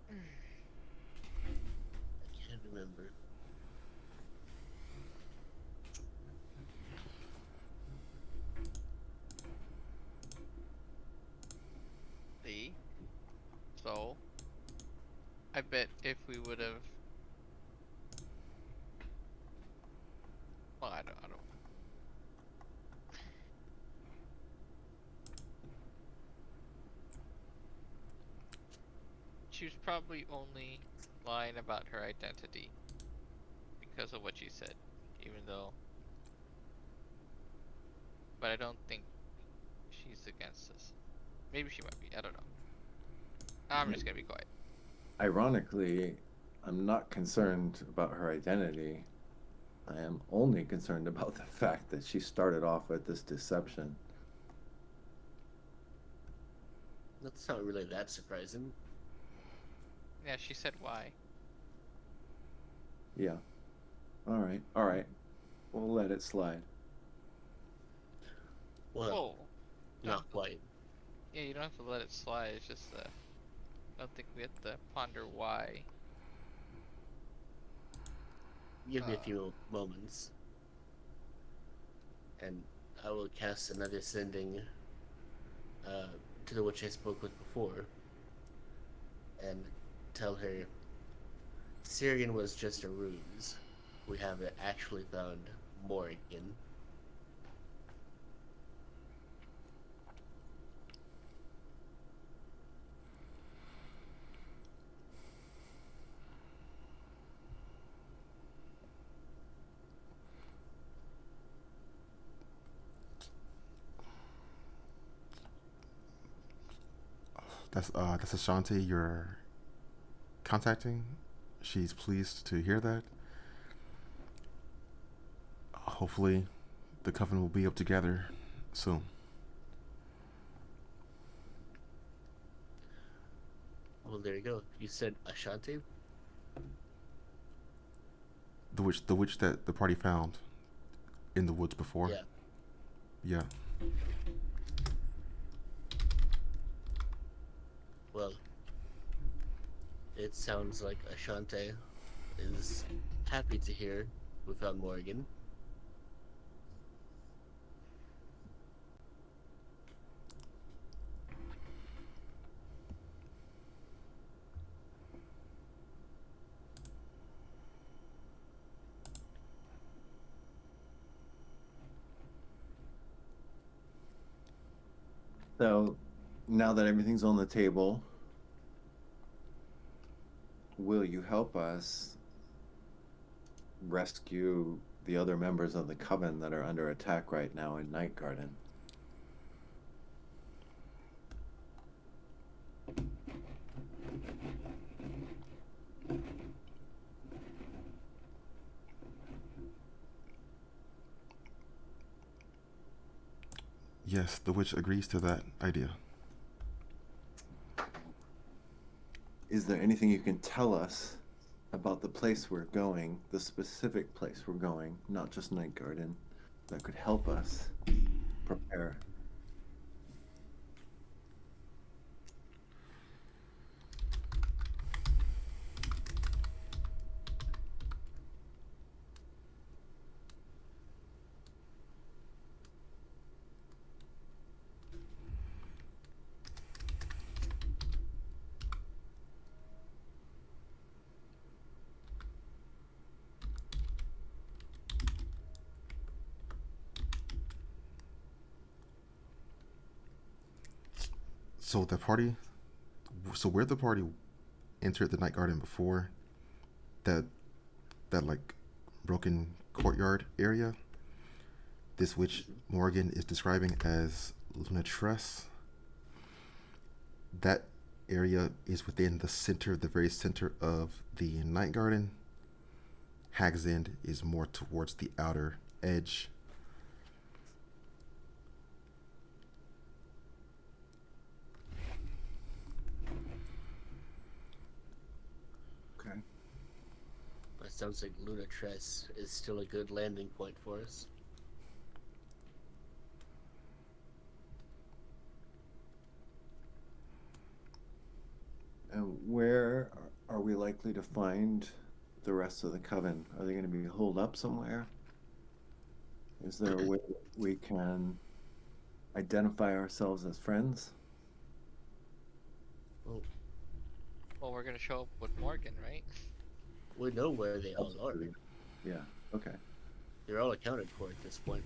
I can't remember. see. So, I bet if we would have, well, I don't. She was probably only lying about her identity because of what she said, even though but I don't think she's against us. Maybe she might be. I don't know. I'm just gonna be quiet. Ironically, I'm not concerned about her identity. I am only concerned about the fact that she started off with this deception. That's not really that surprising. Yeah, she said why. Yeah. All right. All right. We'll let it slide. Well, Oh, you don't not have to. quite. Yeah, you don't have to let it slide. It's just I don't think we have to ponder why. Give me a Uh, few moments, and I will cast another sending uh, to the witch I spoke with before, and tell her Syrian was just a ruse. We haven't actually found Morrigan. That's Ashanti you're contacting. She's pleased to hear that. Hopefully, the coven will be up together soon. Well, there you go. You said Ashanti? The witch that the party found in the woods before. Yeah. Yeah. Well, it sounds like Ashante is happy to hear we found Morrigan. So now that everything's on the table, will you help us rescue the other members of the coven that are under attack right now in Night Garden? Yes, the witch agrees to that idea. Is there anything you can tell us about the place we're going, the specific place we're going, not just Night Garden, that could help us prepare? So the party, so where the party entered the night garden before, that that like broken courtyard area, this witch Morgan is describing as Lunatress. That area is within the center, the very center of the night garden. Hag's End is more towards the outer edge. Okay. That sounds like Lunatress is still a good landing point for us. And where are we likely to find the rest of the coven? Are they going to be holed up somewhere? Is there a way that we can identify ourselves as friends? Well, well, we're gonna show up with Morgan, right? we know where they all are. Absolutely. Yeah. Okay. They're all accounted for at this point.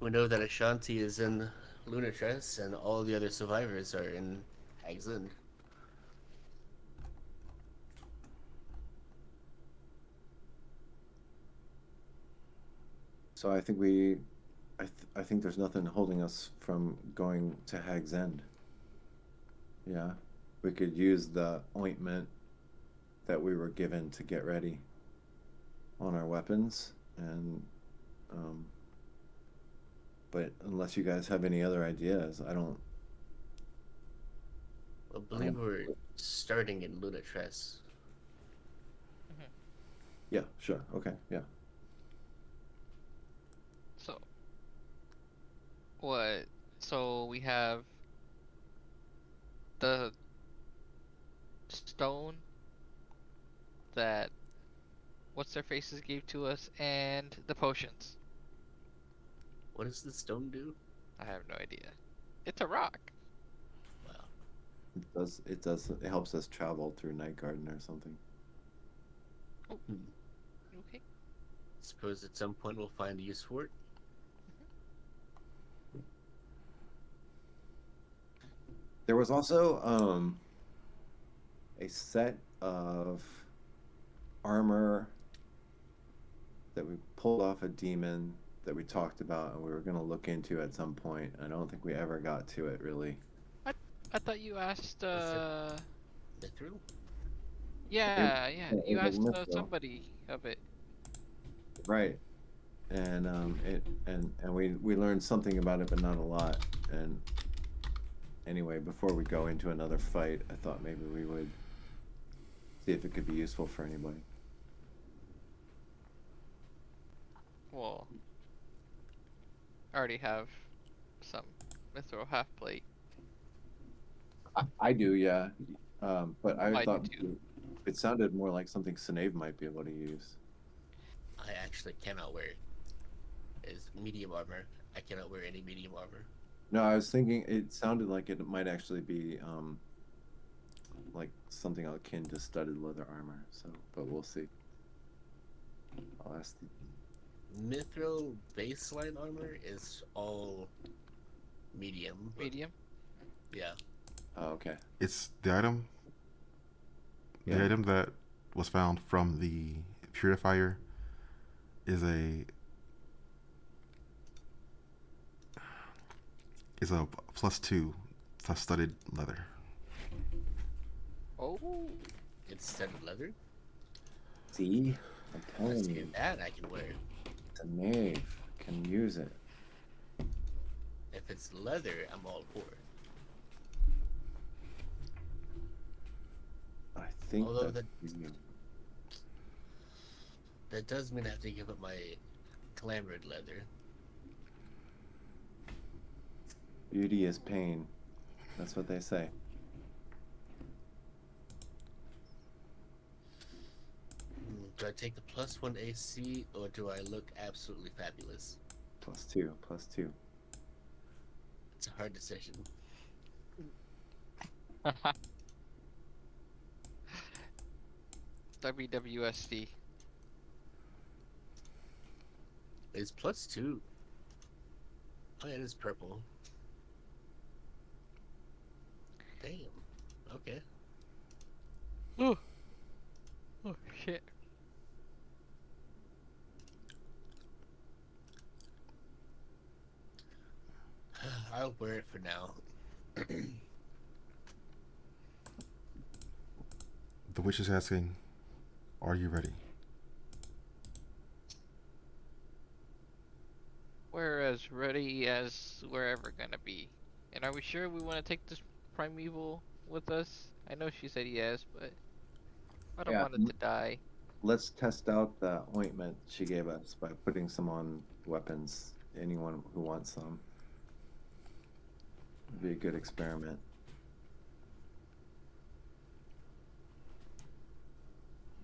We know that Ashanti is in Lunatress and all the other survivors are in Hag's End. So I think there's nothing holding us from going to Hag's End. Yeah, we could use the ointment that we were given to get ready on our weapons, and um, but unless you guys have any other ideas, I I believe don't. we're starting in Lunatress. Mhm. Yeah, sure, okay, yeah. So what? So we have the stone that what's their faces gave to us, and the potions. What does the stone do? I have no idea. It's a rock. Wow. It helps us travel through Night Garden or something. Oh, Hmm. okay. Suppose at some point we'll find a use for it. There was also a set of armor that we pulled off a demon that we talked about and we were going to look into at some point. I don't think we ever got to it really. I I thought you asked. Was it Mithril? It, Yeah. it You was asked a mythical, somebody of it. right? And we learned something about it, but not a lot. And anyway, before we go into another fight, I thought maybe we would see if it could be useful for anybody. Well, I already have some mithril half plate. I do, yeah. But I I do thought too. it sounded more like something Sinead might be able to use. I actually cannot wear. Is medium armor. I cannot wear any medium armor. No, I was thinking it sounded like it might actually be like something akin to studded leather armor. So, but we'll see. I'll ask. Mithril baseline armor is all medium, but Medium. yeah. Oh, okay. It's the item. The Yeah. item that was found from the purifier is a +2 to studded leather. Oh. It's studded leather. See, I'm Let's telling see you, that I can wear. Sinead can use it. If it's leather, I'm all for it. I think Although that that does mean I have to give up my clamored leather. beauty is pain. That's what they say. Do I take the +1 AC or do I look absolutely fabulous? +2, +2. It's a hard decision. WWSD. It's +2. Oh, yeah, it is purple. Damn. Okay. Oh. Oh shit. I'll wear it for now. The witch is asking, "Are you ready?" We're as ready as we're ever gonna be. And are we sure we want to take this primeval with us? I know she said yes, but I don't Yeah, want it to die. let's test out the ointment she gave us by putting some on weapons. Anyone who wants some. It'd be a good experiment.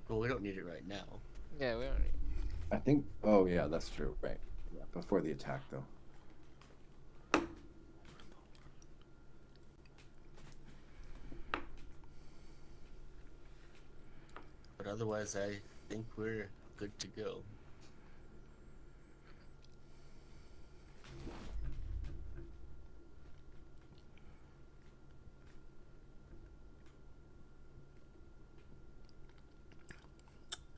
Well, we don't need it right now. Yeah, we don't. I think. Oh yeah, that's true. Right. Yeah. Before the attack, though. But otherwise, I think we're good to go.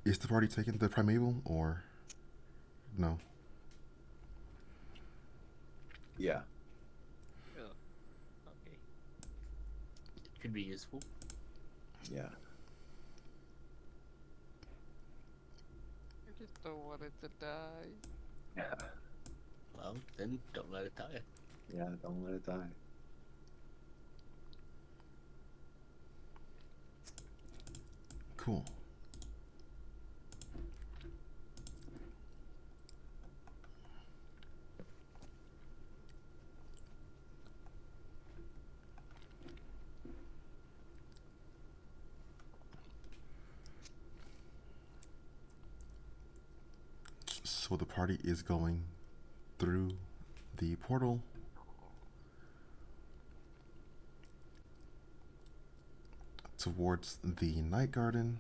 Is the party taking the primeval or no? Yeah. Oh, okay. It could be useful. Yeah. I just don't want it to die. Yeah. Well, then don't let it die. Yeah. Don't let it die. Cool. So the party is going through the portal towards the night garden.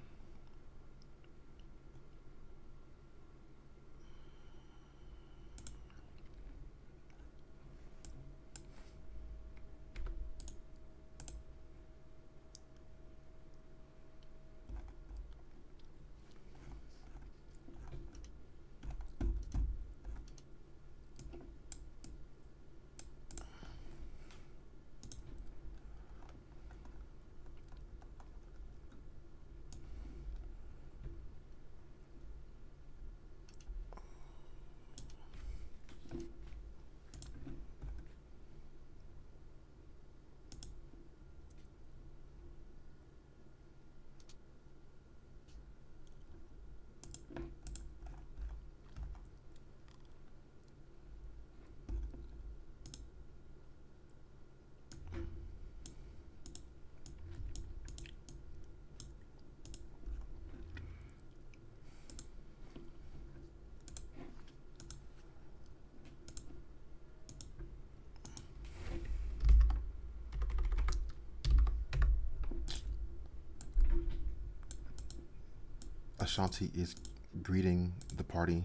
Ashanti is greeting the party.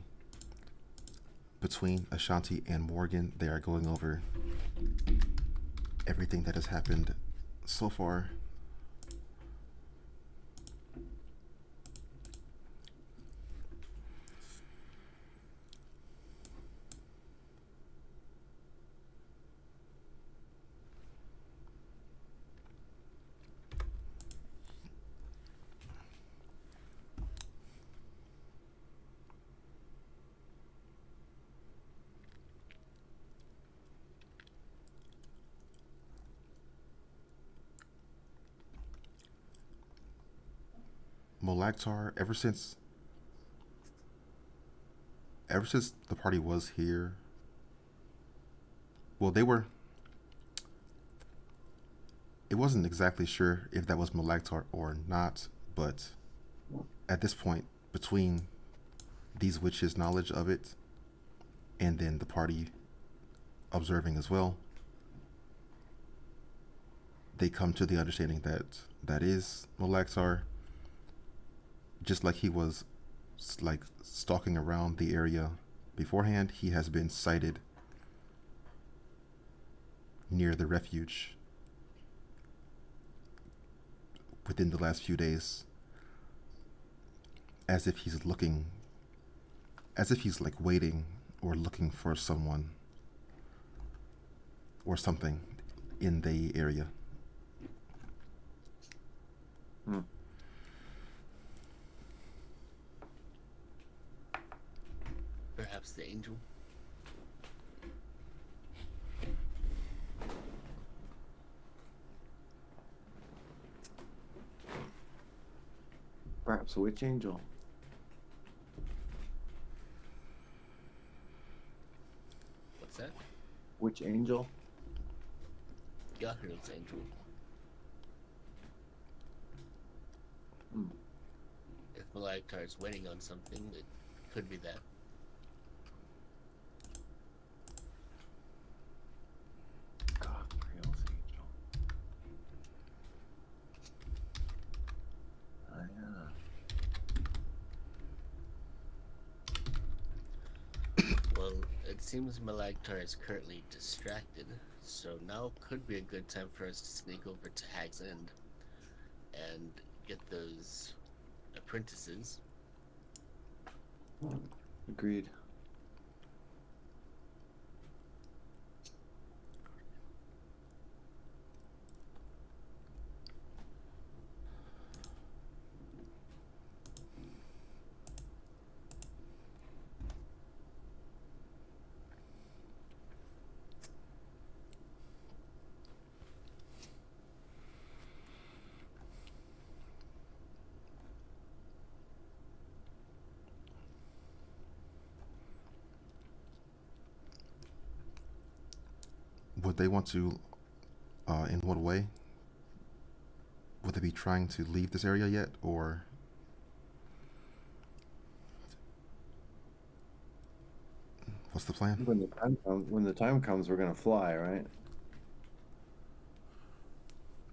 Between Ashanti and Morgan, they are going over everything that has happened so far. Molactar, ever since the party was here, well, they were. It wasn't exactly sure if that was Molactar or not, but at this point, between these witches' knowledge of it and then the party observing as well, they come to the understanding that that is Molactar. Just like he was like stalking around the area beforehand, he has been sighted near the refuge within the last few days, as if he's looking, as if he's like waiting or looking for someone or something in the area. Hmm. Perhaps the angel. Perhaps a witch angel. What's that? Witch angel. Yahir's angel. Hmm. If Malaktar is waiting on something, it could be that. Myrael's angel. Yeah. Well, it seems Malaktar is currently distracted, so now could be a good time for us to sneak over to Hag's End and get those apprentices. Agreed. would they want to? In what way? Would they be trying to leave this area yet, or what's the plan? When the time comes, we're gonna fly, right?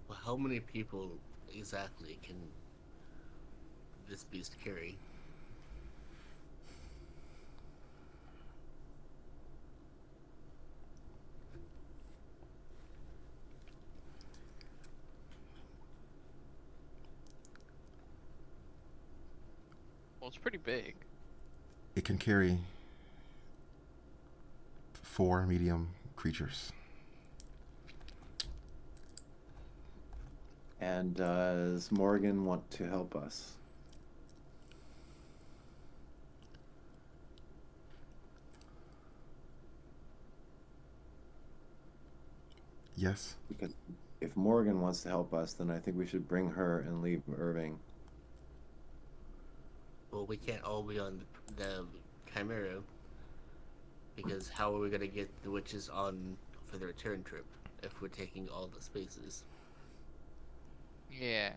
Well, how many people exactly can this beast carry? Well, it's pretty big. It can carry 4 medium creatures. And does Morgan want to help us? Yes. Because if Morgan wants to help us, then I think we should bring her and leave Irving. Well, we can't all be on the Chimera because how are we gonna get the witches on for the return trip if we're taking all the spaces? Yeah.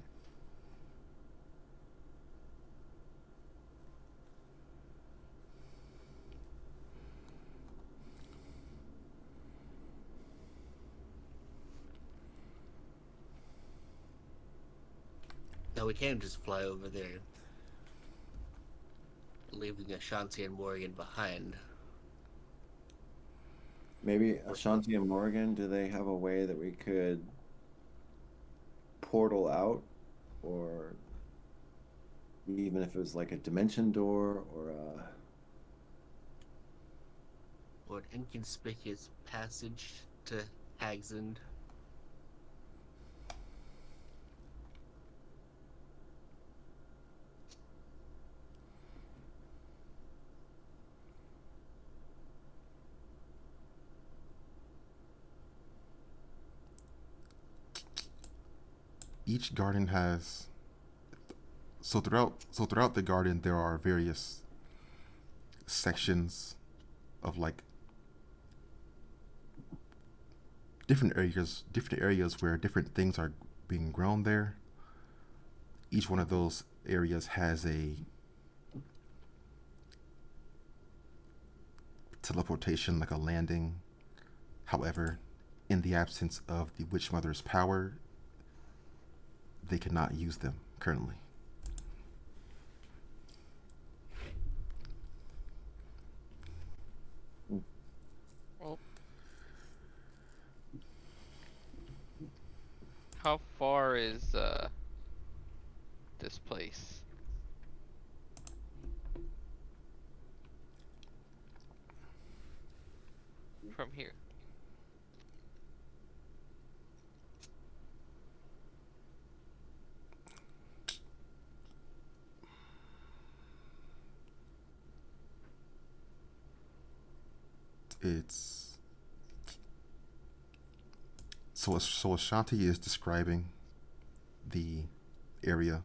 Now we can't just fly over there, leaving Ashanti and Morgan behind. Maybe Ashanti and Morgan, do they have a way that we could portal out? Or even if it was like a dimension door or a... Or an inconspicuous passage to Hag's End. Each garden has throughout the garden there are various sections of like different areas where different things are being grown there. Each one of those areas has a teleportation, like a landing. However, in the absence of the Witch Mother's power, they cannot use them currently. Well, how far is this place from here? It's so Ashanti is describing the area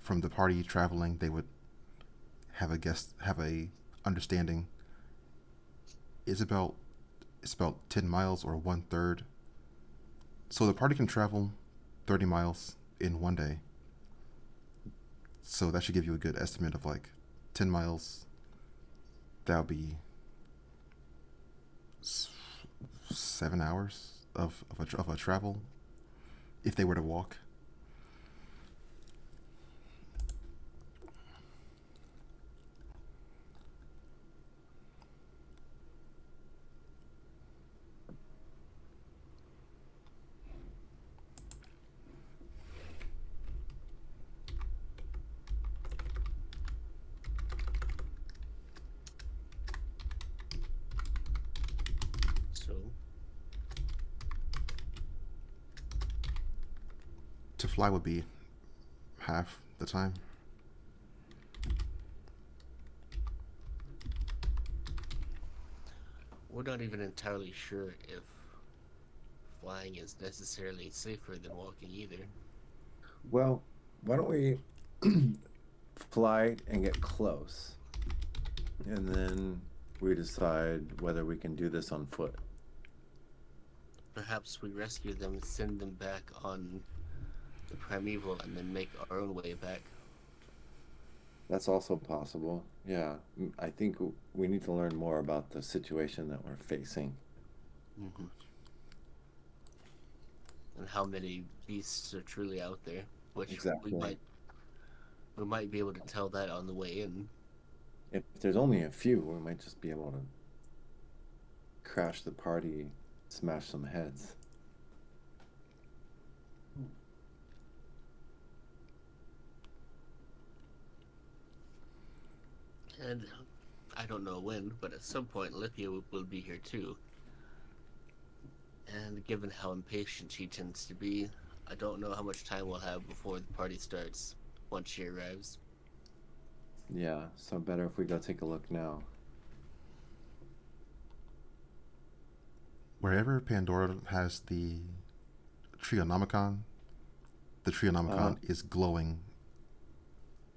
from the party traveling. They would have a understanding. Is about It's about 10 miles or 1/3. So the party can travel 30 miles in one day. So that should give you a good estimate of like 10 miles. That'll be 7 hours of a travel if they were to walk. So, To fly would be half the time. we're not even entirely sure if flying is necessarily safer than walking either. Well, why don't we fly and get close? And then we decide whether we can do this on foot. perhaps we rescue them, send them back on the primeval, and then make our own way back. That's also possible. Yeah, I think we need to learn more about the situation that we're facing. Mm-hmm. And how many beasts are truly out there, which Exactly. we might be able to tell that on the way in. If there's only a few, we might just be able to crash the party, smash some heads. And I don't know when, but at some point Lithia will be here too. And given how impatient she tends to be, I don't know how much time we'll have before the party starts once she arrives. Yeah, so better if we go take a look now. Wherever Pandora has the Trionomicon, the Uh, Trionomicon is glowing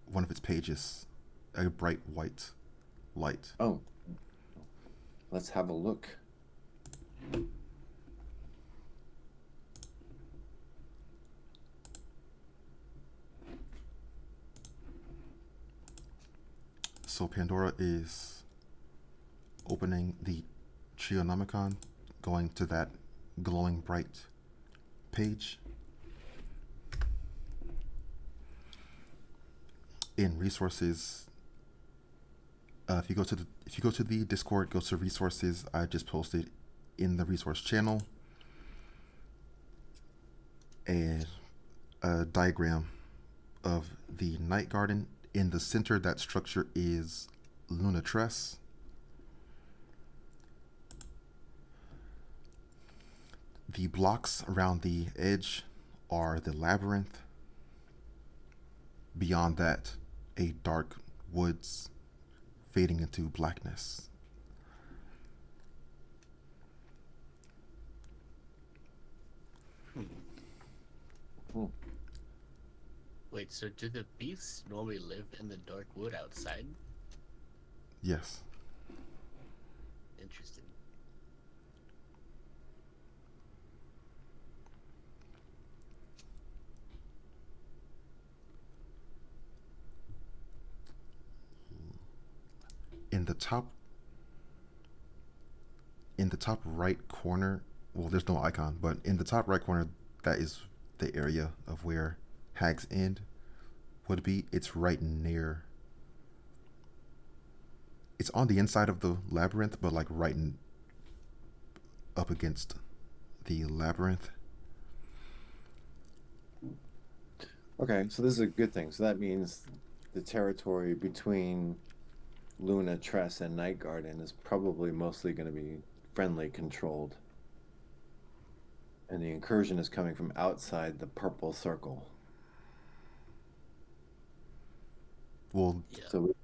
one of its pages, a bright white light. oh, let's have a look. So Pandora is opening the Trionomicon, going to that glowing bright page. In resources, if you go to the Discord, go to resources. I just posted in the resource channel a diagram of the night garden. In the center, that structure is Lunatress. The blocks around the edge are the labyrinth. Beyond that, a dark woods fading into blackness. Hmm. Wait, so do the beasts normally live in the dark wood outside? Yes. Interesting. In the top right corner, well, there's no icon, but in the top right corner, that is the area of where Hag's End would be. It's right near. It's on the inside of the labyrinth, but like up against the labyrinth. Okay, so this is a good thing. So that means the territory between Luna, Tress, and Night Garden is probably mostly going to be friendly controlled. And the incursion is coming from outside the purple circle. Well, Yeah. So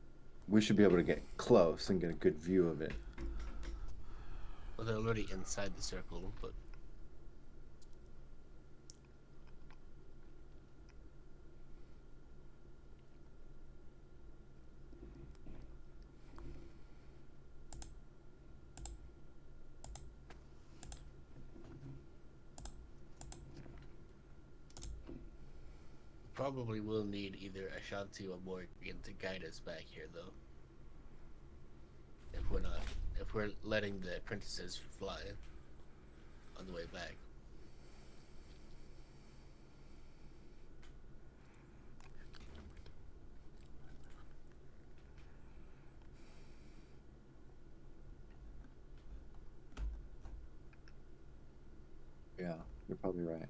we should be able to get close and get a good view of it. Well, they're already inside the circle, but probably will need either Ashanti or Morgan to guide us back here, though. If we're letting the apprentices fly on the way back. Yeah, you're probably right.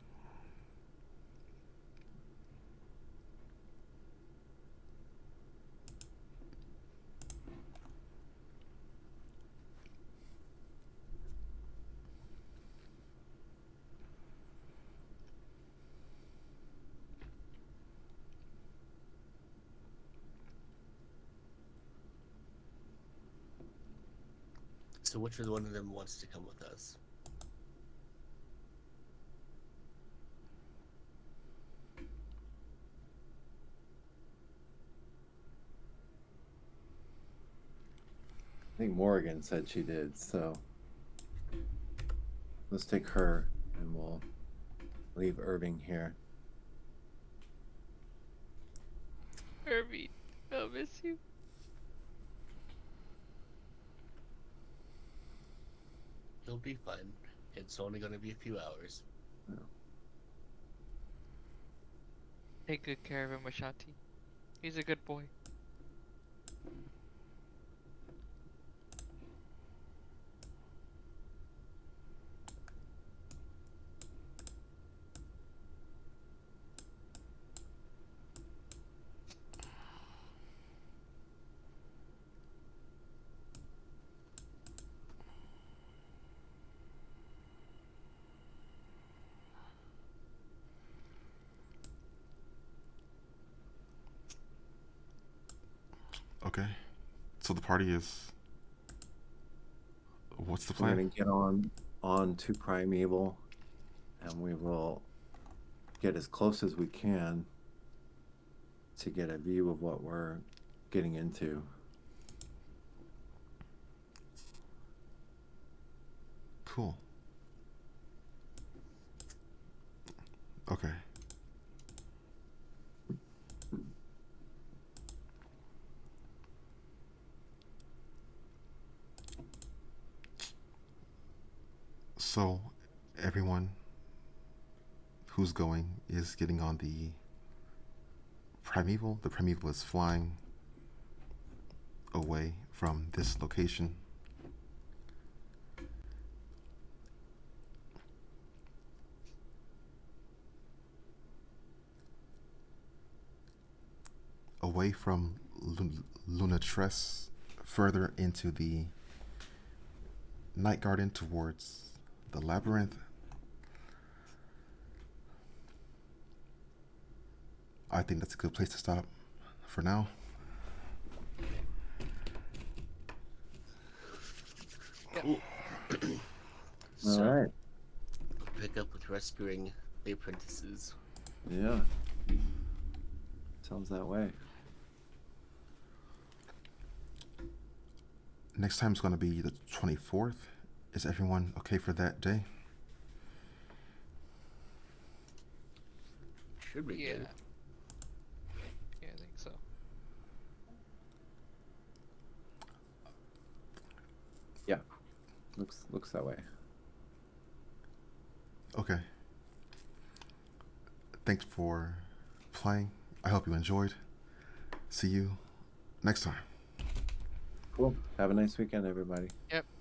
So which one of them wants to come with us? I think Morgan said she did, so let's take her. and we'll leave Irving here. Irving, I'll miss you. He'll be fine. It's only gonna be a few hours. Take good care of him, Ashanti. He's a good boy. Okay. So the party is. What's the We're plan? gonna get on to Primeval, and we will get as close as we can to get a view of what we're getting into. Cool. Okay. So, everyone who's going is getting on the Primeval. The Primeval is flying away from this location. Away from Lunatress, further into the Night Garden towards the Labyrinth. I think that's a good place to stop for now. Cool. All So, right. pick up with rescuing the apprentices. Yeah. Sounds that way. Next time is going to be the 24th. Is everyone okay for that day? Should be Yeah. good. Yeah, I think so. Yeah. Looks that way. Okay. Thanks for playing. I hope you enjoyed. See you next time. Cool. Have a nice weekend, everybody. Yep.